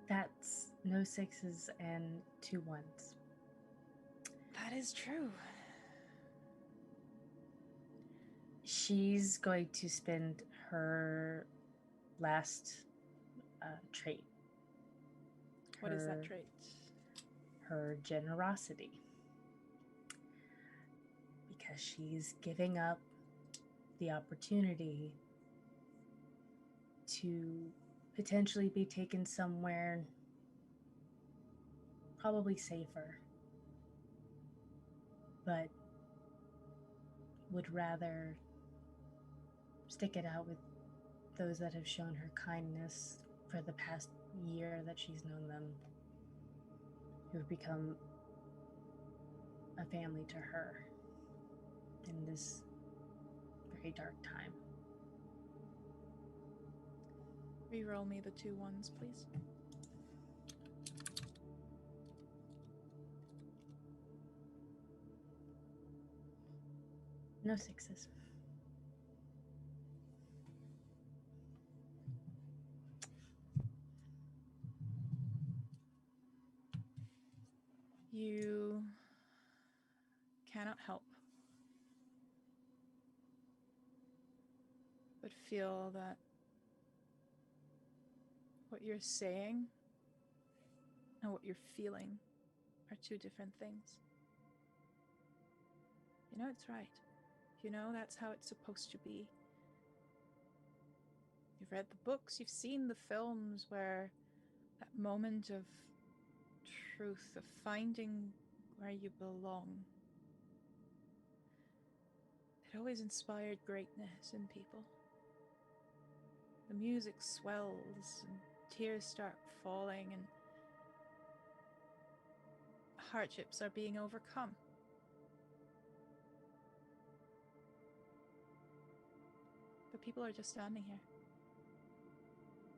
That's no 6s and 2 1s. That is true. She's going to spend her last trait. What is that trait? Her generosity. Because she's giving up the opportunity to potentially be taken somewhere probably safer, but would rather stick it out with those that have shown her kindness for the past year that she's known them, who've become a family to her in this very dark time. Reroll me the 2 1s, please. No 6s. You cannot help but feel that what you're saying and what you're feeling are 2 different things. You know it's right. You know that's how it's supposed to be. You've read the books, you've seen the films where that moment of truth, of finding where you belong, it always inspired greatness in people. The music swells and tears start falling and hardships are being overcome. But people are just standing here.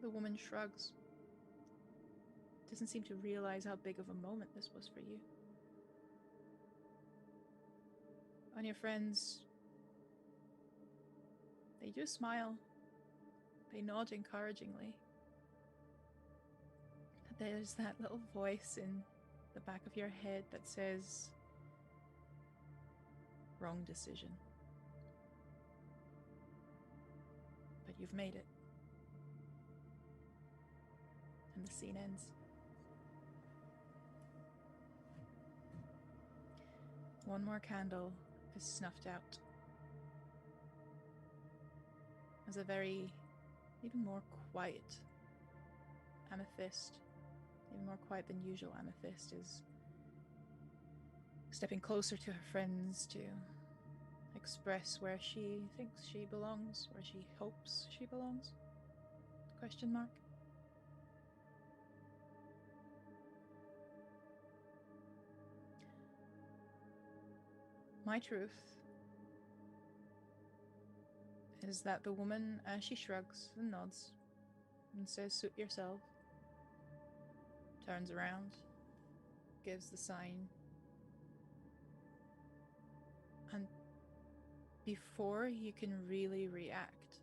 The woman shrugs. Doesn't seem to realize how big of a moment this was for you. And your friends, they do smile. They nod encouragingly. But there's that little voice in the back of your head that says, wrong decision. But you've made it. And the scene ends. One more candle is snuffed out. As a very, even more quiet Amethyst, even more quiet than usual Amethyst, is stepping closer to her friends to express where she thinks she belongs, where she hopes she belongs? Question mark. My truth is that the woman, as she shrugs and nods and says, "Suit yourself," turns around, gives the sign, and before you can really react,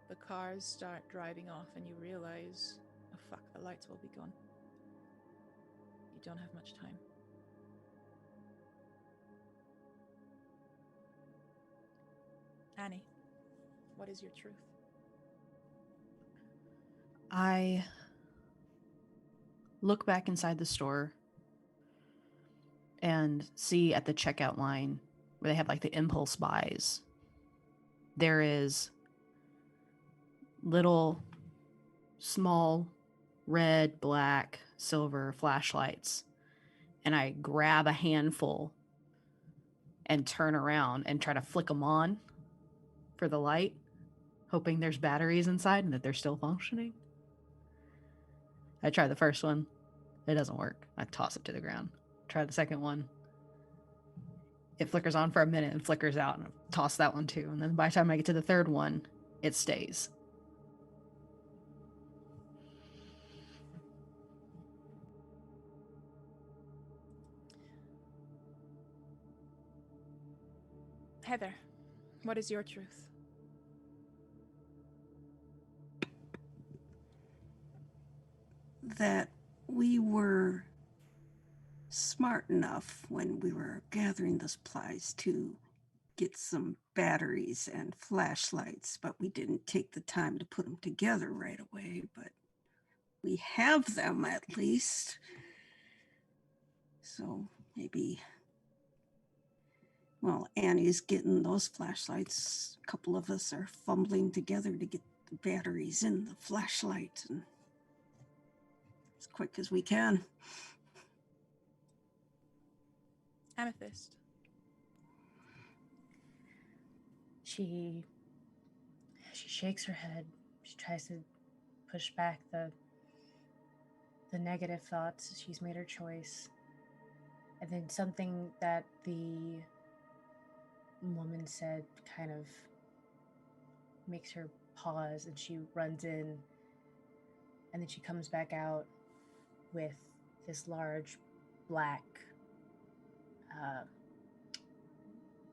the cars start driving off and you realize, oh fuck, the lights will be gone. You don't have much time. Annie, what is your truth? I look back inside the store and see at the checkout line where they have like the impulse buys, there is little small red, black, silver flashlights. And I grab a handful and turn around and try to flick them on for the light, hoping there's batteries inside and that they're still functioning. I try the first one. It doesn't work. I toss it to the ground. Try the second one. It flickers on for a minute and flickers out, and I toss that one too. And then by the time I get to the third one, it stays. Heather, what is your truth? That we were smart enough when we were gathering the supplies to get some batteries and flashlights, but we didn't take the time to put them together right away. But we have them at least. So maybe, well, Annie's getting those flashlights. A couple of us are fumbling together to get the batteries in the flashlight and as quick as we can. Amethyst. She shakes her head. She tries to push back the negative thoughts. She's made her choice. And then something that the woman said kind of makes her pause, and she runs in, and then she comes back out with this large black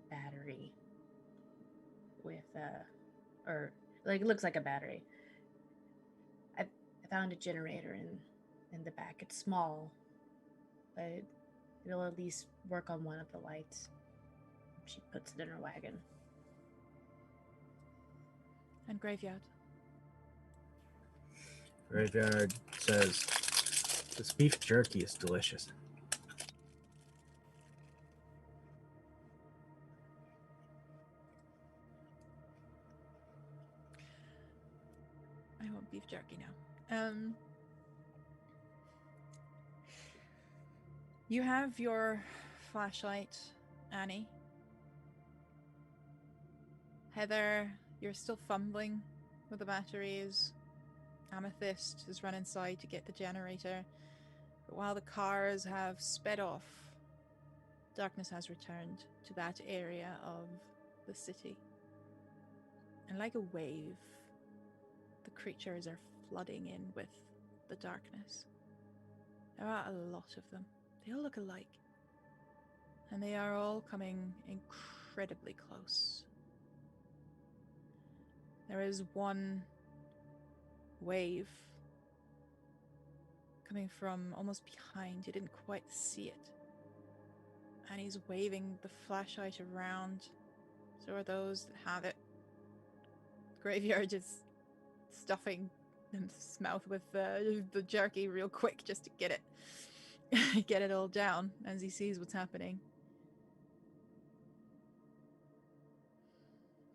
battery with or like it looks like a battery. I found a generator in the back. It's small, but it'll at least work on one of the lights. She puts it in her wagon. And Graveyard. Graveyard says, this beef jerky is delicious. I want beef jerky now. You have your flashlight, Annie. Heather, you're still fumbling with the batteries. Amethyst has run inside to get the generator. But while the cars have sped off, darkness has returned to that area of the city. And like a wave, the creatures are flooding in with the darkness. There are a lot of them. They all look alike. And they are all coming incredibly close. There is one wave coming from almost behind. You didn't quite see it. And he's waving the flashlight around. So are those that have it. Graveyard is stuffing his mouth with the jerky real quick just to get it all down as he sees what's happening.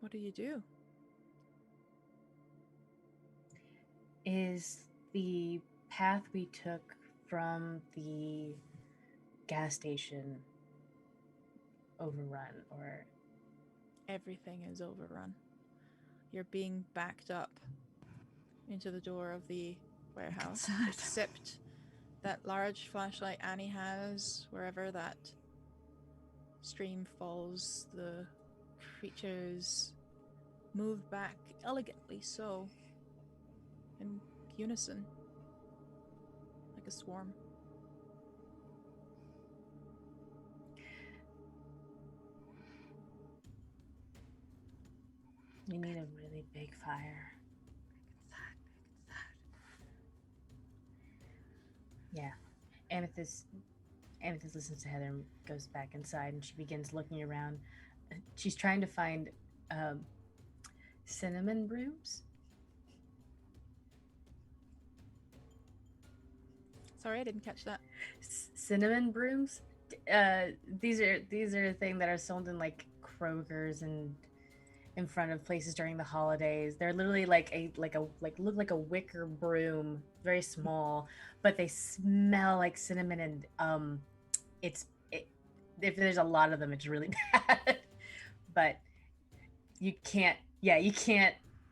What do you do? Is the path we took from the gas station overrun, or Everything is overrun. You're being backed up into the door of the warehouse, Sad. except that large flashlight Annie has, wherever that stream falls, the creatures move back elegantly so, in unison, like a swarm. We need a really big fire. Yeah. Amethyst listens to Heather and goes back inside, and she begins looking around. She's trying to find cinnamon brooms. Sorry, I didn't catch that. Cinnamon brooms. These are a thing that are sold in like Kroger's and in front of places during the holidays. They're literally look like a wicker broom, very small, but they smell like cinnamon, and if there's a lot of them, it's really bad. But you can't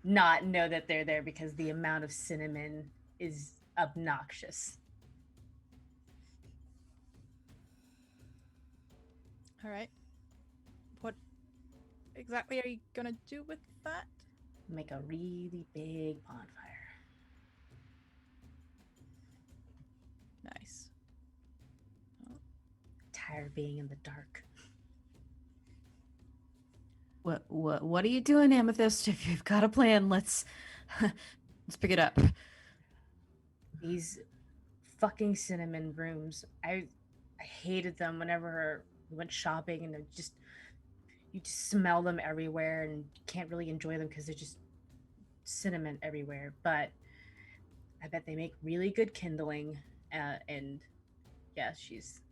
not know that they're there because the amount of cinnamon is obnoxious. All right. What exactly are you gonna do with that? Make a really big bonfire. Nice. Tired of being in the dark. What are you doing, Amethyst? If you've got a plan, let's pick it up. These fucking cinnamon brooms. I hated them whenever we went shopping, and you just smell them everywhere and can't really enjoy them because they're just cinnamon everywhere. But I bet they make really good kindling. And yeah, she's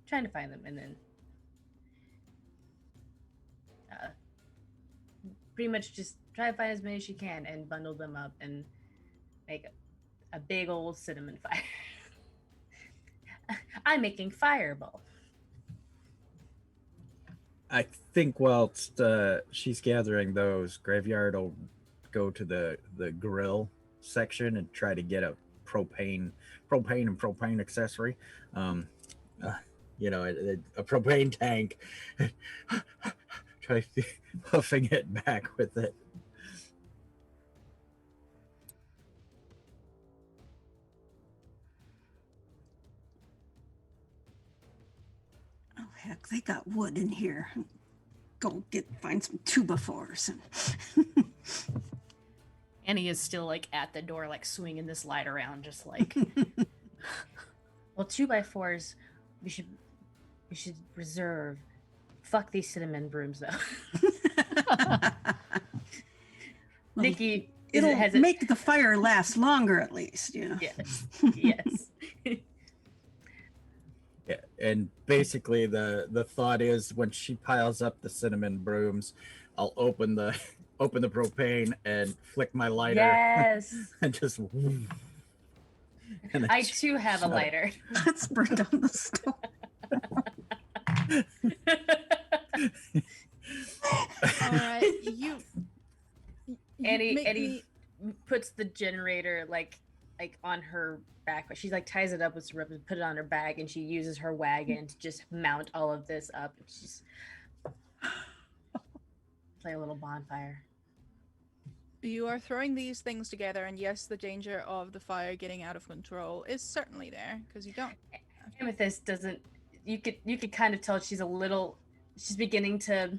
trying to find them, and then pretty much just try to find as many as she can and bundle them up and make a big old cinnamon fire. I'm making fireball. I think whilst she's gathering those, Graveyard will go to the grill section and try to get a propane accessory. A propane tank. Try puffing it back with it. Oh heck, they got wood in here. Go find some 2x4s. Annie is still like at the door, like swinging this light around, just like. Well, 2x4s, we should reserve. Fuck these cinnamon brooms, though. Nikki It'll make the fire last longer, at least. Yes. Yes. Yeah, and basically the thought is when she piles up the cinnamon brooms, I'll open the propane and flick my lighter. Yes. And just. And I too have a lighter. Let's burn down the stove. All right, Eddie puts the generator like on her back, but she like ties it up with some rope and put it on her back, and she uses her wagon to just mount all of this up and just play a little bonfire. You are throwing these things together, and yes, the danger of the fire getting out of control is certainly there because you don't. Amethyst doesn't. You could kind of tell she's beginning to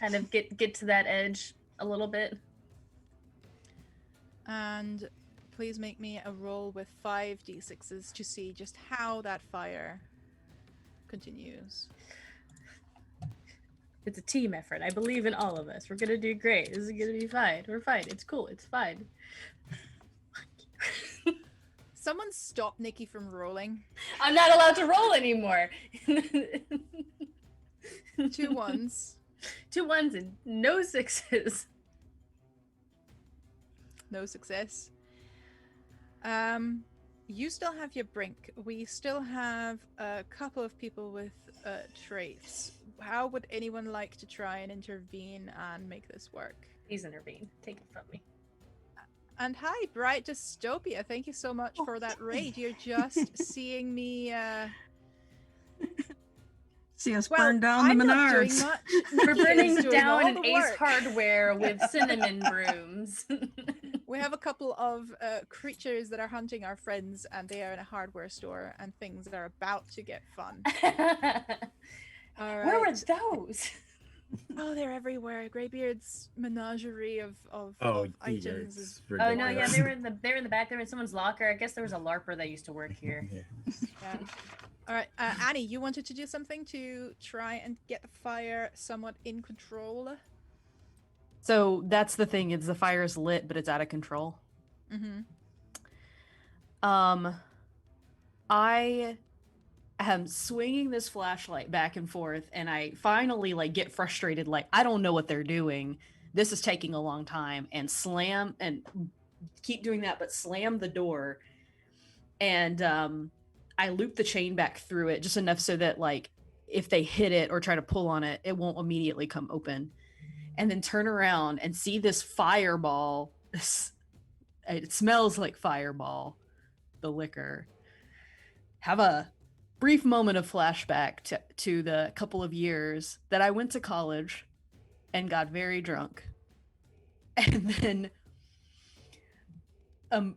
kind of get to that edge a little bit. And please make me a roll with 5d6s to see just how that fire continues. It's a team effort. I believe in all of us. We're gonna do great. This is gonna be fine. We're fine. It's cool. It's fine. Someone stop Nikki from rolling. I'm not allowed to roll anymore. 2 1s. 2 1s and no 6s. No success. You still have your brink. We still have a couple of people with traits. How would anyone like to try and intervene and make this work? Please intervene. Take it from me. And hi, Bright Dystopia. Thank you so much for that raid. You're just seeing me See us Well, burn down I'm the not doing Menards. much. We're Nikki is burning doing down all an the Ace work. Hardware with cinnamon brooms. We have a couple of creatures that are hunting our friends, and they are in a hardware store, and things are about to get fun. All right. Where were those? Oh, they're everywhere. Greybeard's menagerie of Oh, items it's is. Oh no, yeah, ridiculous. they were in the back there in someone's locker. I guess there was a LARPer that used to work here. Yeah. Yeah. All right, Annie, you wanted to do something to try and get the fire somewhat in control. So that's the thing, is the fire is lit, but it's out of control. Mm-hmm. I am swinging this flashlight back and forth, and I finally like get frustrated, like I don't know what they're doing. This is taking a long time, and slam and keep doing that, but slam the door. And I loop the chain back through it just enough so that like if they hit it or try to pull on it, it won't immediately come open. And then turn around and see this fireball. It smells like Fireball, the liquor. Have a brief moment of flashback to the couple of years that I went to college and got very drunk. And then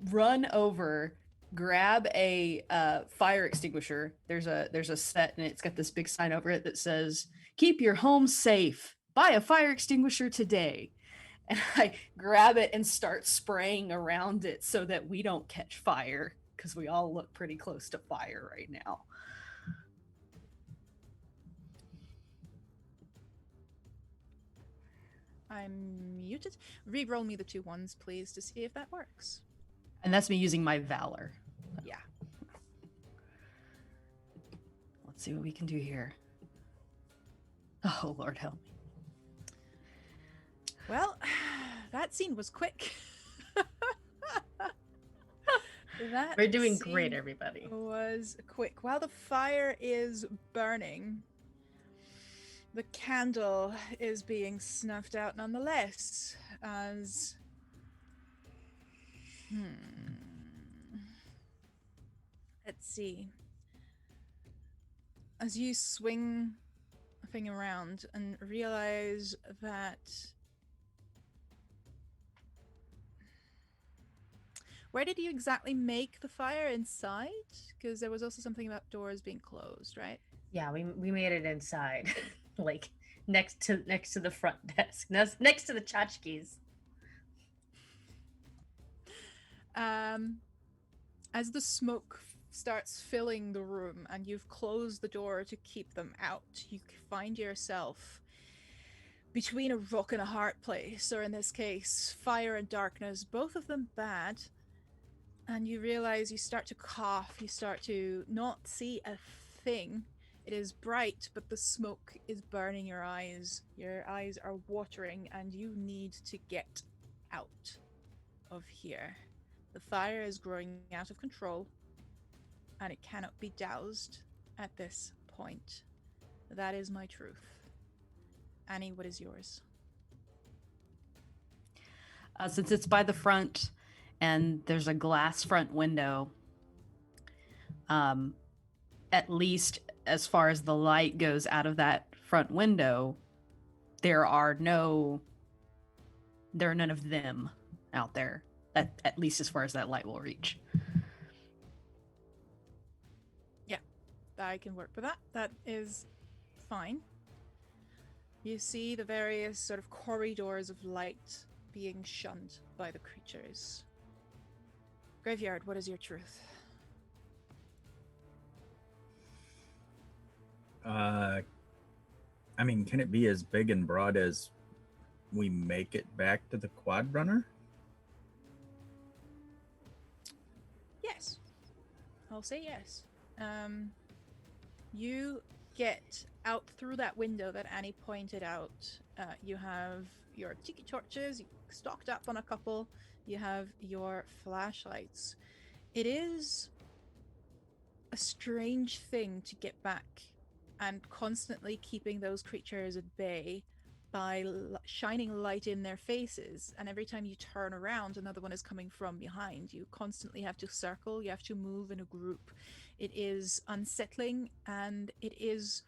run over, grab a fire extinguisher. There's a set, and it's got this big sign over it that says, "Keep your home safe. Buy a fire extinguisher today." And I grab it and start spraying around it so that we don't catch fire, because we all look pretty close to fire right now. I'm muted. Re-roll me the 2 ones, please, to see if that works. And that's me using my Valor. Yeah. Let's see what we can do here. Oh, Lord help me. Well, that scene was quick. That We're doing great, scene everybody. was quick. While the fire is burning, the candle is being snuffed out nonetheless, as let's see. As you swing a thing around and realize that where did you exactly make the fire inside? Because there was also something about doors being closed, right? Yeah, we made it inside, like next to the front desk, next to the tchotchkes. As the smoke starts filling the room and you've closed the door to keep them out, you find yourself between a rock and a hard place, or in this case, fire and darkness, both of them bad. And you realize you start to cough, you start to not see a thing. It is bright, but the smoke is burning your eyes. Your eyes are watering, and you need to get out of here. The fire is growing out of control, and it cannot be doused at this point. That is my truth. Annie, what is yours? Since it's by the front and there's a glass front window, at least as far as the light goes out of that front window, there are none of them out there, at least as far as that light will reach. Yeah, I can work with that. That is fine. You see the various sort of corridors of light being shunned by the creatures. Graveyard, what is your truth? I mean, can it be as big and broad as we make it back to the quad runner? Yes. I'll say yes. You get out through that window that Annie pointed out. You have your tiki torches, you stocked up on a couple, you have your flashlights. It is a strange thing to get back and constantly keeping those creatures at bay by shining light in their faces, and every time you turn around another one is coming from behind. You constantly have to circle, you have to move in a group. It is unsettling, and it is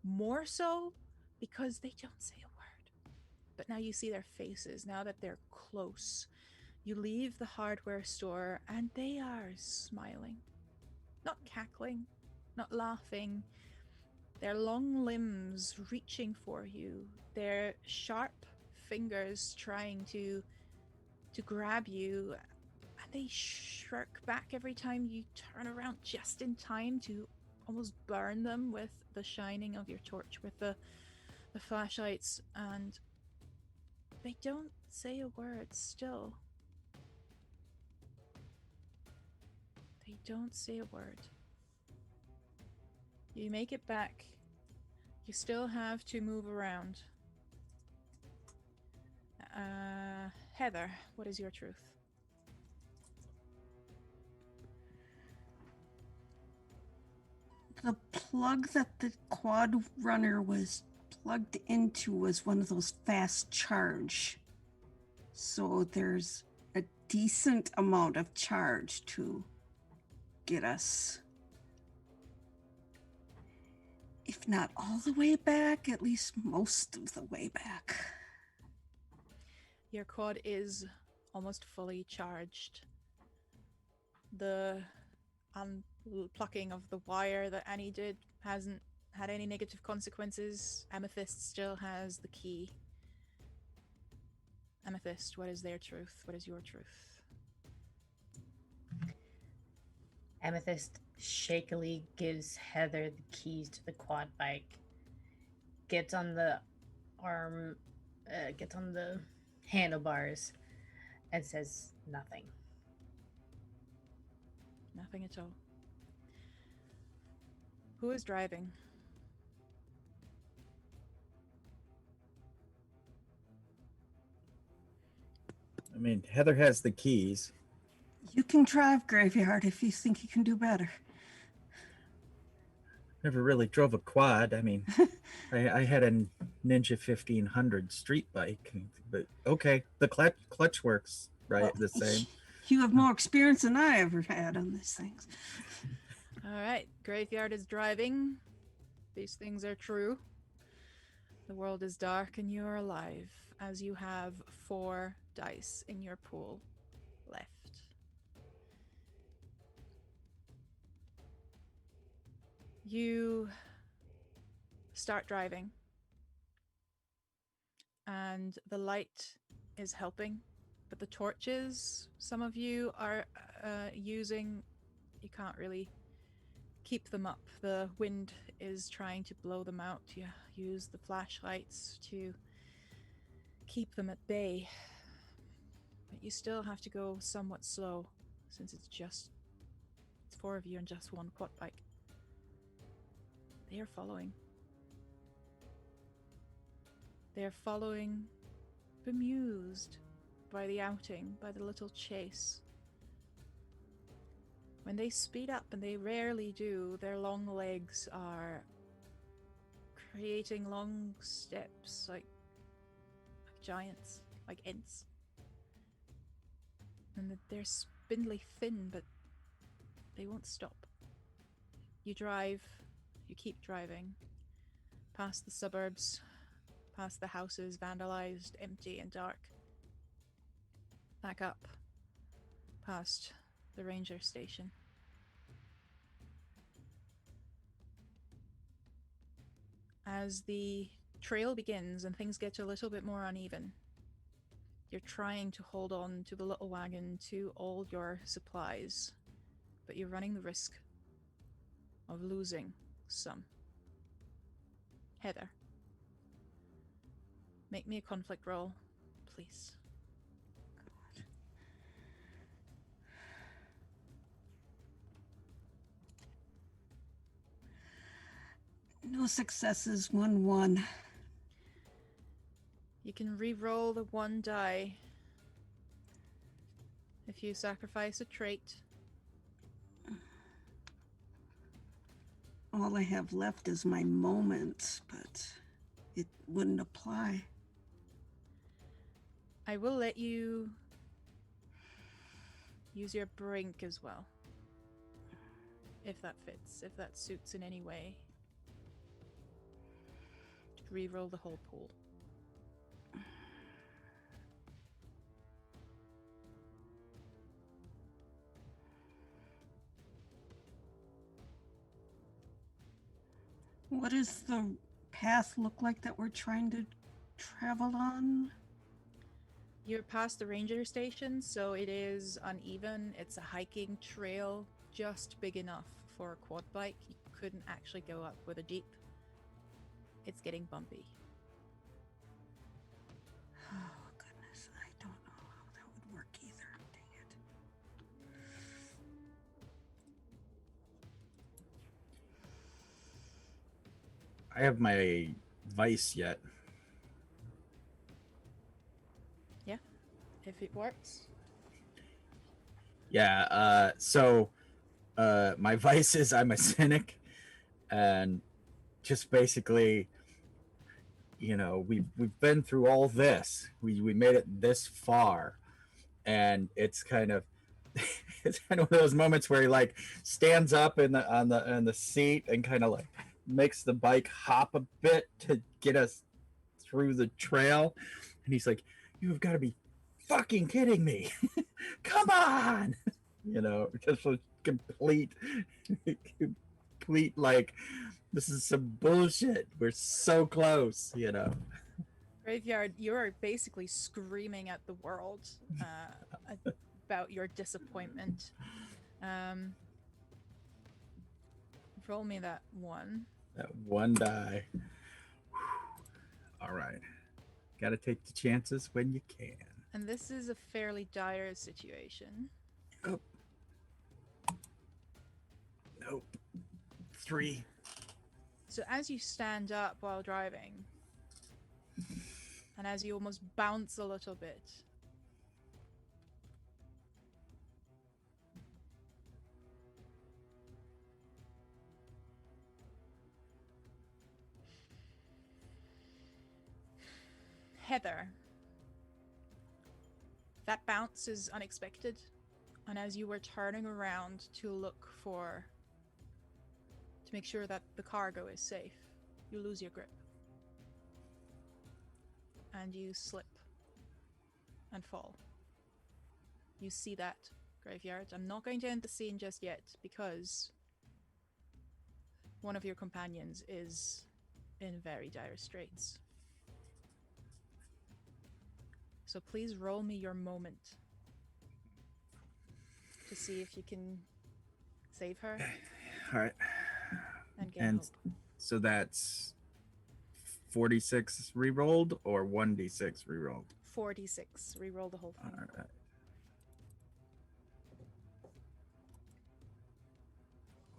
more so because they don't say a word. But now you see their faces, now that they're close. You leave the hardware store and they are smiling. Not cackling, not laughing. Their long limbs reaching for you. Their sharp fingers trying to grab you. And they shirk back every time you turn around just in time to almost burn them with the shining of your torch, with the flashlights. And they don't say a word still. They don't say a word. You make it back. You still have to move around. Heather, what is your truth? The plug that the quad runner was plugged into was one of those fast charge. So there's a decent amount of charge to get us, if not all the way back, at least most of the way back. Your quad is almost fully charged. The unplucking of the wire that Annie did hasn't had any negative consequences. Amethyst still has the key. Amethyst, what is their truth? What is your truth? Amethyst shakily gives Heather the keys to the quad bike, gets on the handlebars, and says nothing. Nothing at all. Who is driving? I mean, Heather has the keys. You can drive, Graveyard, if you think you can do better. Never really drove a quad. I mean, I had a Ninja 1500 street bike, but okay, the clutch works right the same. You have more experience than I ever had on these things. All right, Graveyard is driving. These things are true. The world is dark and you are alive, as you have 4 dice in your pool left. You start driving, and the light is helping, but the torches some of you are using, you can't really keep them up. The wind is trying to blow them out. You use the flashlights to keep them at bay, but you still have to go somewhat slow since it's 4 of you and just 1 quad bike. They are following. They are following, bemused by the outing, by the little chase. When they speed up, and they rarely do, their long legs are creating long steps like giants, like ants. And they're spindly thin, but they won't stop. You drive, you keep driving, past the suburbs, past the houses vandalized, empty and dark. Back up, past the ranger station. As the trail begins and things get a little bit more uneven, you're trying to hold on to the little wagon, to all your supplies, but you're running the risk of losing some. Heather, make me a conflict roll, please. No successes, 1-1. You can re-roll the 1 die if you sacrifice a trait. All I have left is my moment, but it wouldn't apply. I will let you use your brink as well, if that fits, if that suits in any way. Reroll the whole pool. What does the path look like that we're trying to travel on? You're past the ranger station, so it is uneven. It's a hiking trail just big enough for a quad bike. You couldn't actually go up with a jeep. It's getting bumpy. Oh, goodness. I don't know how that would work either. Dang it. I have my vice yet. Yeah, if it works. Yeah, so my vice is I'm a cynic, and just basically, you know, we've been through all this. We made it this far, and it's kind of it's kind of one of those moments where he like stands up in the seat and kind of like makes the bike hop a bit to get us through the trail, and he's like, "You've got to be fucking kidding me! Come on!" You know, just a complete like, this is some bullshit. We're so close, you know. Graveyard, you are basically screaming at the world about your disappointment. Roll me that one. That one die. All right. Got to take the chances when you can. And this is a fairly dire situation. Nope. Nope. 3. So as you stand up while driving, and as you almost bounce a little bit, Heather, that bounce is unexpected, and as you were turning around to make sure that the cargo is safe, you lose your grip. And you slip and fall. You see that, Graveyard. I'm not going to end the scene just yet because one of your companions is in very dire straits. So please roll me your moment to see if you can save her. All right. And gain And hope. so that's 46 re-rolled or 1d6 re-rolled? 46. Reroll the whole thing. All right.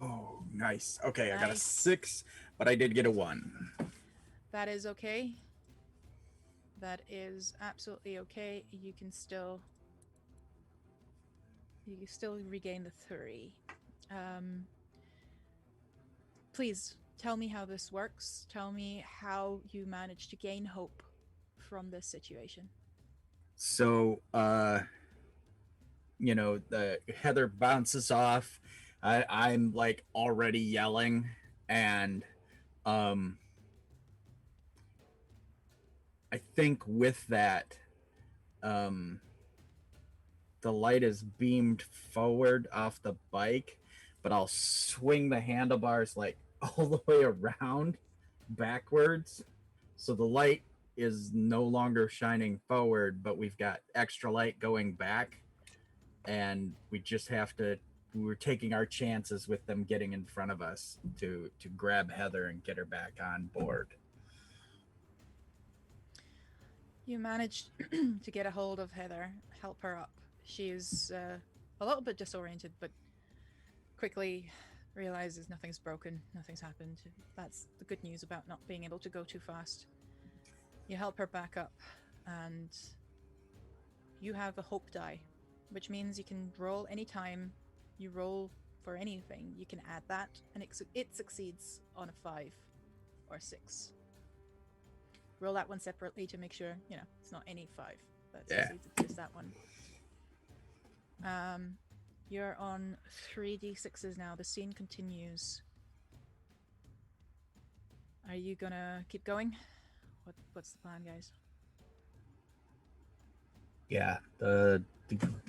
Oh, nice. Okay, I got a Nice. 6, but I did get a 1. That is okay. That is absolutely okay. You can still regain the 3. Please tell me how this works. Tell me how you managed to gain hope from this situation. So, you know, the Heather bounces off. I'm like already yelling, and I think with that, the light is beamed forward off the bike, but I'll swing the handlebars like all the way around backwards, so the light is no longer shining forward, but we've got extra light going back, and we just have to, we're taking our chances with them getting in front of us to grab Heather and get her back on board. You managed to get a hold of Heather, help her up. She's a little bit disoriented, but quickly realizes nothing's broken, nothing's happened. That's the good news about not being able to go too fast. You help her back up, and you have a hope die, which means you can roll anytime you roll for anything. You can add that, and it succeeds on a 5 or 6. Roll that one separately to make sure, you know, it's not any 5 that succeeds, it's just that one. You're on 3d6s now. The scene continues. Are you gonna keep going? What's the plan, guys? Yeah, the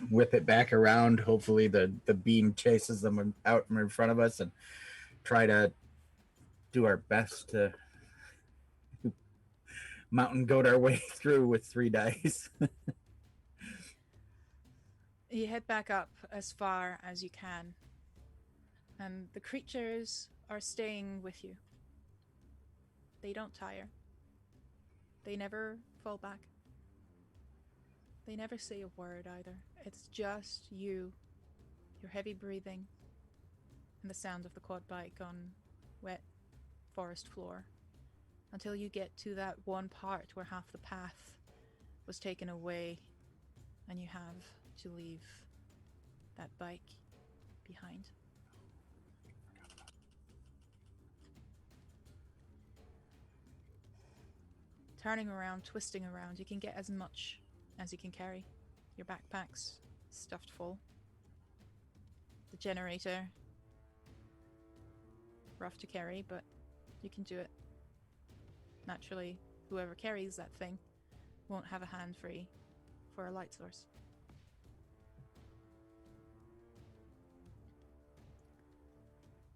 whip it back around. Hopefully, the beam chases them out from in front of us, and try to do our best to mountain goat our way through with 3 dice. You head back up as far as you can, and the creatures are staying with you. They don't tire. They never fall back. They never say a word either. It's just you, your heavy breathing, and the sound of the quad bike on wet forest floor, until you get to that one part where half the path was taken away and you have to leave that bike behind. Turning around, twisting around, you can get as much as you can carry. Your backpack's stuffed full. The generator, rough to carry, but you can do it. Naturally, whoever carries that thing won't have a hand free for a light source.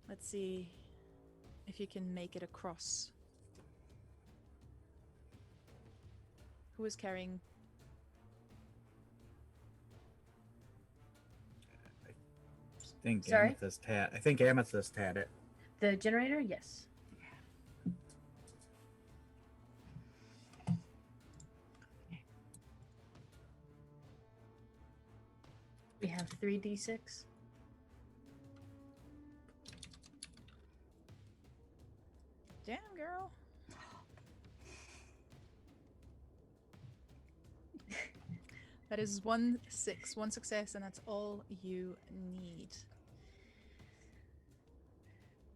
Let's see if you can make it across. Who is carrying? Sorry? I think Amethyst had it. The generator, yes. We have 3d6. Damn, girl. That is 1 6, 1 success, and that's all you need.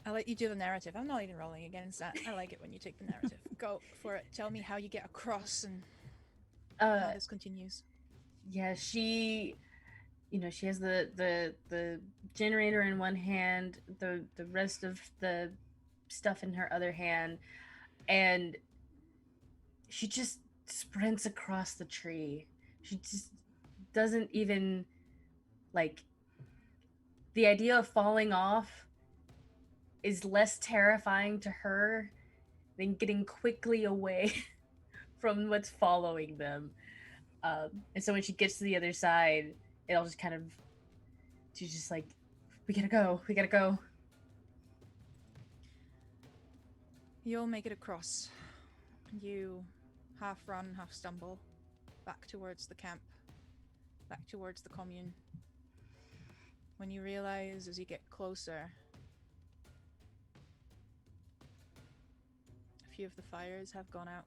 I'll let you do the narrative. I'm not even rolling against that. I like it when you take the narrative. Go for it. Tell me how you get across and how this continues. Yeah, she has the generator in one hand, the rest of the stuff in her other hand, and she just sprints across the tree. She just doesn't even, like, the idea of falling off is less terrifying to her than getting quickly away from what's following them. And so when she gets to the other side, it all just kind of, she's just like, we gotta go. You'll make it across. You half run, half stumble back towards the camp, back towards the commune. When you realize as you get closer, a few of the fires have gone out.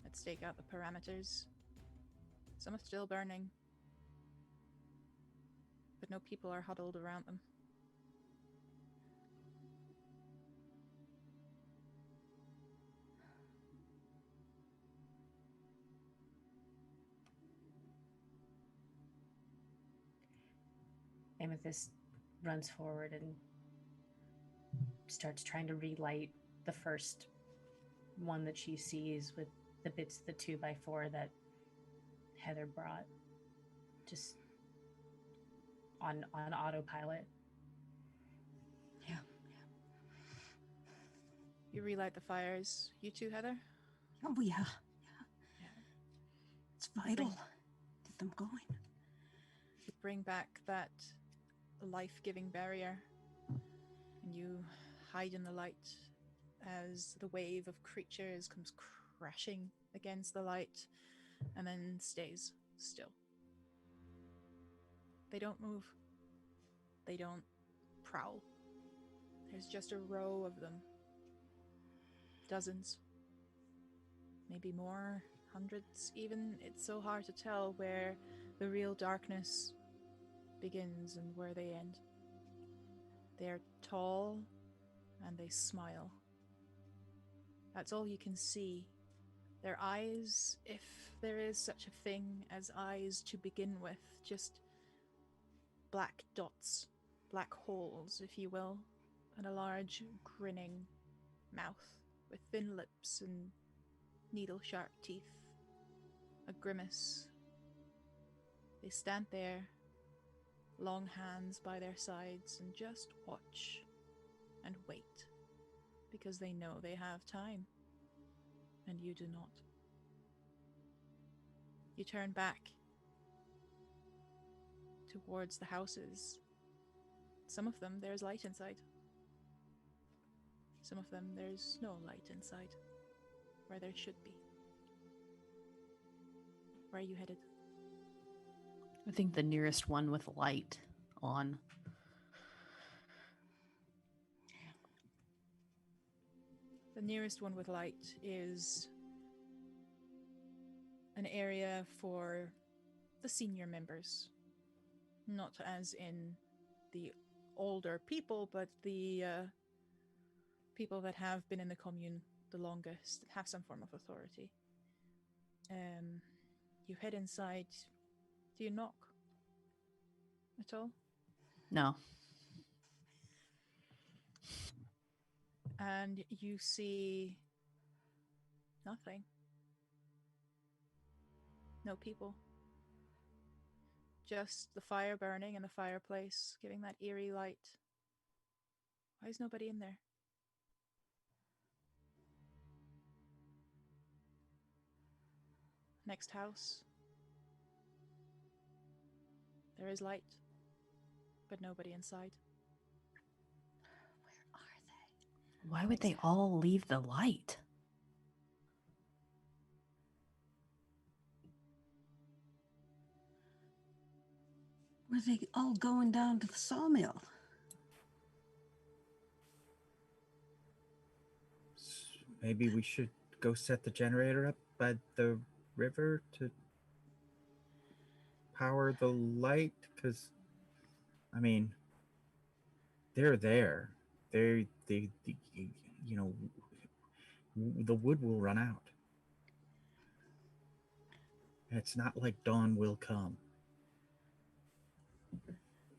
Let's stake out the parameters. Some are still burning, but no people are huddled around them. Amethyst runs forward and starts trying to relight the first one that she sees with the bits of the 2x4 that Heather brought, just on autopilot. Yeah. You relight the fires. You too, Heather? Oh, yeah. Yeah. It's vital. Get them going. You bring back that life-giving barrier, and you hide in the light as the wave of creatures comes crashing against the light and then stays still. They don't move. They don't prowl. There's just a row of them. Dozens. Maybe more. Hundreds even. It's so hard to tell where the real darkness begins and where they end. They're tall and they smile. That's all you can see. Their eyes, if there is such a thing as eyes to begin with, just black dots, black holes, if you will, and a large grinning mouth with thin lips and needle-sharp teeth, a grimace. They stand there, long hands by their sides, and just watch and wait, because they know they have time, and you do not. You turn back towards the houses. Some of them, there's light inside. Some of them, there's no light inside, where there should be. Where are you headed? I think the nearest one with light on. The nearest one with light is an area for the senior members. Not as in the older people, but the people that have been in the commune the longest, that have some form of authority. You head inside. Do you knock at all? No. And you see nothing. No people. Just the fire burning in the fireplace, giving that eerie light. Why is nobody in there? Next house. There is light, but nobody inside. Where are they? Why would they all leave the light? Were they all going down to the sawmill? Maybe we should go set the generator up by the river to power the light, because I mean, they're there. They you know, the wood will run out. It's not like dawn will come.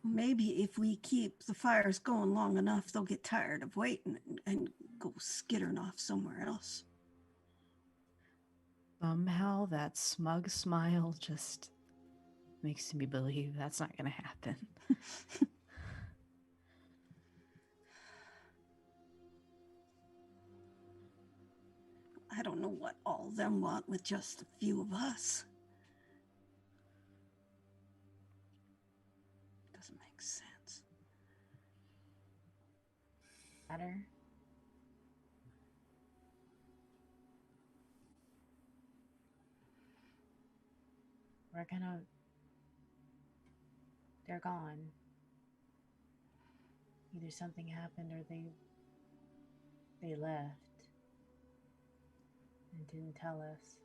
Maybe if we keep the fires going long enough, they'll get tired of waiting and go skittering off somewhere else. Somehow that smug smile just makes me believe that's not going to happen. I don't know what all them want with just a few of us. Doesn't make sense. Matter. They're gone. Either something happened or they left and didn't tell us.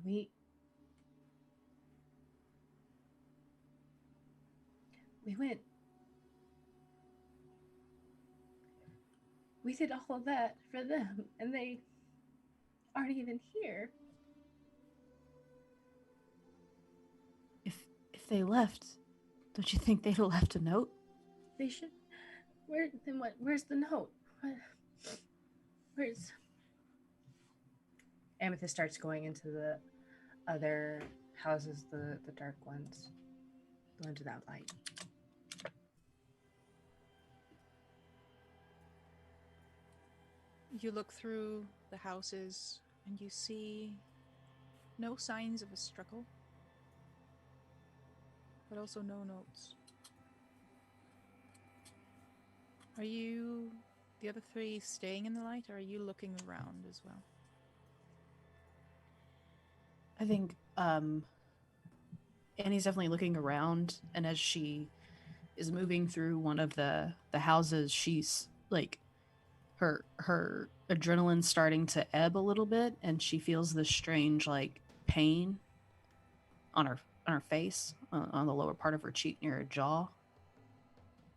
We went. We did all of that for them, and they aren't even here. If they left, don't you think they'd have left a note? They should. Where's the note? Where's Amethyst starts going into the other houses, the dark ones, the ones without light. You look through the houses and you see no signs of a struggle, but also no notes. Are you, the other three, staying in the light, or are you looking around as well? I think Annie's definitely looking around, and as she is moving through one of the houses, she's like her adrenaline's starting to ebb a little bit, and she feels this strange like pain on her face, on the lower part of her cheek near her jaw.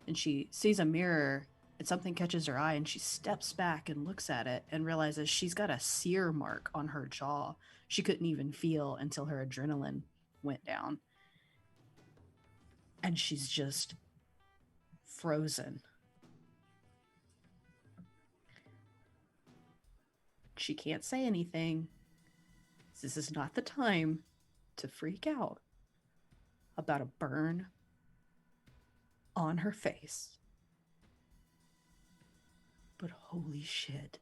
And she sees a mirror and something catches her eye, and she steps back and looks at it and realizes she's got a sear mark on her jaw she couldn't even feel until her adrenaline went down. And she's just frozen. She can't say anything. This is not the time to freak out about a burn on her face. But holy shit.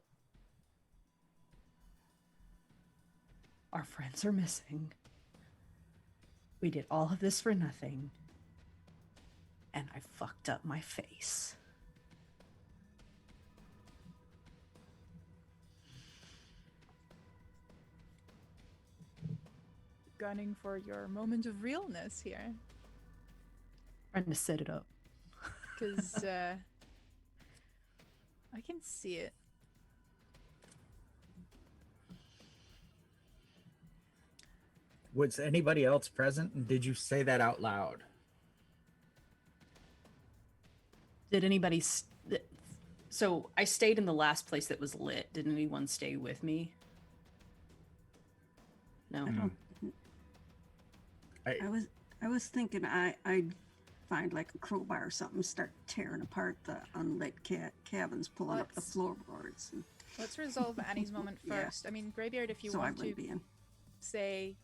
Our friends are missing. We did all of this for nothing. And I fucked up my face. Gunning for your moment of realness here. Trying to set it up. Because I can see it. Was anybody else present? And did you say that out loud? Did anybody... So I stayed in the last place that was lit. Did anyone stay with me? No. I was thinking I'd find like a crowbar or something, start tearing apart the unlit cabins, pulling up the floorboards. Let's resolve Annie's moment first. Yeah. I mean, Graveyard, if you want to say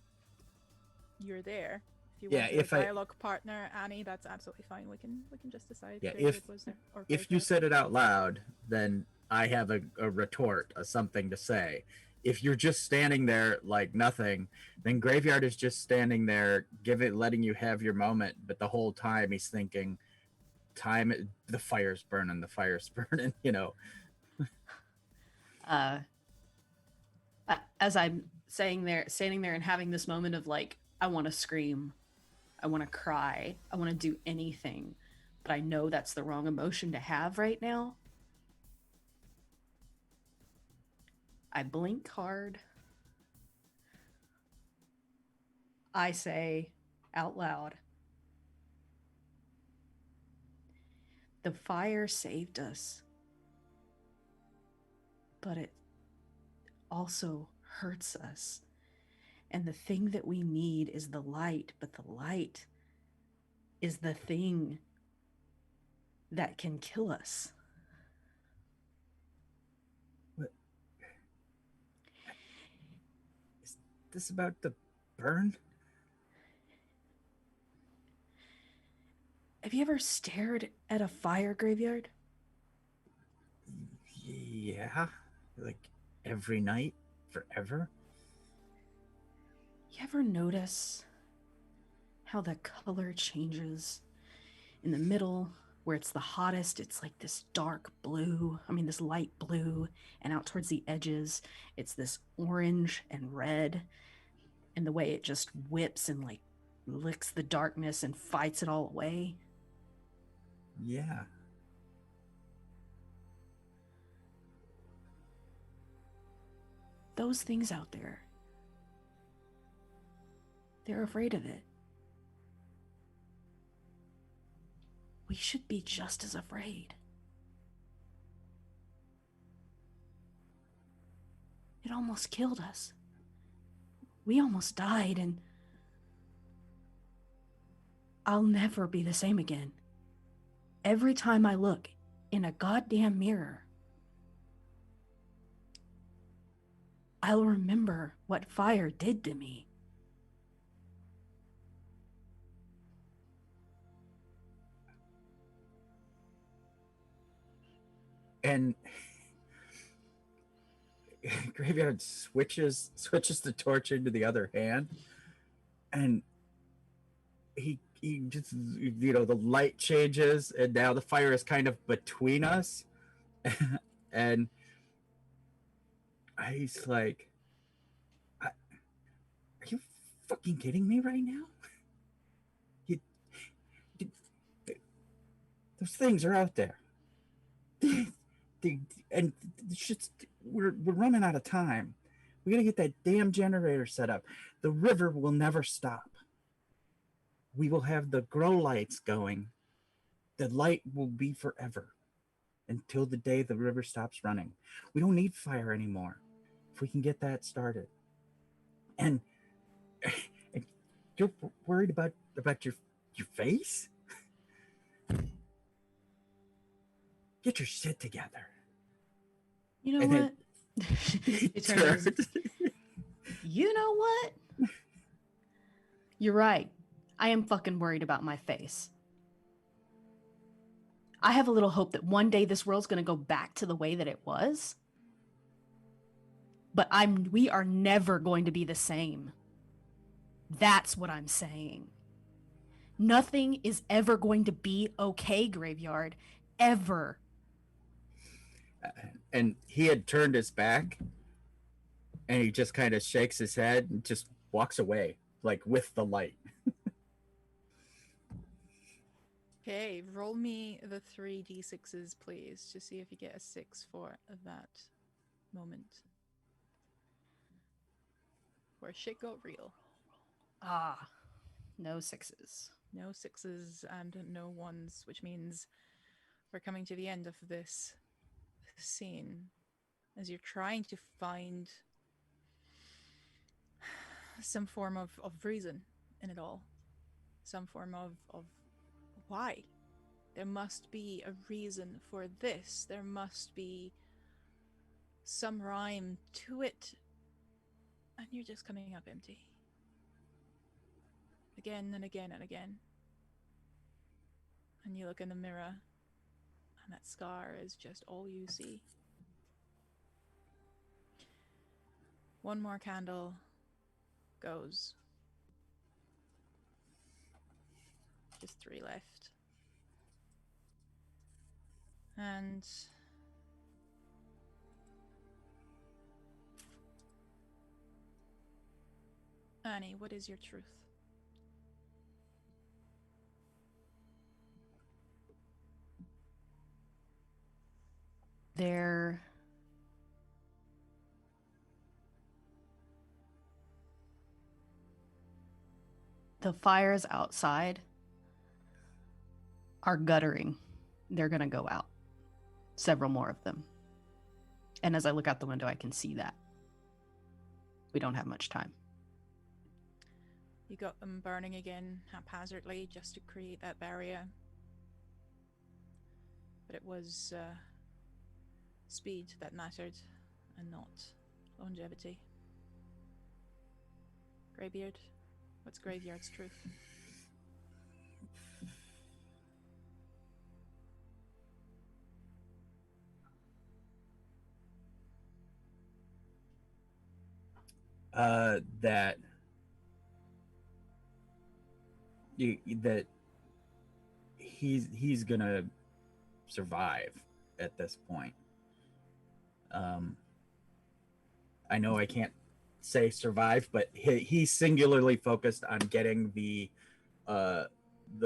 you're there. If you want a dialogue partner, Annie, that's absolutely fine. We can just decide. Yeah, if you said it out loud, then I have a retort, something to say. If you're just standing there like nothing, then Graveyard is just standing there, letting you have your moment. But the whole time he's thinking, the fire's burning, you know. As I'm standing there and having this moment of like, I want to scream, I want to cry, I want to do anything, but I know that's the wrong emotion to have right now. I blink hard. I say out loud, the fire saved us, but it also hurts us. And the thing that we need is the light, but the light is the thing that can kill us. What? Is this about the burn? Have you ever stared at a fire, Graveyard? Yeah, like every night, forever. You ever notice how the color changes? In the middle, where it's the hottest, it's like this this light blue, and out towards the edges, it's this orange and red, and the way it just whips and like licks the darkness and fights it all away. Yeah. Those things out there, they're afraid of it. We should be just as afraid. It almost killed us. We almost died, and I'll never be the same again. Every time I look in a goddamn mirror, I'll remember what fire did to me. And Graveyard switches the torch into the other hand, and he just, the light changes, and now the fire is kind of between us. And he's like, are you fucking kidding me right now? Those things are out there. And we're running out of time. We gotta get that damn generator set up. The river will never stop. We will have the grow lights going. The light will be forever until the day the river stops running. We don't need fire anymore if we can get that started. And you're worried about your face? Get your shit together. You know what? He turns. You know what? You're right. I am fucking worried about my face. I have a little hope that one day this world's going to go back to the way that it was. But we are never going to be the same. That's what I'm saying. Nothing is ever going to be okay, Graveyard. Ever. And he had turned his back, and he just kind of shakes his head and just walks away, like with the light. Okay, roll me the 3d6s, please, to see if you get a 6 for that moment. Where shit got real. Ah, no 6s. No 6s and no 1s, which means we're coming to the end of this scene as you're trying to find some form of reason in it all. Some form of why. There must be a reason for this. There must be some rhyme to it. And you're just coming up empty. Again and again and again. And you look in the mirror, and that scar is just all you see. One more candle goes. Just 3 left. And Annie, what is your truth? The fires outside are guttering. They're going to go out. Several more of them. And as I look out the window, I can see that. We don't have much time. You got them burning again haphazardly just to create that barrier. But it was speed that mattered and not longevity. Greybeard, what's Graveyard's truth? That he's gonna survive at this point. I know I can't say survive, but he's singularly focused on getting the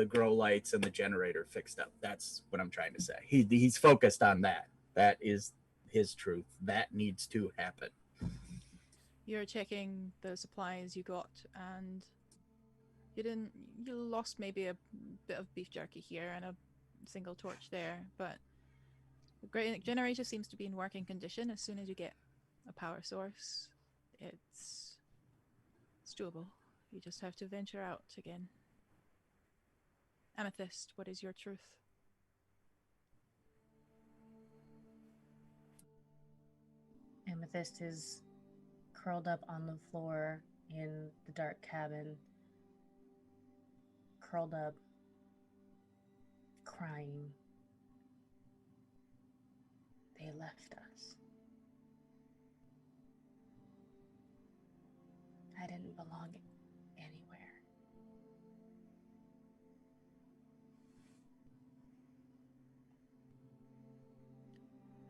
grow lights and the generator fixed up. That's what I'm trying to say. He's focused on that. That is his truth. That needs to happen. You're checking the supplies you got, and you lost maybe a bit of beef jerky here and a single torch there, but the generator seems to be in working condition. As soon as you get a power source, it's doable. You just have to venture out again. Amethyst, what is your truth? Amethyst is curled up on the floor in the dark cabin, curled up, crying. They left us. I didn't belong anywhere.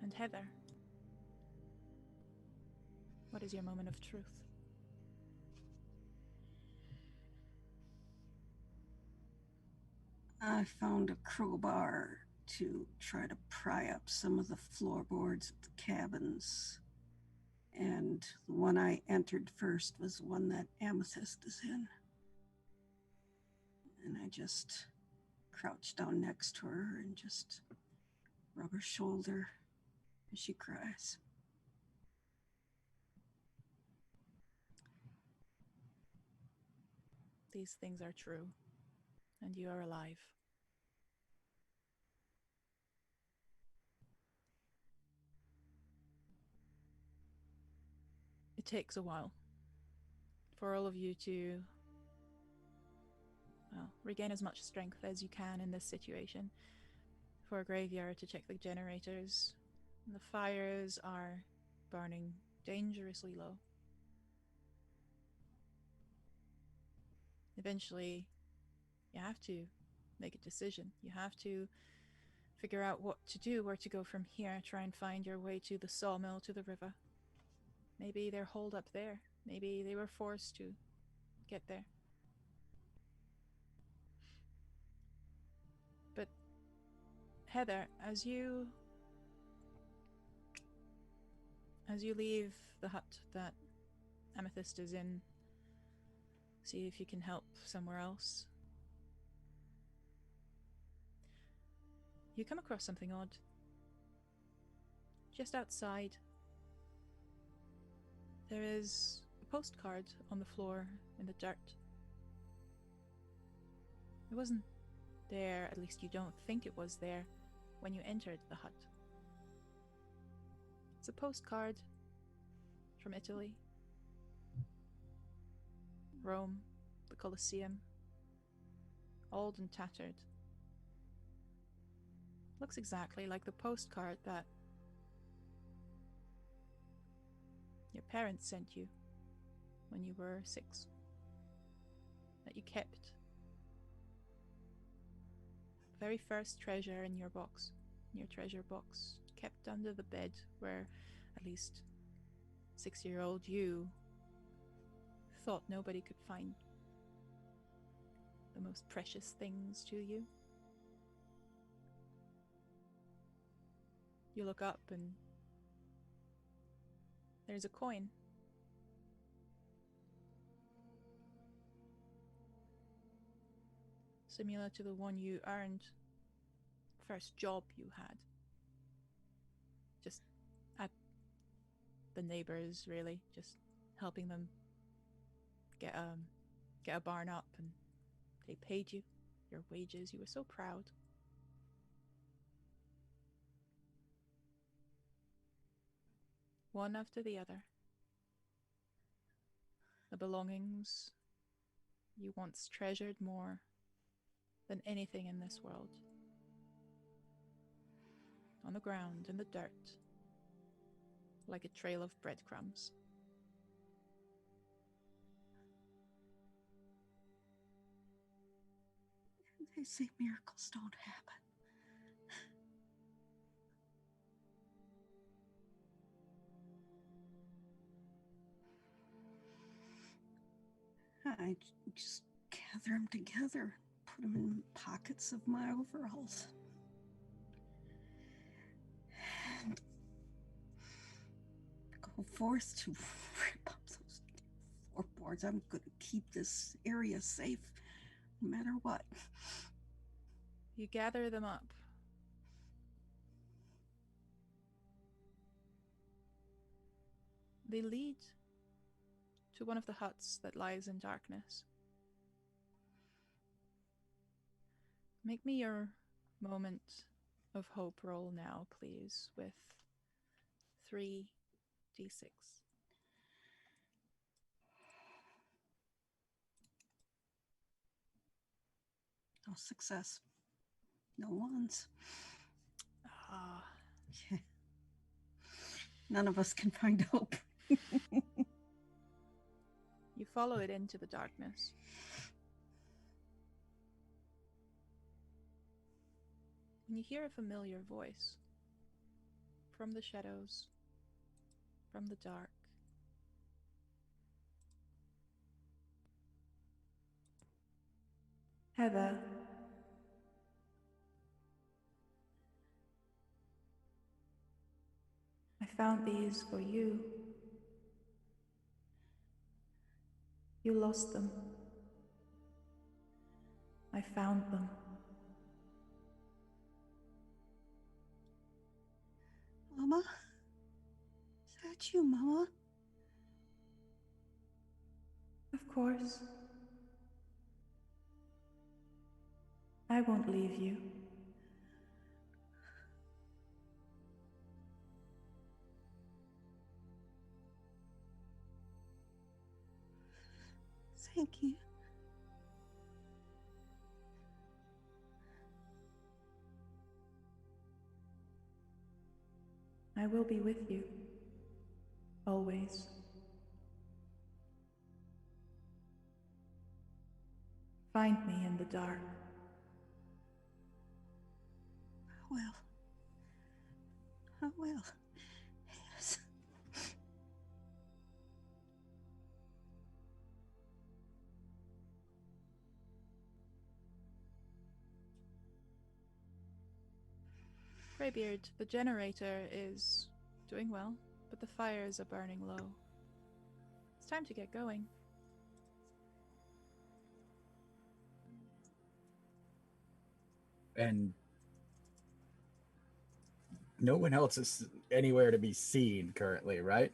And Heather, what is your moment of truth? I found a crowbar to try to pry up some of the floorboards of the cabins. And the one I entered first was one that Amethyst is in. And I just crouched down next to her and just rub her shoulder as she cries. These things are true, and you are alive. It takes a while for all of you to, well, regain as much strength as you can in this situation. For a graveyard to check the generators. The fires are burning dangerously low. Eventually, you have to make a decision. You have to figure out what to do, where to go from here, try and find your way to the sawmill, to the river. Maybe they're holed up there. Maybe they were forced to get there. But Heather, as you leave the hut that Amethyst is in, see if you can help somewhere else, you come across something odd. Just outside, there is a postcard on the floor in the dirt. It wasn't there, at least you don't think it was there, when you entered the hut. It's a postcard from Italy, Rome, the Colosseum, old and tattered. Looks exactly like the postcard that your parents sent you when you were 6, that you kept. Very first treasure in your box, in your treasure box, kept under the bed where at least 6-year-old you thought nobody could find the most precious things to you. You look up and there's a coin. Similar to the one you earned first job you had. Just at the neighbors, really, just helping them get a barn up, and they paid you your wages. You were so proud. One after the other. The belongings you once treasured more than anything in this world. On the ground, in the dirt, like a trail of breadcrumbs. They say miracles don't happen. I just gather them together, put them in pockets of my overalls. And go forth to rip up those floorboards. I'm going to keep this area safe no matter what. You gather them up. They lead to one of the huts that lies in darkness. Make me your moment of hope roll now, please, with 3d6. No success. No ones. Ah. Yeah. None of us can find hope. You follow it into the darkness. And you hear a familiar voice from the shadows, from the dark. Heather. I found these for you. You lost them. I found them. Mama? Is that you, Mama? Of course. I won't leave you. Thank you. I will be with you. Always. Find me in the dark. I will. I will. Yes. Greybeard, the generator is doing well, but the fires are burning low. It's time to get going. And no one else is anywhere to be seen currently, right?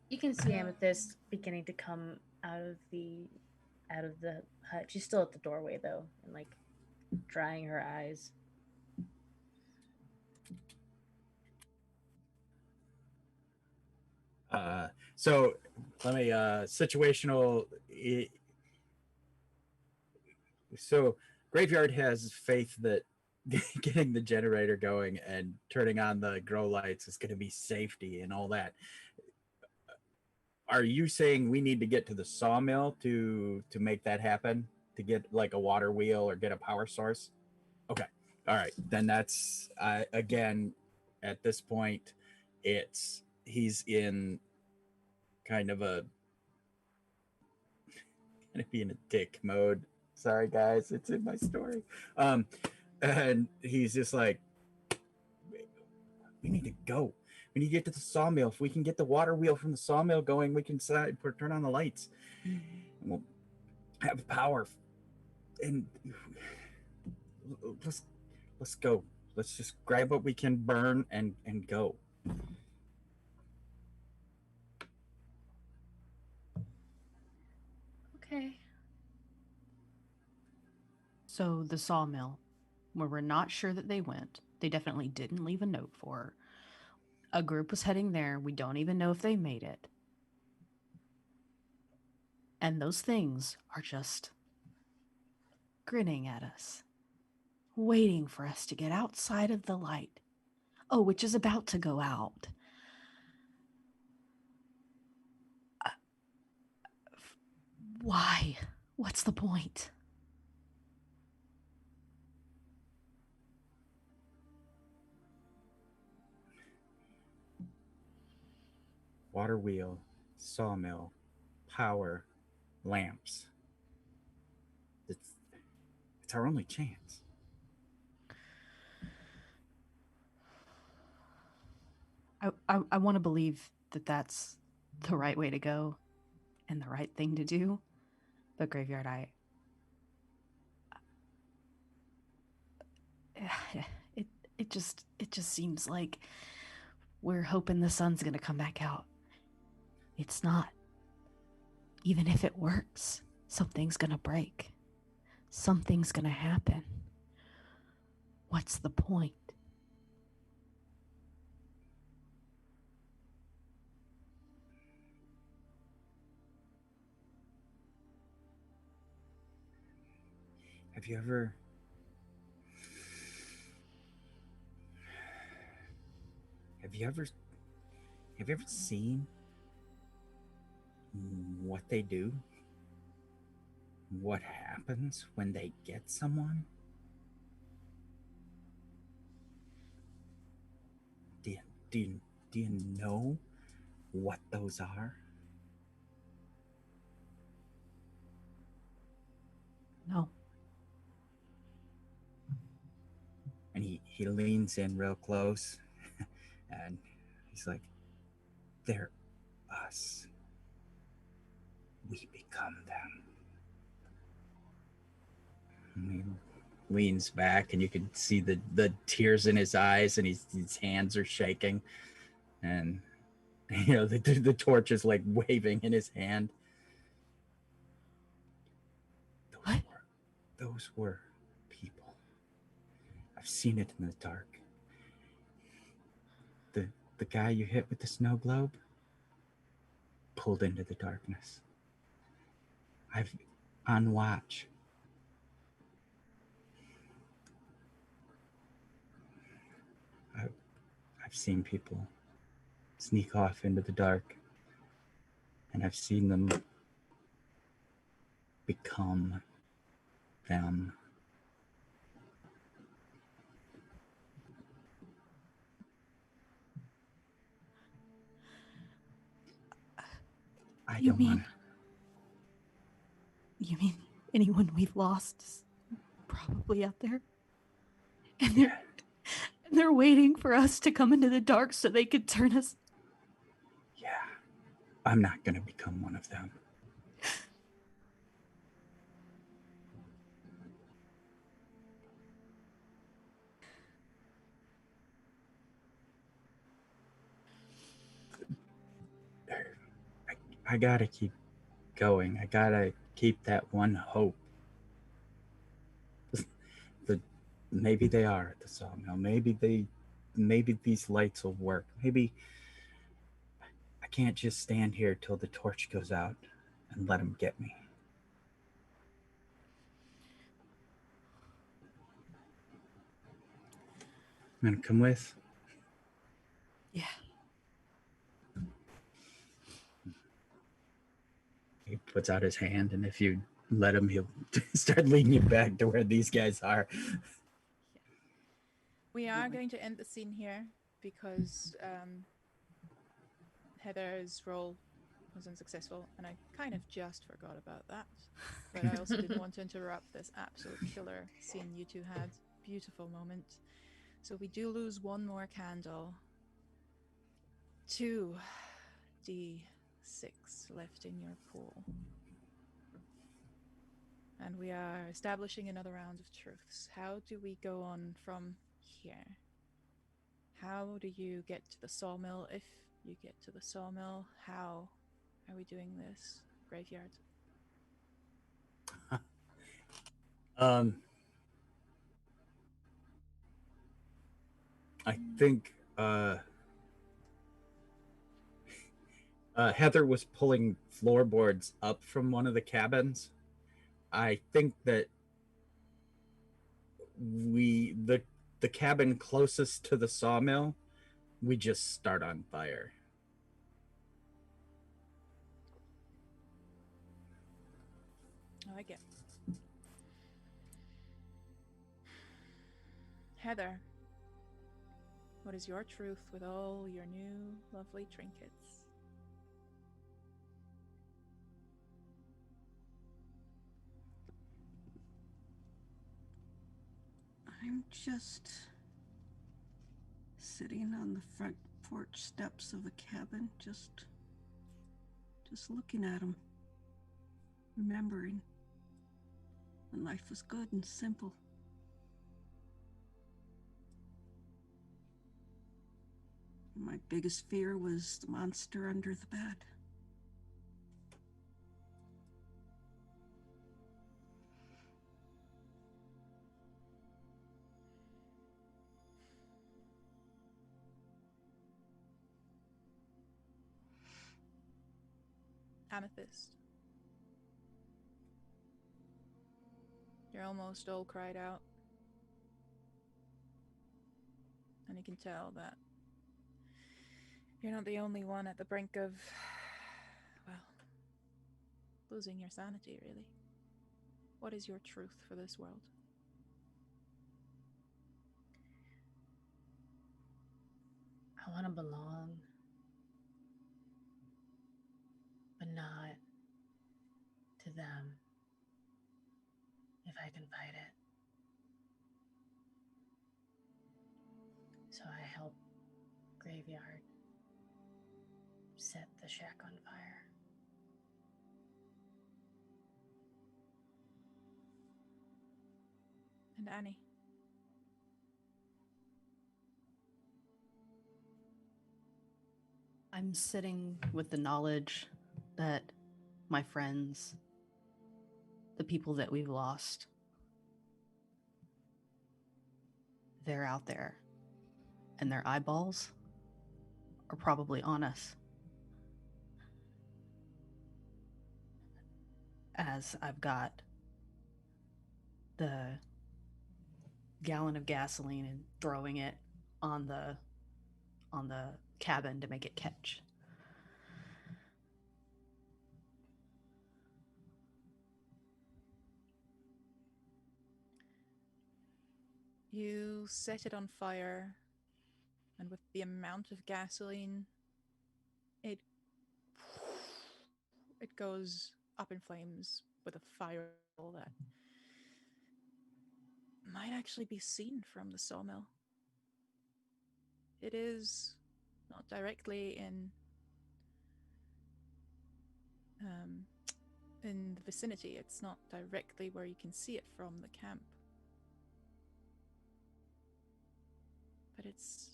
You can see Amethyst beginning to come out of the hut. She's still at the doorway though, and like drying her eyes. So let me situational. So Graveyard has faith that getting the generator going and turning on the grow lights is going to be safety and all that. Are you saying we need to get to the sawmill to make that happen, to get like a water wheel or get a power source? Okay, all right, then that's again at this point he's in kind of a gonna be in a dick mode. Sorry guys, it's in my story. And he's just like, we need to go. We need to get to the sawmill. If we can get the water wheel from the sawmill going, we can turn on the lights. And we'll have power. And let's go. Let's just grab what we can burn and go. Okay. So the sawmill, where we're not sure that they went, they definitely didn't leave a note for her. A group was heading there. We don't even know if they made it. And those things are just grinning at us, waiting for us to get outside of the light. Oh, which is about to go out. Why? What's the point? Water wheel, sawmill, power, lamps. It's our only chance. I want to believe that that's the right way to go and the right thing to do. But Graveyard, it just seems like we're hoping the sun's gonna come back out. It's not. Even if it works, something's gonna break. Something's gonna happen. What's the point? Have you ever seen what they do? What happens when they get someone? Do you know what those are? No. And he leans in real close and he's like, they're us. We become them. And he leans back and you can see the tears in his eyes and his hands are shaking. And, you know, the torch is like waving in his hand. Those were people. I've seen it in the dark. The guy you hit with the snow globe? pulled into the darkness. I've on watch. I've seen people sneak off into the dark, and I've seen them become them. I You don't want mean you mean anyone we've lost is probably out there? And to. they're waiting for us to come into the dark so they could turn us. Yeah, I'm not going to become one of them. I gotta keep going. I gotta keep that one hope. Maybe they are at the sawmill. Maybe these lights will work. Maybe I can't just stand here till the torch goes out and let them get me. I'm gonna come with. Yeah. He puts out his hand, and if you let him, he'll start leading you back to where these guys are. We are going to end the scene here because Heather's roll was unsuccessful, and I kind of just forgot about that. But I also didn't want to interrupt this absolute killer scene you two had. Beautiful moment. So we do lose one more candle. 2d6 left in your pool. And we are establishing another round of truths. How do we go on from here? How do you get to the sawmill? If you get to the sawmill, how are we doing this? Graveyard. I think Heather was pulling floorboards up from one of the cabins. I think that the cabin closest to the sawmill, we just start on fire. I like it. Heather, what is your truth with all your new lovely trinkets? I'm just sitting on the front porch steps of a cabin, just looking at them, remembering when life was good and simple. My biggest fear was the monster under the bed. Amethyst. You're almost all cried out. And you can tell that you're not the only one at the brink of, well, losing your sanity, really. What is your truth for this world? I want to belong, but not to them if I can fight it. So I help Graveyard set the shack on fire. And Annie? I'm sitting with the knowledge that my friends, the people that we've lost, they're out there, and their eyeballs are probably on us. as I've got the gallon of gasoline and throwing it on the cabin to make it catch. You set it on fire, and with the amount of gasoline, it goes up in flames with a fireball that might actually be seen from the sawmill. It is not directly in the vicinity. It's not directly where you can see it from the camp. But it's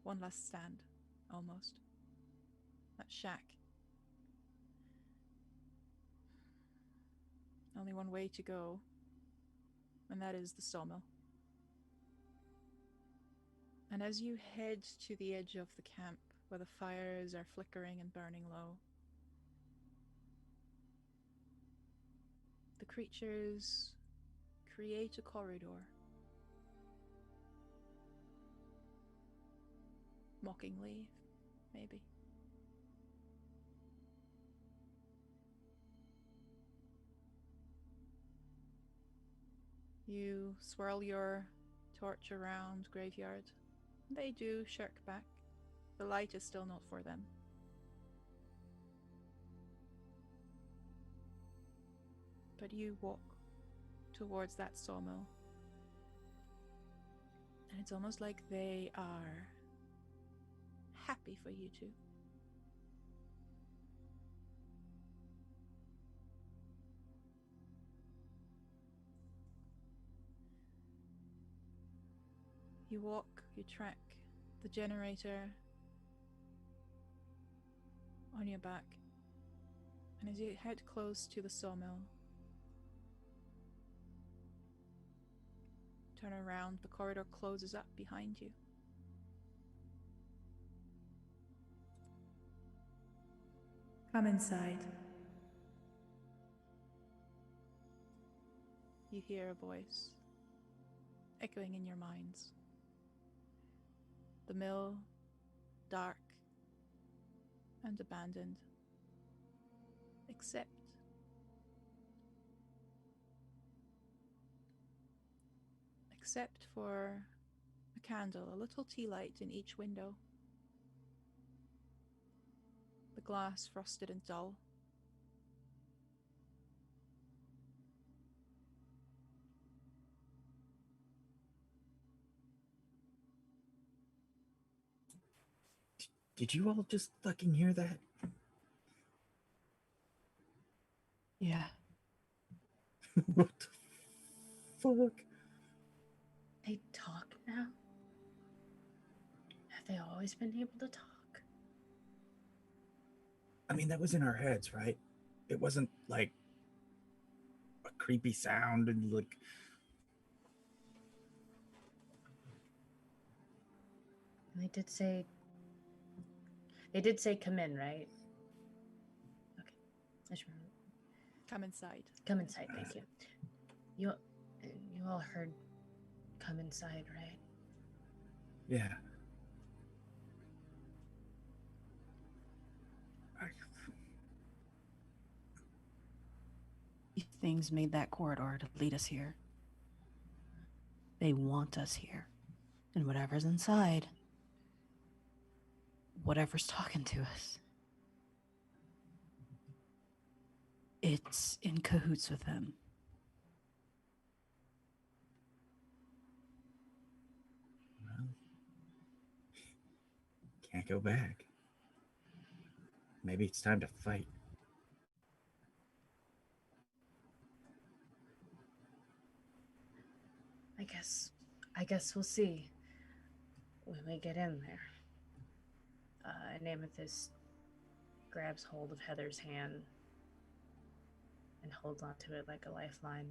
one last stand, almost. That shack. Only one way to go, and that is the sawmill. And as you head to the edge of the camp, where the fires are flickering and burning low, the creatures create a corridor. Mockingly, maybe. You swirl your torch around Graveyard. They do shirk back. The light is still not for them. But you walk towards that sawmill. And it's almost like they are happy for you to. You walk, you track the generator on your back, and as you head close to the sawmill, turn around, the corridor closes up behind you. Come inside. You hear a voice echoing in your minds. The mill, dark and abandoned, except for a candle, a little tea light in each window. The glass frosted and dull. Did you all just fucking hear that? Yeah. What the fuck? They talk now? Have they always been able to talk? I mean, that was in our heads, right? It wasn't like a creepy sound and like. And they did say come in, right? Okay. I just remember. Come inside. Come inside, thank you. You all heard come inside, right? Yeah. These things made that corridor to lead us here. They want us here. And whatever's inside, whatever's talking to us, it's in cahoots with them. Well, can't go back. Maybe it's time to fight. I guess we'll see when we get in there. And Amethyst grabs hold of Heather's hand and holds onto it like a lifeline.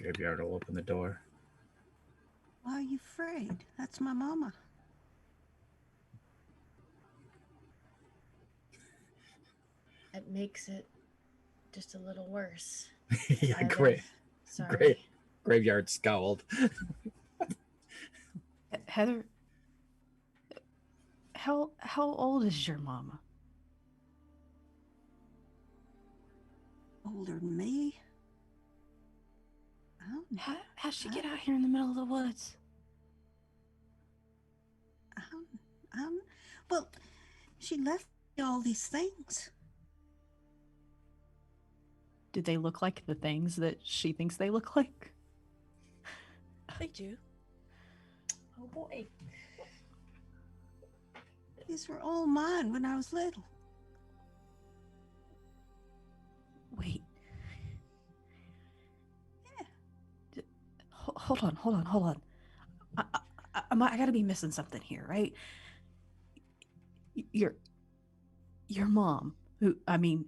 Graveyard will open the door. Why are you afraid? That's my mama. It makes it just a little worse. Yeah, great. Sorry. Great. Graveyard scowled. Heather, how old is your mama? Older than me? How'd she get out here in the middle of the woods? Well, she left me all these things. Do they look like the things that she thinks they look like? They do. Oh boy. These were all mine when I was little. Wait. Yeah. Hold on. I gotta be missing something here, right? Your mom, who, I mean,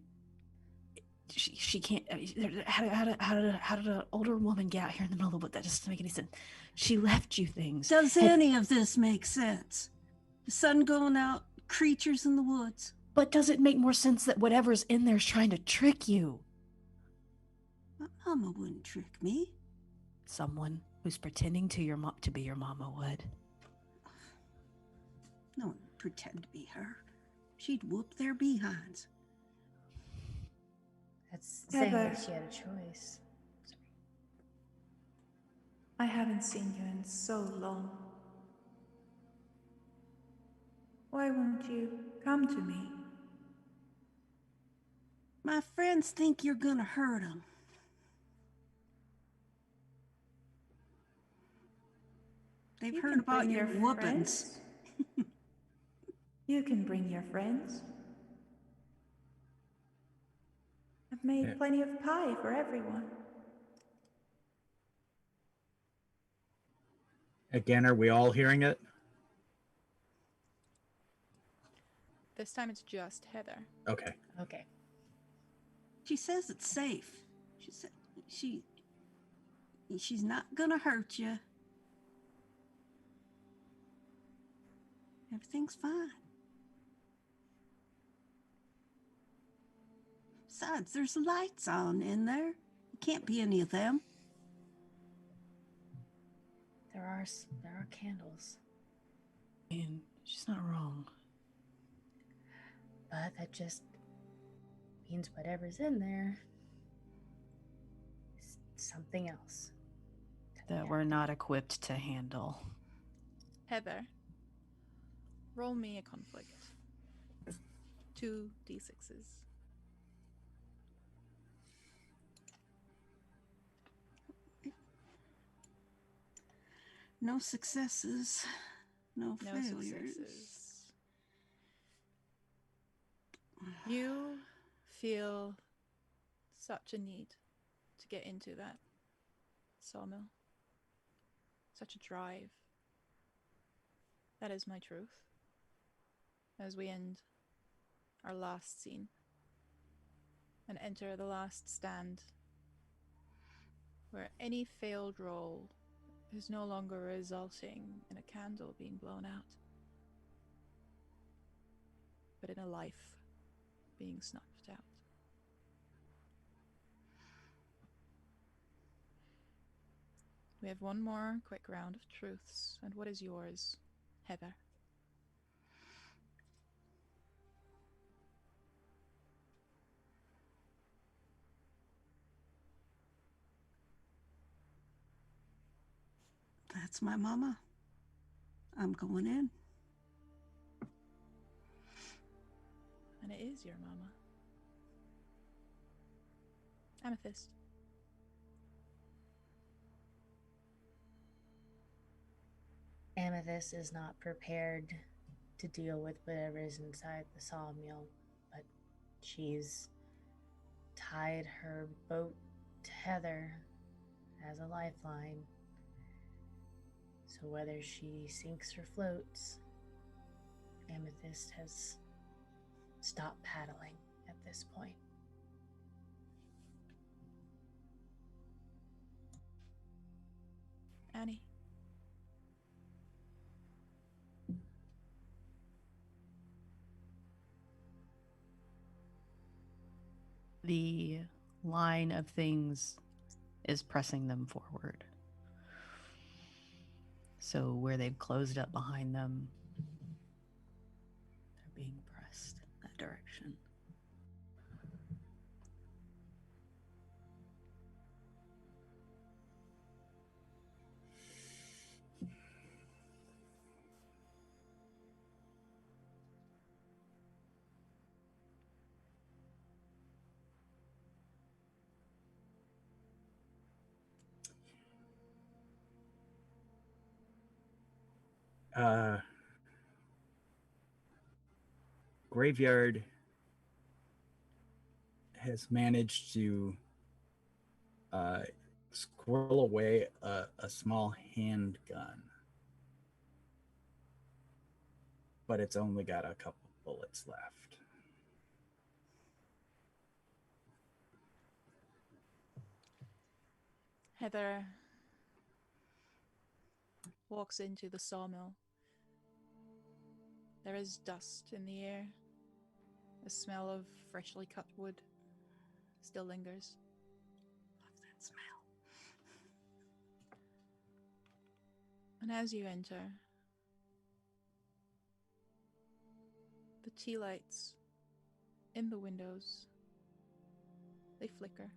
she can't. How did an older woman get out here in the middle of the woods? That doesn't make any sense. She left you things. Does any of this make sense? The sun going out, creatures in the woods. But does it make more sense that whatever's in there is trying to trick you? My mama wouldn't trick me. Someone who's pretending to be your mama would. No one would pretend to be her. She'd whoop their behinds. That's saying Heather. that she had a choice. Sorry. I haven't seen you in so long. Why won't you come to me? My friends think you're gonna hurt them. They've You heard can about bring your your whoopings. friends. You can bring your friends. I've made plenty of pie for everyone. Again, are we all hearing it? This time it's just Heather. Okay. Okay. She says it's safe. She said she's not gonna hurt you. Everything's fine. Besides, there's lights on in there. It can't be any of them. There are candles, And she's not wrong. but that just means whatever's in there is something else That we're not equipped to handle. Heather, roll me a conflict. 2 d6s. No successes. No No failures. successes. You feel such a need to get into that sawmill. Such a drive. That is my truth. As we end our last scene and enter the last stand, where any failed roll is no longer resulting in a candle being blown out, but in a life being snuffed out. We have one more quick round of truths, and what is yours, Heather? That's my mama. I'm going in. And it is your mama. Amethyst. Amethyst is not prepared to deal with whatever is inside the sawmill, but she's tied her boat to Heather as a lifeline. So whether she sinks or floats, Amethyst has stopped paddling at this point. Annie. the line of things is pressing them forward. So where they've closed up behind them, they're being pressed in that direction. Graveyard has managed to squirrel away a small handgun, but it's only got a couple bullets left. Heather walks into the sawmill. There is dust in the air. The smell of freshly cut wood still lingers. Love that smell. And as you enter, the tea lights in the windows, they flicker.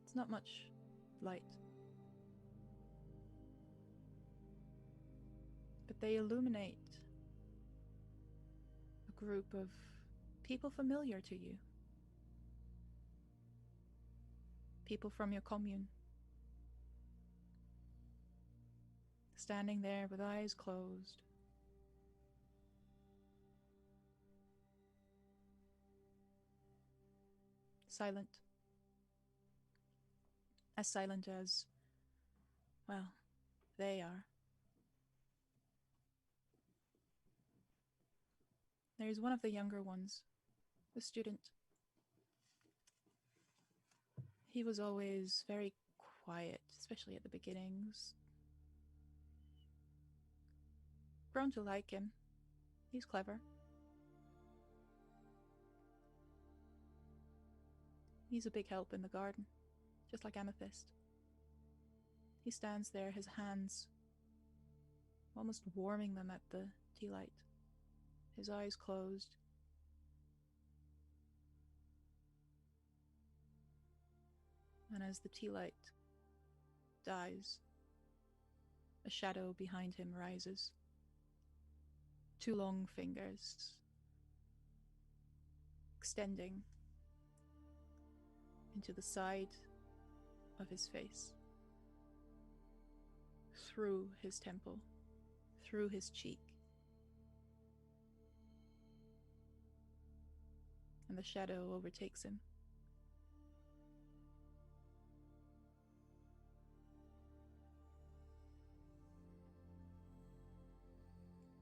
It's not much light, but they illuminate a group of people familiar to you. People from your commune. Standing there with eyes closed. Silent. As silent as, well, they are. There's one of the younger ones, the student. He was always very quiet, especially at the beginnings. Grown to like him. He's clever. He's a big help in the garden, just like Amethyst. He stands there, his hands almost warming them at the tea light, his eyes closed. And as the tea light dies, a shadow behind him rises. Two long fingers extending into the side of his face, through his temple, through his cheek. And the shadow overtakes him.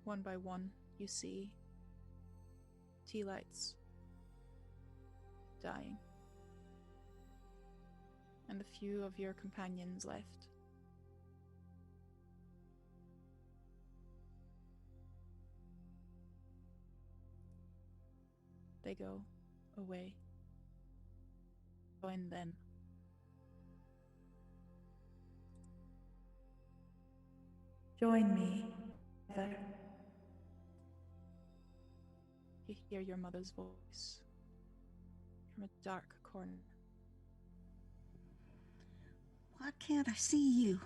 One by one, you see tea lights dying. And a few of your companions left. They go away. Join them. Join me, Heather. You hear your mother's voice from a dark corner. Why can't I see you?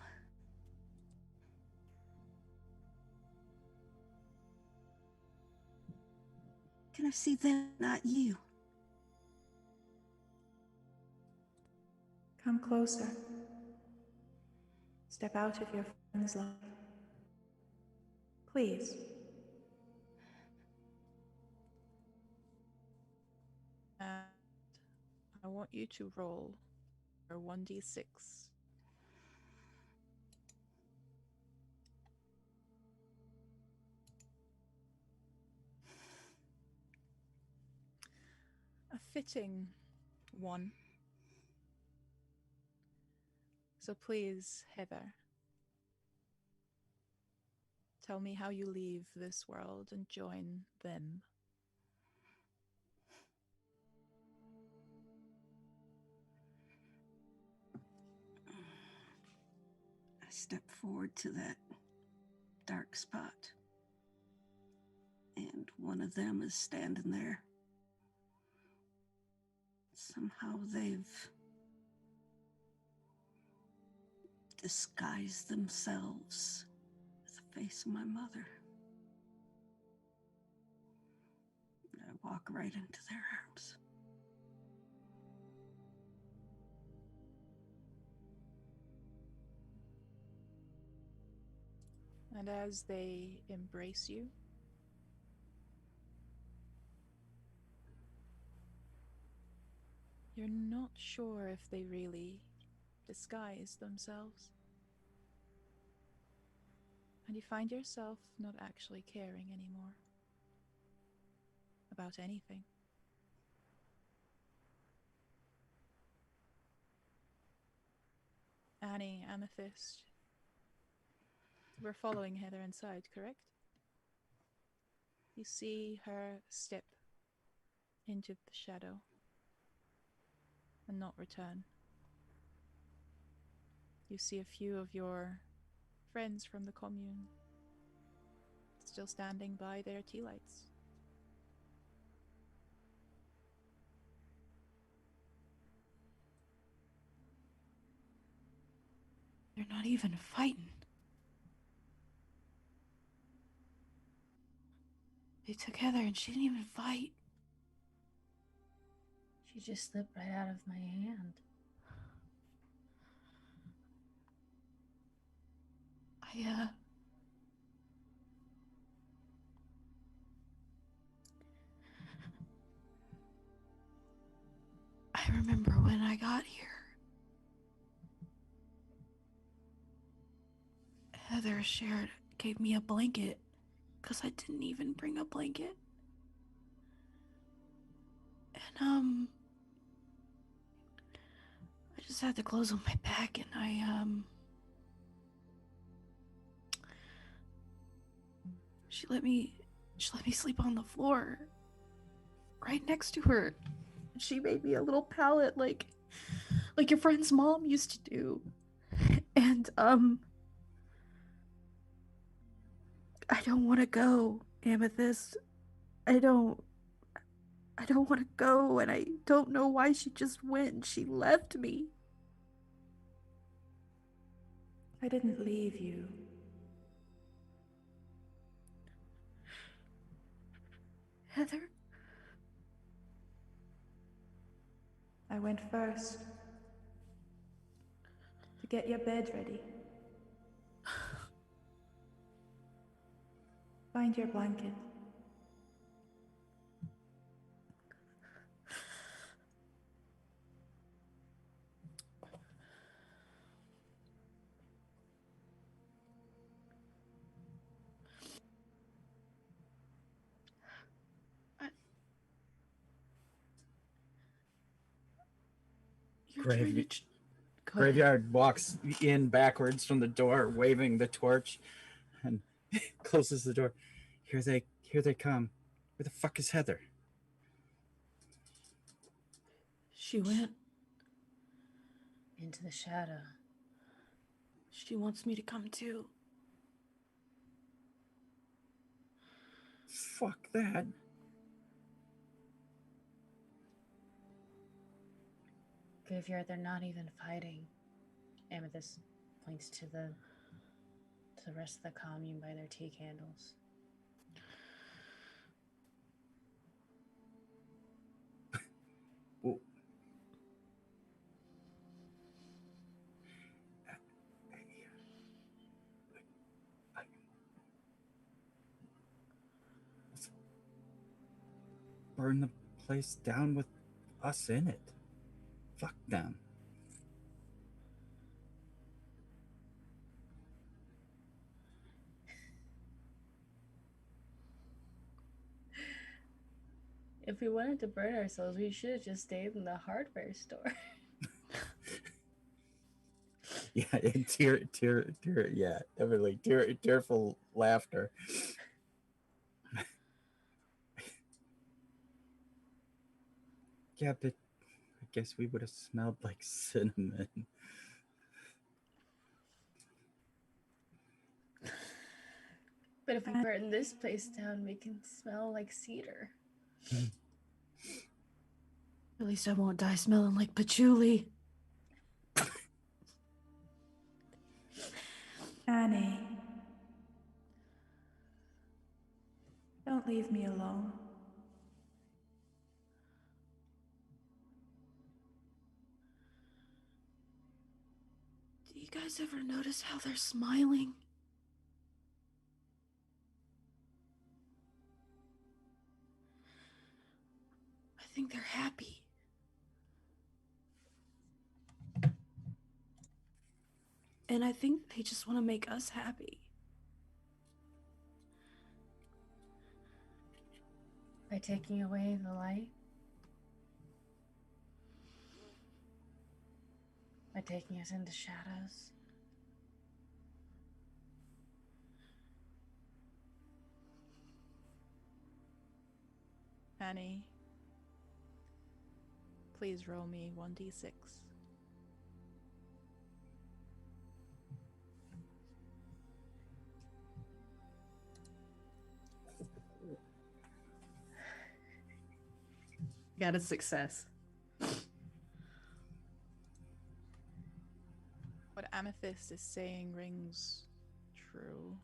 Can I see them, not you? Come closer. Step out of your friend's life. Please. And I want you to roll your 1d6. A fitting one. So please, Heather, tell me how you leave this world and join them. I step forward to that dark spot, and one of them is standing there. Somehow they've disguised themselves as the face of my mother. I walk right into their arms. And as they embrace you, you're not sure if they really disguise themselves. And you find yourself not actually caring anymore about anything. Annie, Amethyst, we're following Heather inside, correct? You see her step into the shadow and not return. You see a few of your friends from the commune still standing by their tea lights. They're not even fighting. They took Heather and she didn't even fight. She just slipped right out of my hand. I remember when I got here. Heather gave me a blanket because I didn't even bring a blanket. And I just had the clothes on my back, and she let me sleep on the floor right next to her. She made me a little pallet like your friend's mom used to do. And I don't want to go, Amethyst. I don't want to go, and I don't know why she just went. She left me. I didn't leave you. Heather? I went first to get your bed ready. Find your blanket. Graveyard walks in backwards from the door, waving the torch, and closes the door. Here they come. Where the fuck is Heather? She went. Into the shadow. She wants me to come too. Fuck that. Graveyard, they're not even fighting. Amethyst points to the rest of the commune by their tea candles. Well, burn the place down with us in it. Fuck them. If we wanted to burn ourselves, we should have just stayed in the hardware store. Yeah, yeah, definitely tearful laughter. Yeah, but I guess we would have smelled like cinnamon. But if we burn this place down, we can smell like cedar. At least I won't die smelling like patchouli. Annie, don't leave me alone. Do you guys ever notice how they're smiling? I think they're happy. And I think they just want to make us happy. By taking away the light? By taking us into shadows? Annie, please roll me 1d6. Got a success. What Amethyst is saying rings true.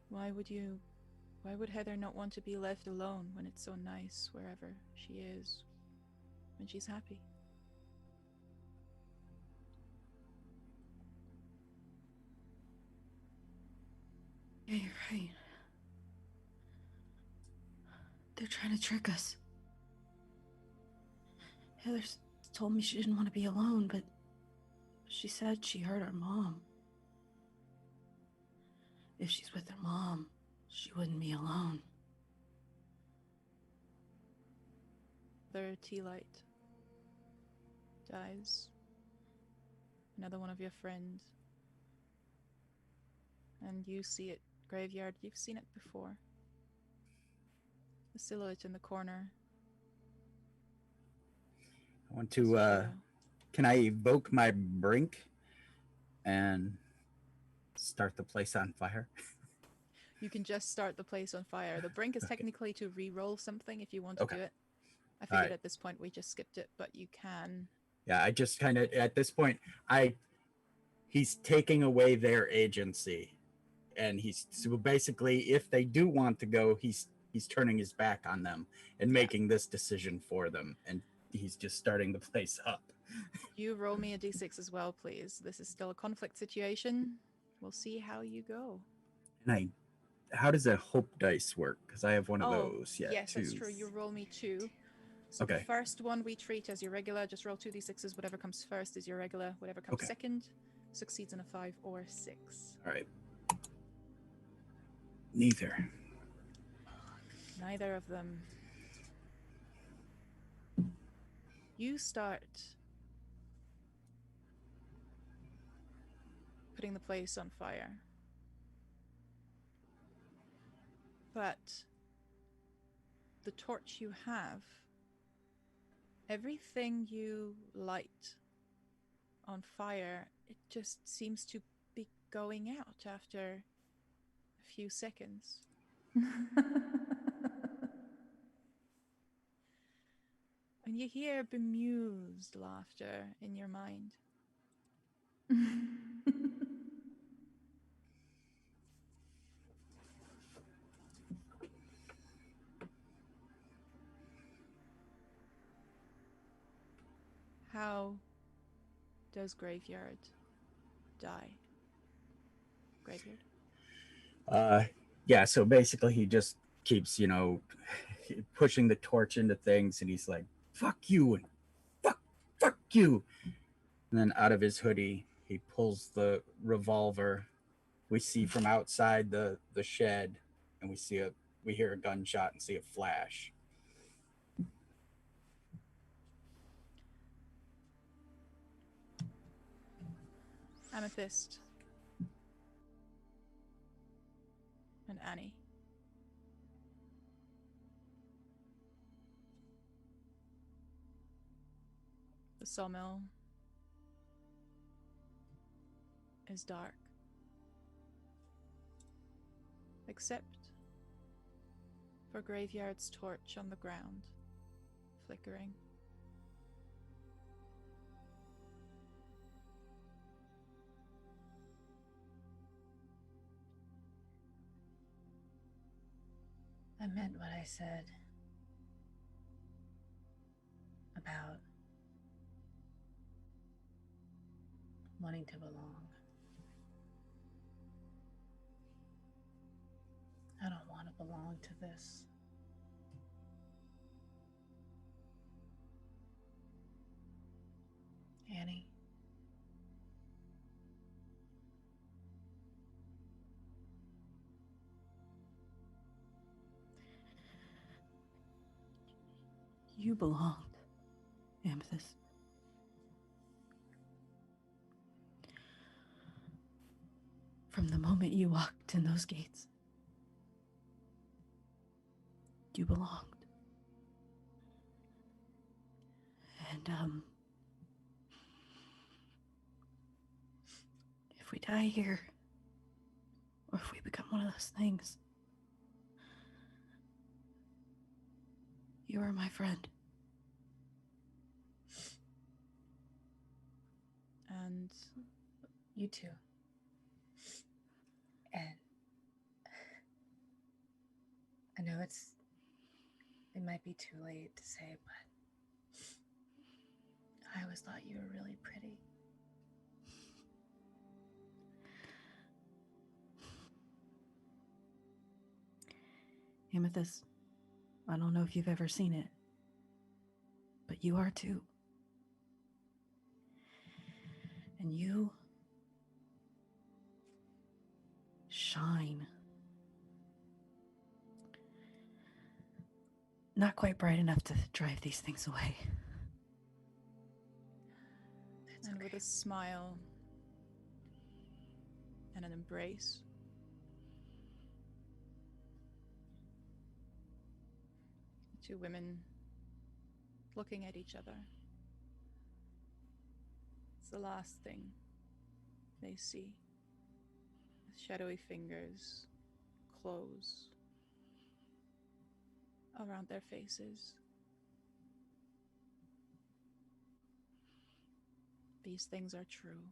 Why would Heather not want to be left alone when it's so nice wherever she is, when she's happy? Yeah, you're right. They're trying to trick us. Heather told me she didn't want to be alone, but she said she heard her mom. If she's with her mom, she wouldn't be alone. Their tea light dies. Another one of your friends. And you see it, Graveyard. You've seen it before. The silhouette in the corner. I want to, can I evoke my brink and start the place on fire? You can just start the place on fire. The brink is technically to re-roll something if you want to do it. I figured at this point we just skipped it, but you can. Yeah, I just kind of, at this point, he's taking away their agency. And so basically, if they do want to go, he's turning his back on them and making this decision for them. And he's just starting the place up. You roll me a d6 as well, please. This is still a conflict situation. We'll see how you go. And how does a hope dice work? Because I have one of those. Yeah, yes, two. That's true. You roll me 2. So the first one we treat as your regular. Just roll 2d6s. Whatever comes first is your regular. Whatever comes second succeeds in a 5 or 6. All right. Neither of them. You start putting the place on fire. But the torch you have, everything you light on fire, it just seems to be going out after a few seconds. And you hear bemused laughter in your mind. How does Graveyard die? Graveyard? Yeah, so basically he just keeps, pushing the torch into things, and he's like, fuck you, and fuck you. And then out of his hoodie, he pulls the revolver. We see from outside the shed, and we hear a gunshot and see a flash. Amethyst, and Annie. The sawmill is dark, except for Graveyard's torch on the ground, flickering. I meant what I said about wanting to belong. I don't want to belong to this. Annie. You belonged, Amethyst. From the moment you walked in those gates, you belonged. And, if we die here, or if we become one of those things, you are my friend. And You too. And I know it might be too late to say, but I always thought you were really pretty. Amethyst, I don't know if you've ever seen it, but you are too. And you shine. Not quite bright enough to drive these things away. That's and okay. with a smile and an embrace, two women looking at each other. It's the last thing they see. With shadowy fingers close around their faces. These things are true.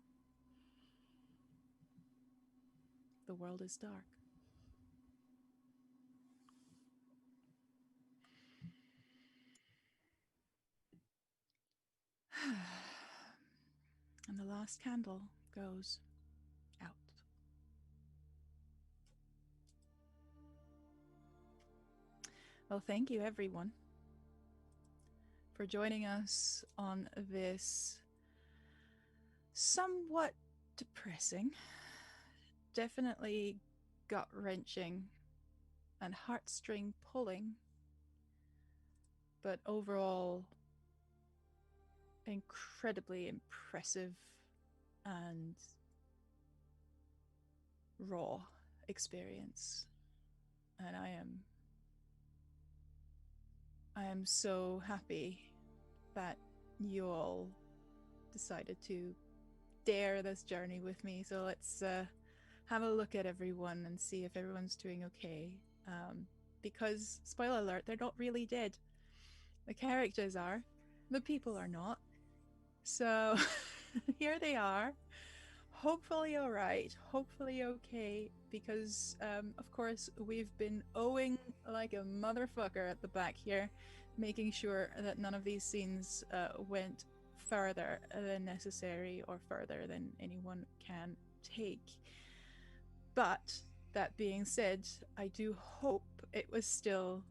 The world is dark. And the last candle goes out. Well, thank you everyone for joining us on this somewhat depressing, definitely gut-wrenching and heartstring pulling, but overall incredibly impressive and raw experience. And I am so happy that you all decided to dare this journey with me. So let's have a look at everyone and see if everyone's doing okay. Because, spoiler alert, they're not really dead. The characters are, the people are not. So here they are. Hopefully all right, hopefully okay, because of course we've been owing like a motherfucker at the back here, making sure that none of these scenes went further than necessary or further than anyone can take. But that being said, I do hope it was still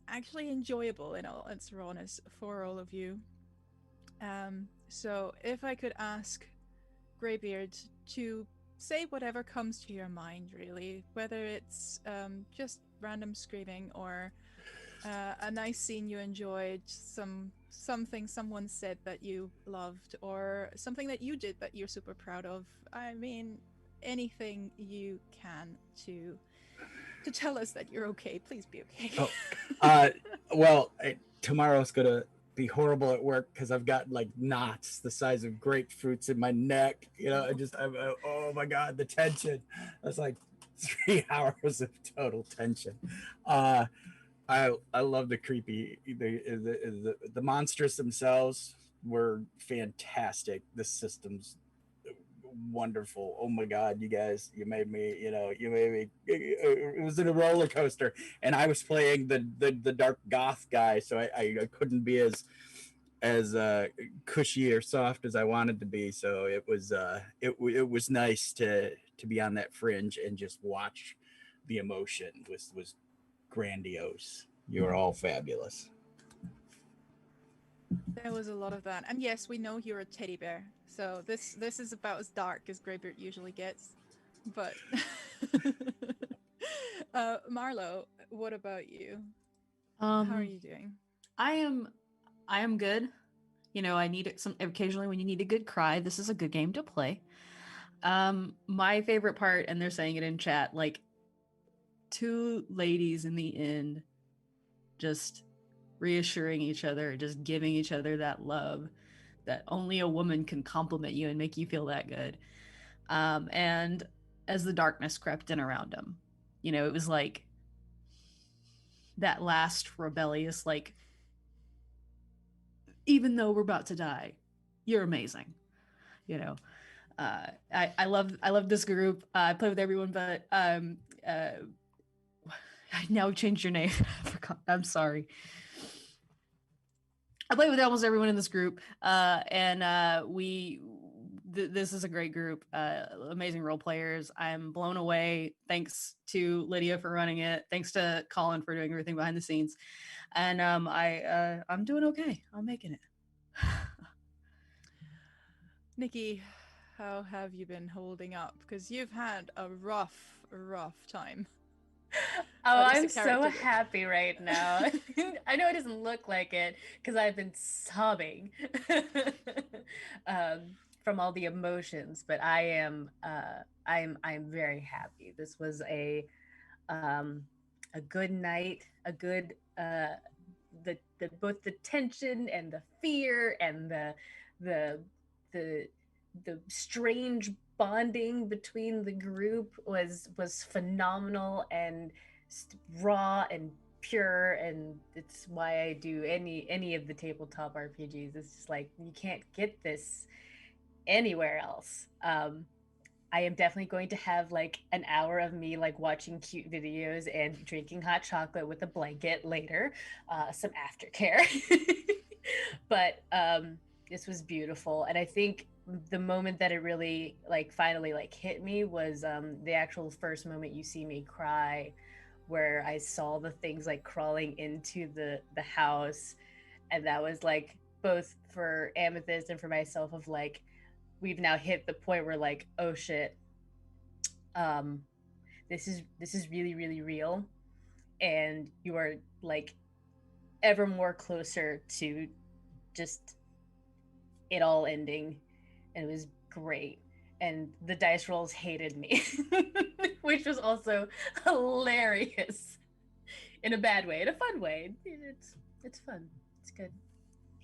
actually enjoyable in all its rawness for all of you. So if I could ask Greybeard to say whatever comes to your mind, really, whether it's just random screaming or A nice scene you enjoyed, something someone said that you loved, or something that you did that you're super proud of. I mean, anything you can to tell us that you're okay. Please be okay. Oh, well, tomorrow's gonna be horrible at work because I've got like knots the size of grapefruits in my neck. Oh my god, the tension. That's like 3 hours of total tension. Uh, I love the creepy the monsters themselves were fantastic. The systems wonderful. Oh my god, you guys, you made me, it was in a roller coaster, and I was playing the dark goth guy, so I couldn't be as cushy or soft as I wanted to be. So it was nice to be on that fringe and just watch the emotion was grandiose. You're all fabulous. There was a lot of that. And yes, we know you're a teddy bear. So this is about as dark as Greybeard usually gets. But Marlo, what about you? How are you doing? I am good. You know, I need it some occasionally when you need a good cry. This is a good game to play. My favorite part, and they're saying it in chat, like 2 ladies in the end just reassuring each other, just giving each other that love that only a woman can compliment you and make you feel that good. And as the darkness crept in around him, you know, it was like that last rebellious, like, even though we're about to die, you're amazing. You know, I love this group. I play with everyone, but I now changed your name. I forgot. I'm sorry. I play with almost everyone in this group, and this is a great group. Amazing role players. I'm blown away. Thanks to Lydia for running it. Thanks to Colin for doing everything behind the scenes. And I'm doing okay. I'm making it. Nikki, how have you been holding up? Because you've had a rough time. Oh, At least I'm the so character did. happy right now. I know it doesn't look like it because I've been sobbing from all the emotions, but I'm very happy. This was a good night, a good the both the tension and the fear and the the the strange bonding between the group was phenomenal and raw and pure, and it's why I do any of the tabletop RPGs. It's just like you can't get this anywhere else. I am definitely going to have like an hour of me like watching cute videos and drinking hot chocolate with a blanket later, some aftercare. But this was beautiful, and I think the moment that it really like finally like hit me was the actual first moment you see me cry, where I saw the things like crawling into the house, and that was like both for Amethyst and for myself of like we've now hit the point where like, oh shit, um this is really really real, and you are like ever more closer to just it all ending, and it was great. And the dice rolls hated me, which was also hilarious in a bad way, in a fun way. It's fun. It's good.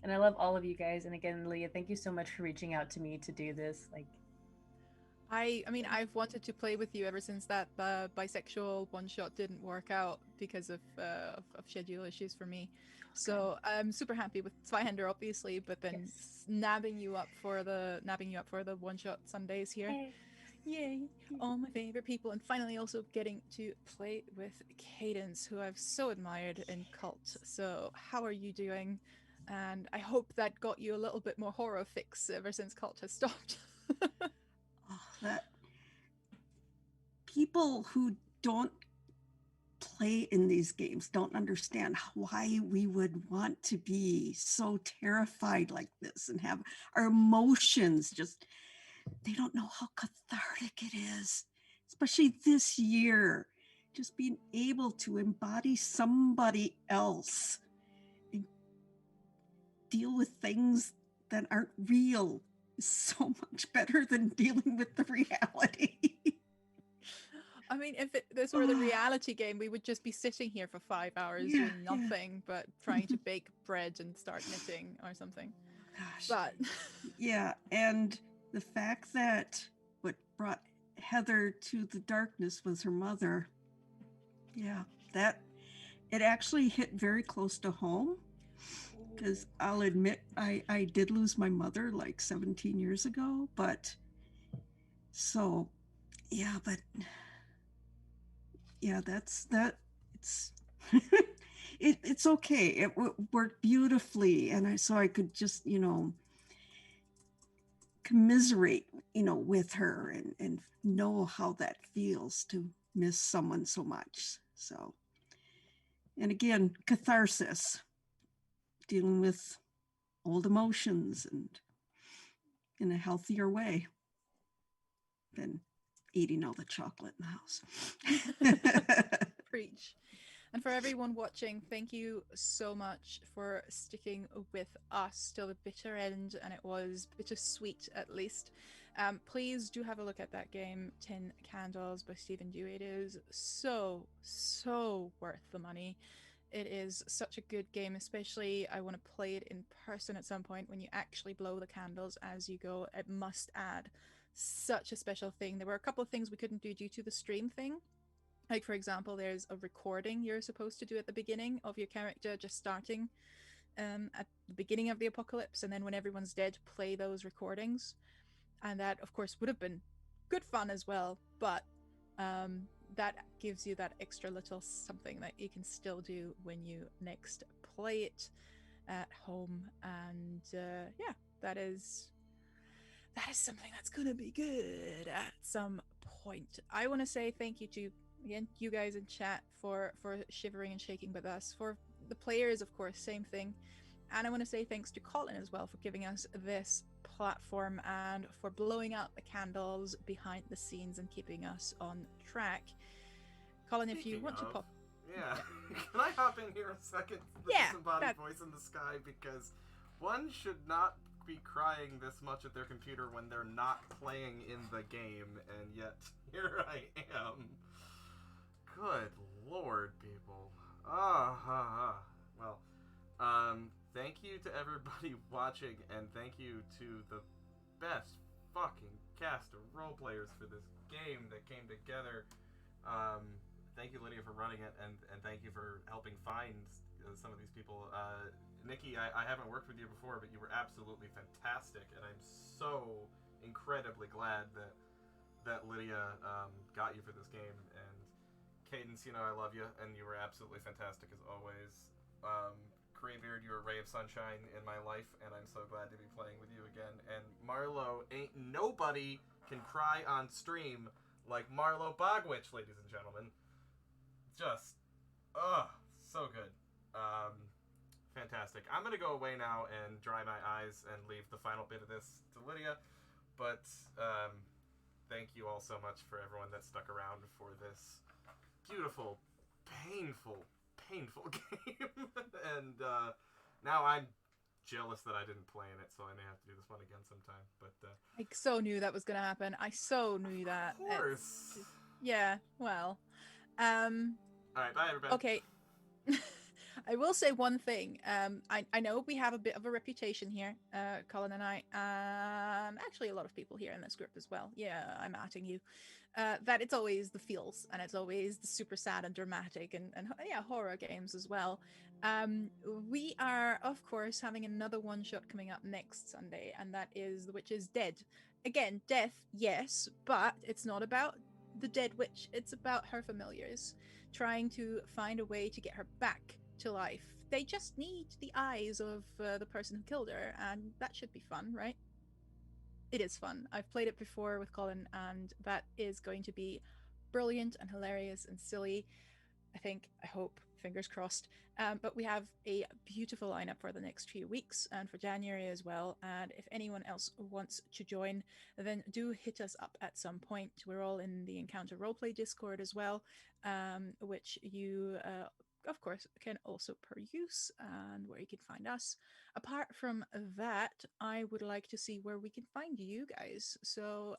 And I love all of you guys. And again, Leah, thank you so much for reaching out to me to do this. Like, I mean, I've wanted to play with you ever since that bisexual one shot didn't work out because of schedule issues for me. So I'm super happy with Zweihander, obviously, but then yes. nabbing you up for the one shot Sundays here. Hey. Yay! All my favorite people, and finally also getting to play with Cadence, who I've so admired in Cult. So how are you doing? And I hope that got you a little bit more horror fix ever since Cult has stopped. That people who don't play in these games don't understand why we would want to be so terrified like this and have our emotions just, they don't know how cathartic it is, especially this year, just being able to embody somebody else and deal with things that aren't real is so much better than dealing with the reality. I mean, if this were the reality game, we would just be sitting here for 5 hours Yeah, doing nothing but trying to bake bread and start knitting or something. Gosh. But yeah, and the fact that what brought Heather to the darkness was her mother. Yeah, that it actually hit very close to home, because I'll admit I did lose my mother like 17 years ago, but so yeah, but yeah, that's it's it's okay. It worked beautifully, and so I could just commiserate with her and know how that feels to miss someone so much. So, and again, catharsis, dealing with old emotions and in a healthier way than eating all the chocolate in the house. preach. And for everyone watching, thank you so much for sticking with us till the bitter end, and it was bittersweet at least. Please do have a look at that game, Tin Candles by Stephen Dewey. It is so worth the money. It is such a good game, especially I want to play it in person at some point when you actually blow the candles as you go. It must add such a special thing. There were a couple of things we couldn't do due to the stream thing. Like, for example, there's a recording you're supposed to do at the beginning of your character just starting at the beginning of the apocalypse, and then when everyone's dead, play those recordings. And that, of course, would have been good fun as well, but that gives you that extra little something that you can still do when you next play it at home. And yeah, that is something that's gonna be good at some point. I want to say thank you to, again, you guys in chat for shivering and shaking with us. For the players, of course, same thing. And I want to say thanks to Colin as well for giving us this platform and for blowing out the candles behind the scenes and keeping us on track. Colin, if you want to pop... Yeah. Can I hop in here a second? The disembodied voice in the sky, because one should not be crying this much at their computer when they're not playing in the game, and yet here I am. Good lord, people. Well, thank you to everybody watching, and thank you to the best fucking cast of role players for this game that came together. Thank you, Lydia, for running it, and thank you for helping find some of these people. Nikki, I haven't worked with you before, but you were absolutely fantastic, and I'm so incredibly glad that Lydia got you for this game. And Cadence, I love you, and you were absolutely fantastic as always. Graybeard, you're a ray of sunshine in my life, and I'm so glad to be playing with you again. And Marlo, ain't nobody can cry on stream like Marlo Bogwitch, ladies and gentlemen. Just, so good. Fantastic. I'm gonna go away now and dry my eyes and leave the final bit of this to Lydia, but thank you all so much for everyone that stuck around for this beautiful, painful game. And now I'm jealous that I didn't play in it, so I may have to do this one again sometime. But I so knew that was going to happen. I so knew that. Of course. Yeah, well. All right, bye, everybody. Okay. I will say one thing. I know we have a bit of a reputation here, Colin and I. Actually, a lot of people here in this group as well. Yeah, I'm atting you. That it's always the feels, and it's always the super sad and dramatic, and yeah, horror games as well. We are, of course, having another one shot coming up next Sunday, and that is The Witch is Dead. Again, death, yes, but it's not about the dead witch. It's about her familiars, trying to find a way to get her back to life. They just need the eyes of the person who killed her, and that should be fun, right? It is fun. I've played it before with Colin, and that is going to be brilliant and hilarious and silly. I hope fingers crossed. But we have a beautiful lineup for the next few weeks and for January as well. And if anyone else wants to join, then do hit us up at some point. We're all in the Encounter Roleplay Discord as well, which you, of course, can also peruse and where you can find us. Apart from that, I would like to see where we can find you guys. So,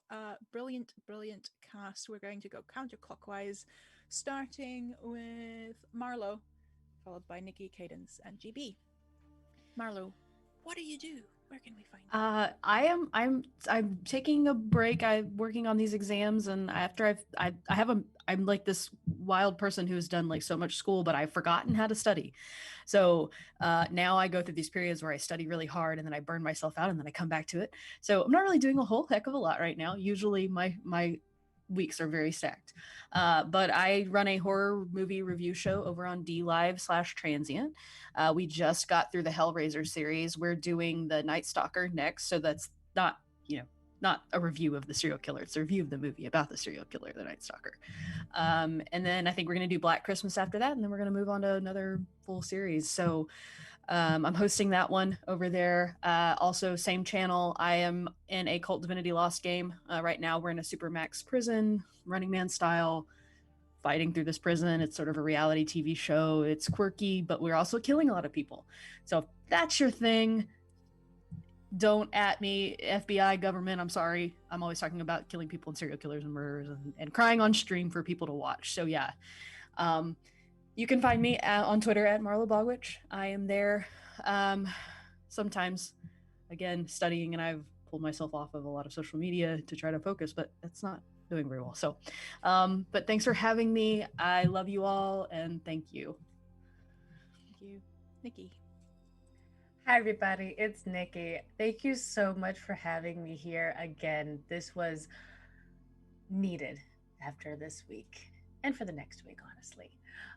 brilliant, brilliant cast. We're going to go counterclockwise, starting with Marlo, followed by Nikki, Cadence, and GB. Marlo, what do you do? Where can we find you? I'm taking a break. I'm working on these exams, and after I'm like this wild person who's done like so much school, but I've forgotten how to study. So now I go through these periods where I study really hard, and then I burn myself out, and then I come back to it. So I'm not really doing a whole heck of a lot right now. Usually my weeks are very stacked. But I run a horror movie review show over on DLive/Transient. We just got through the Hellraiser series. We're doing the Night Stalker next. So that's not, not a review of the serial killer. It's a review of the movie about the serial killer, the Night Stalker. And then I think we're going to do Black Christmas after that. And then we're going to move on to another full series. So I'm hosting that one over there. Also, same channel. I am in a Cult Divinity Lost game. Right now, we're in a Supermax prison, Running Man style, fighting through this prison. It's sort of a reality TV show. It's quirky, but we're also killing a lot of people. So if that's your thing, don't at me, FBI, government. I'm sorry. I'm always talking about killing people and serial killers and murderers and crying on stream for people to watch. So yeah. You can find me on Twitter at Marlo Bogwitch. I am there sometimes, again, studying, and I've pulled myself off of a lot of social media to try to focus, but that's not doing very well. So, but thanks for having me. I love you all, and thank you. Thank you. Nikki. Hi, everybody. It's Nikki. Thank you so much for having me here again. This was needed after this week and for the next week, honestly.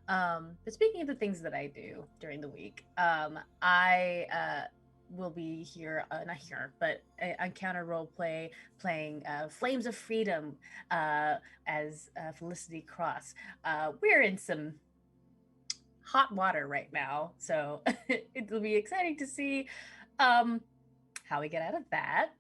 But speaking of the things that I do during the week, I will be here, not here, but on Counter Roleplay playing Flames of Freedom as Felicity Cross. We're in some hot water right now, so it'll be exciting to see how we get out of that.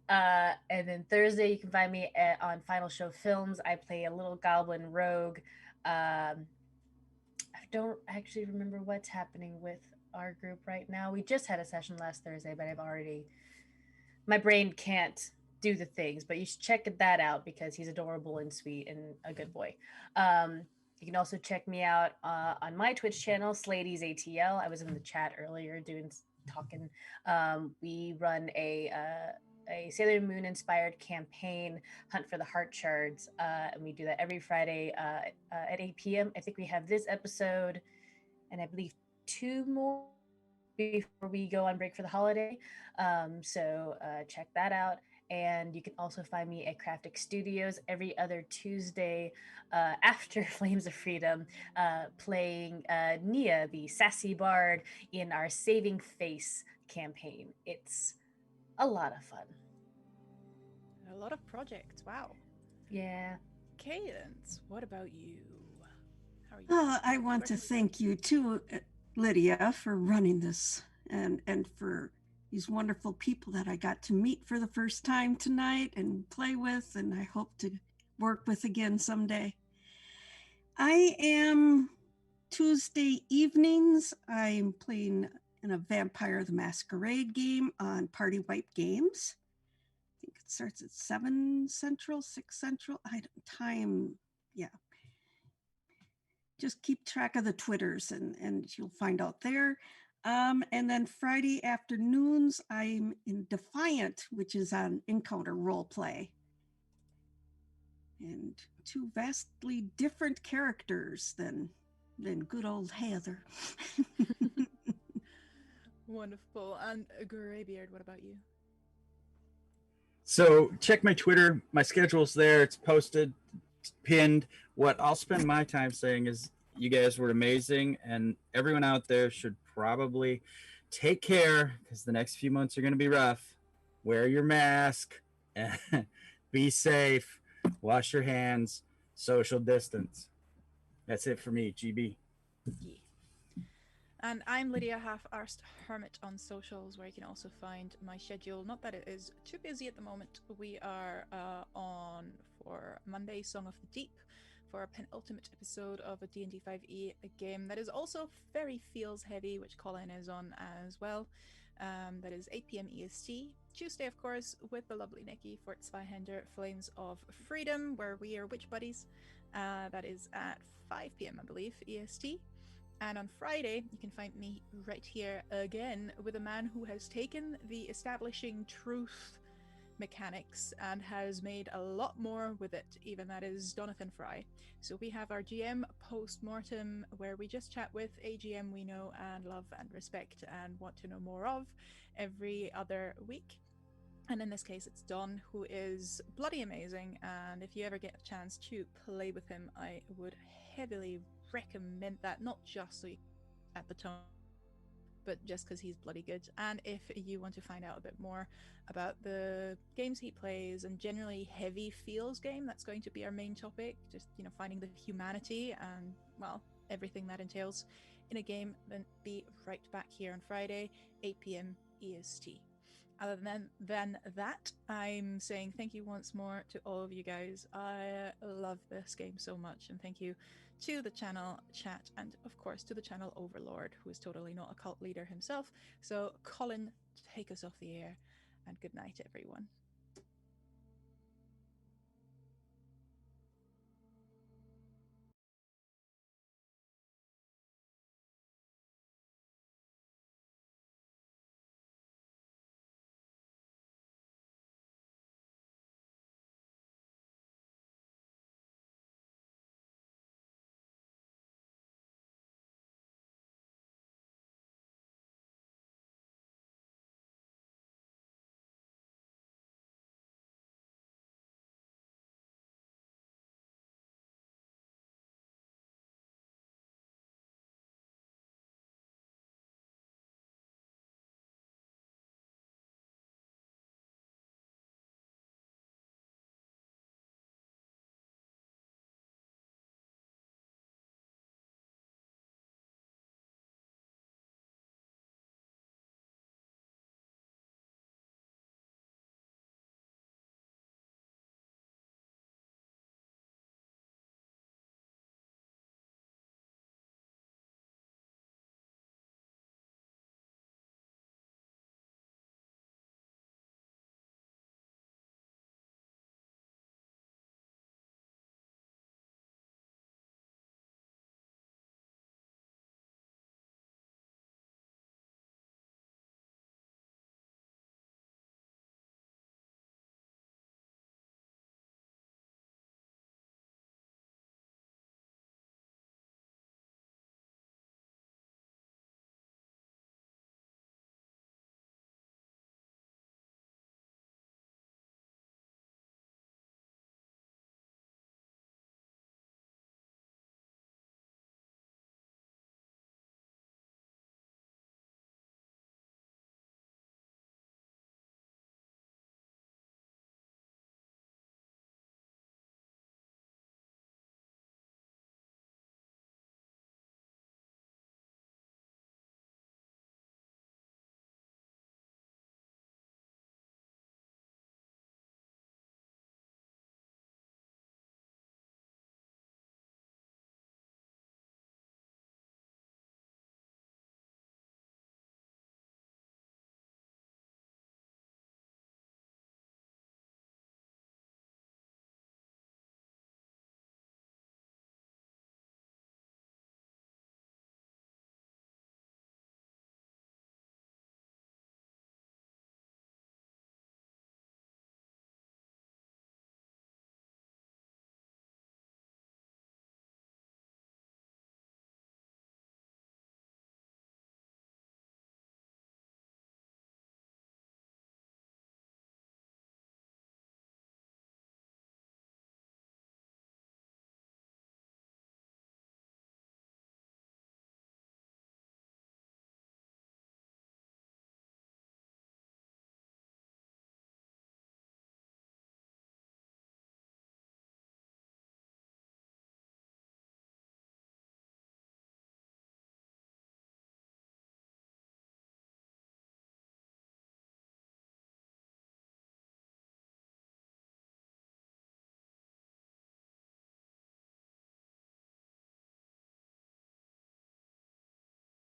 And then Thursday, you can find me on Final Show Films. I play a little goblin rogue. I don't actually remember what's happening with our group right now. We just had a session last Thursday, but my brain can't do the things, but you should check that out because he's adorable and sweet and a good boy. You can also check me out on my Twitch channel, Slady's ATL. I was in the chat earlier talking. We run a Sailor Moon inspired campaign, Hunt for the Heart Shards, and we do that every Friday at 8 p.m. I think we have this episode and I believe 2 more before we go on break for the holiday. So check that out. And you can also find me at Craftic Studios every other Tuesday after Flames of Freedom, playing Nia, the sassy bard, in our Saving Face campaign. It's a lot of fun. A lot of projects. Wow. Yeah. Cadence, what about you? How are you? I want to thank you too, Lydia, for running this and for these wonderful people that I got to meet for the first time tonight and play with, and I hope to work with again someday. I am Tuesday evenings. I'm playing in a Vampire the Masquerade game on Party Wipe Games. I think it starts at 7 Central, 6 Central. Yeah. Just keep track of the Twitters and you'll find out there. And then Friday afternoons, I'm in Defiant, which is on Encounter Roleplay. And 2 vastly different characters than good old Heather. Wonderful. And Greybeard, what about you? So check my Twitter. My schedule's there. It's posted, it's pinned. What I'll spend my time saying is you guys were amazing, and everyone out there should probably take care because the next few months are going to be rough. Wear your mask, be safe, wash your hands, social distance. That's it for me, GB. Yeah. And I'm Lydia Half-Arsed Hermit on socials, where you can also find my schedule. Not that it is too busy at the moment. We are on for Monday, Song of the Deep, for a penultimate episode of a D&D 5e, a game that is also very feels heavy, which Colin is on as well. That is 8 p.m. EST. Tuesday, of course, with the lovely Nikki for Zweihänder Flames of Freedom, where we are witch buddies. That is at 5 p.m., I believe, EST. And on Friday, you can find me right here again with a man who has taken the establishing truth mechanics and has made a lot more with it, even that is Jonathan Fry. So we have our GM post-mortem, where we just chat with a GM we know and love and respect and want to know more of every other week. And in this case, it's Don, who is bloody amazing. And if you ever get a chance to play with him, I would heavily recommend that, not just so you at the tone, but just because he's bloody good. And if you want to find out a bit more about the games he plays and generally heavy feels game, that's going to be our main topic. Just, you know, finding the humanity and, well, everything that entails in a game, then be right back here on Friday, 8 p.m. EST. Other than that, I'm saying thank you once more to all of you guys. I love this game so much, and thank you to the channel chat and of course to the channel overlord, who is totally not a cult leader himself. So Colin, take us off the air, and good night everyone.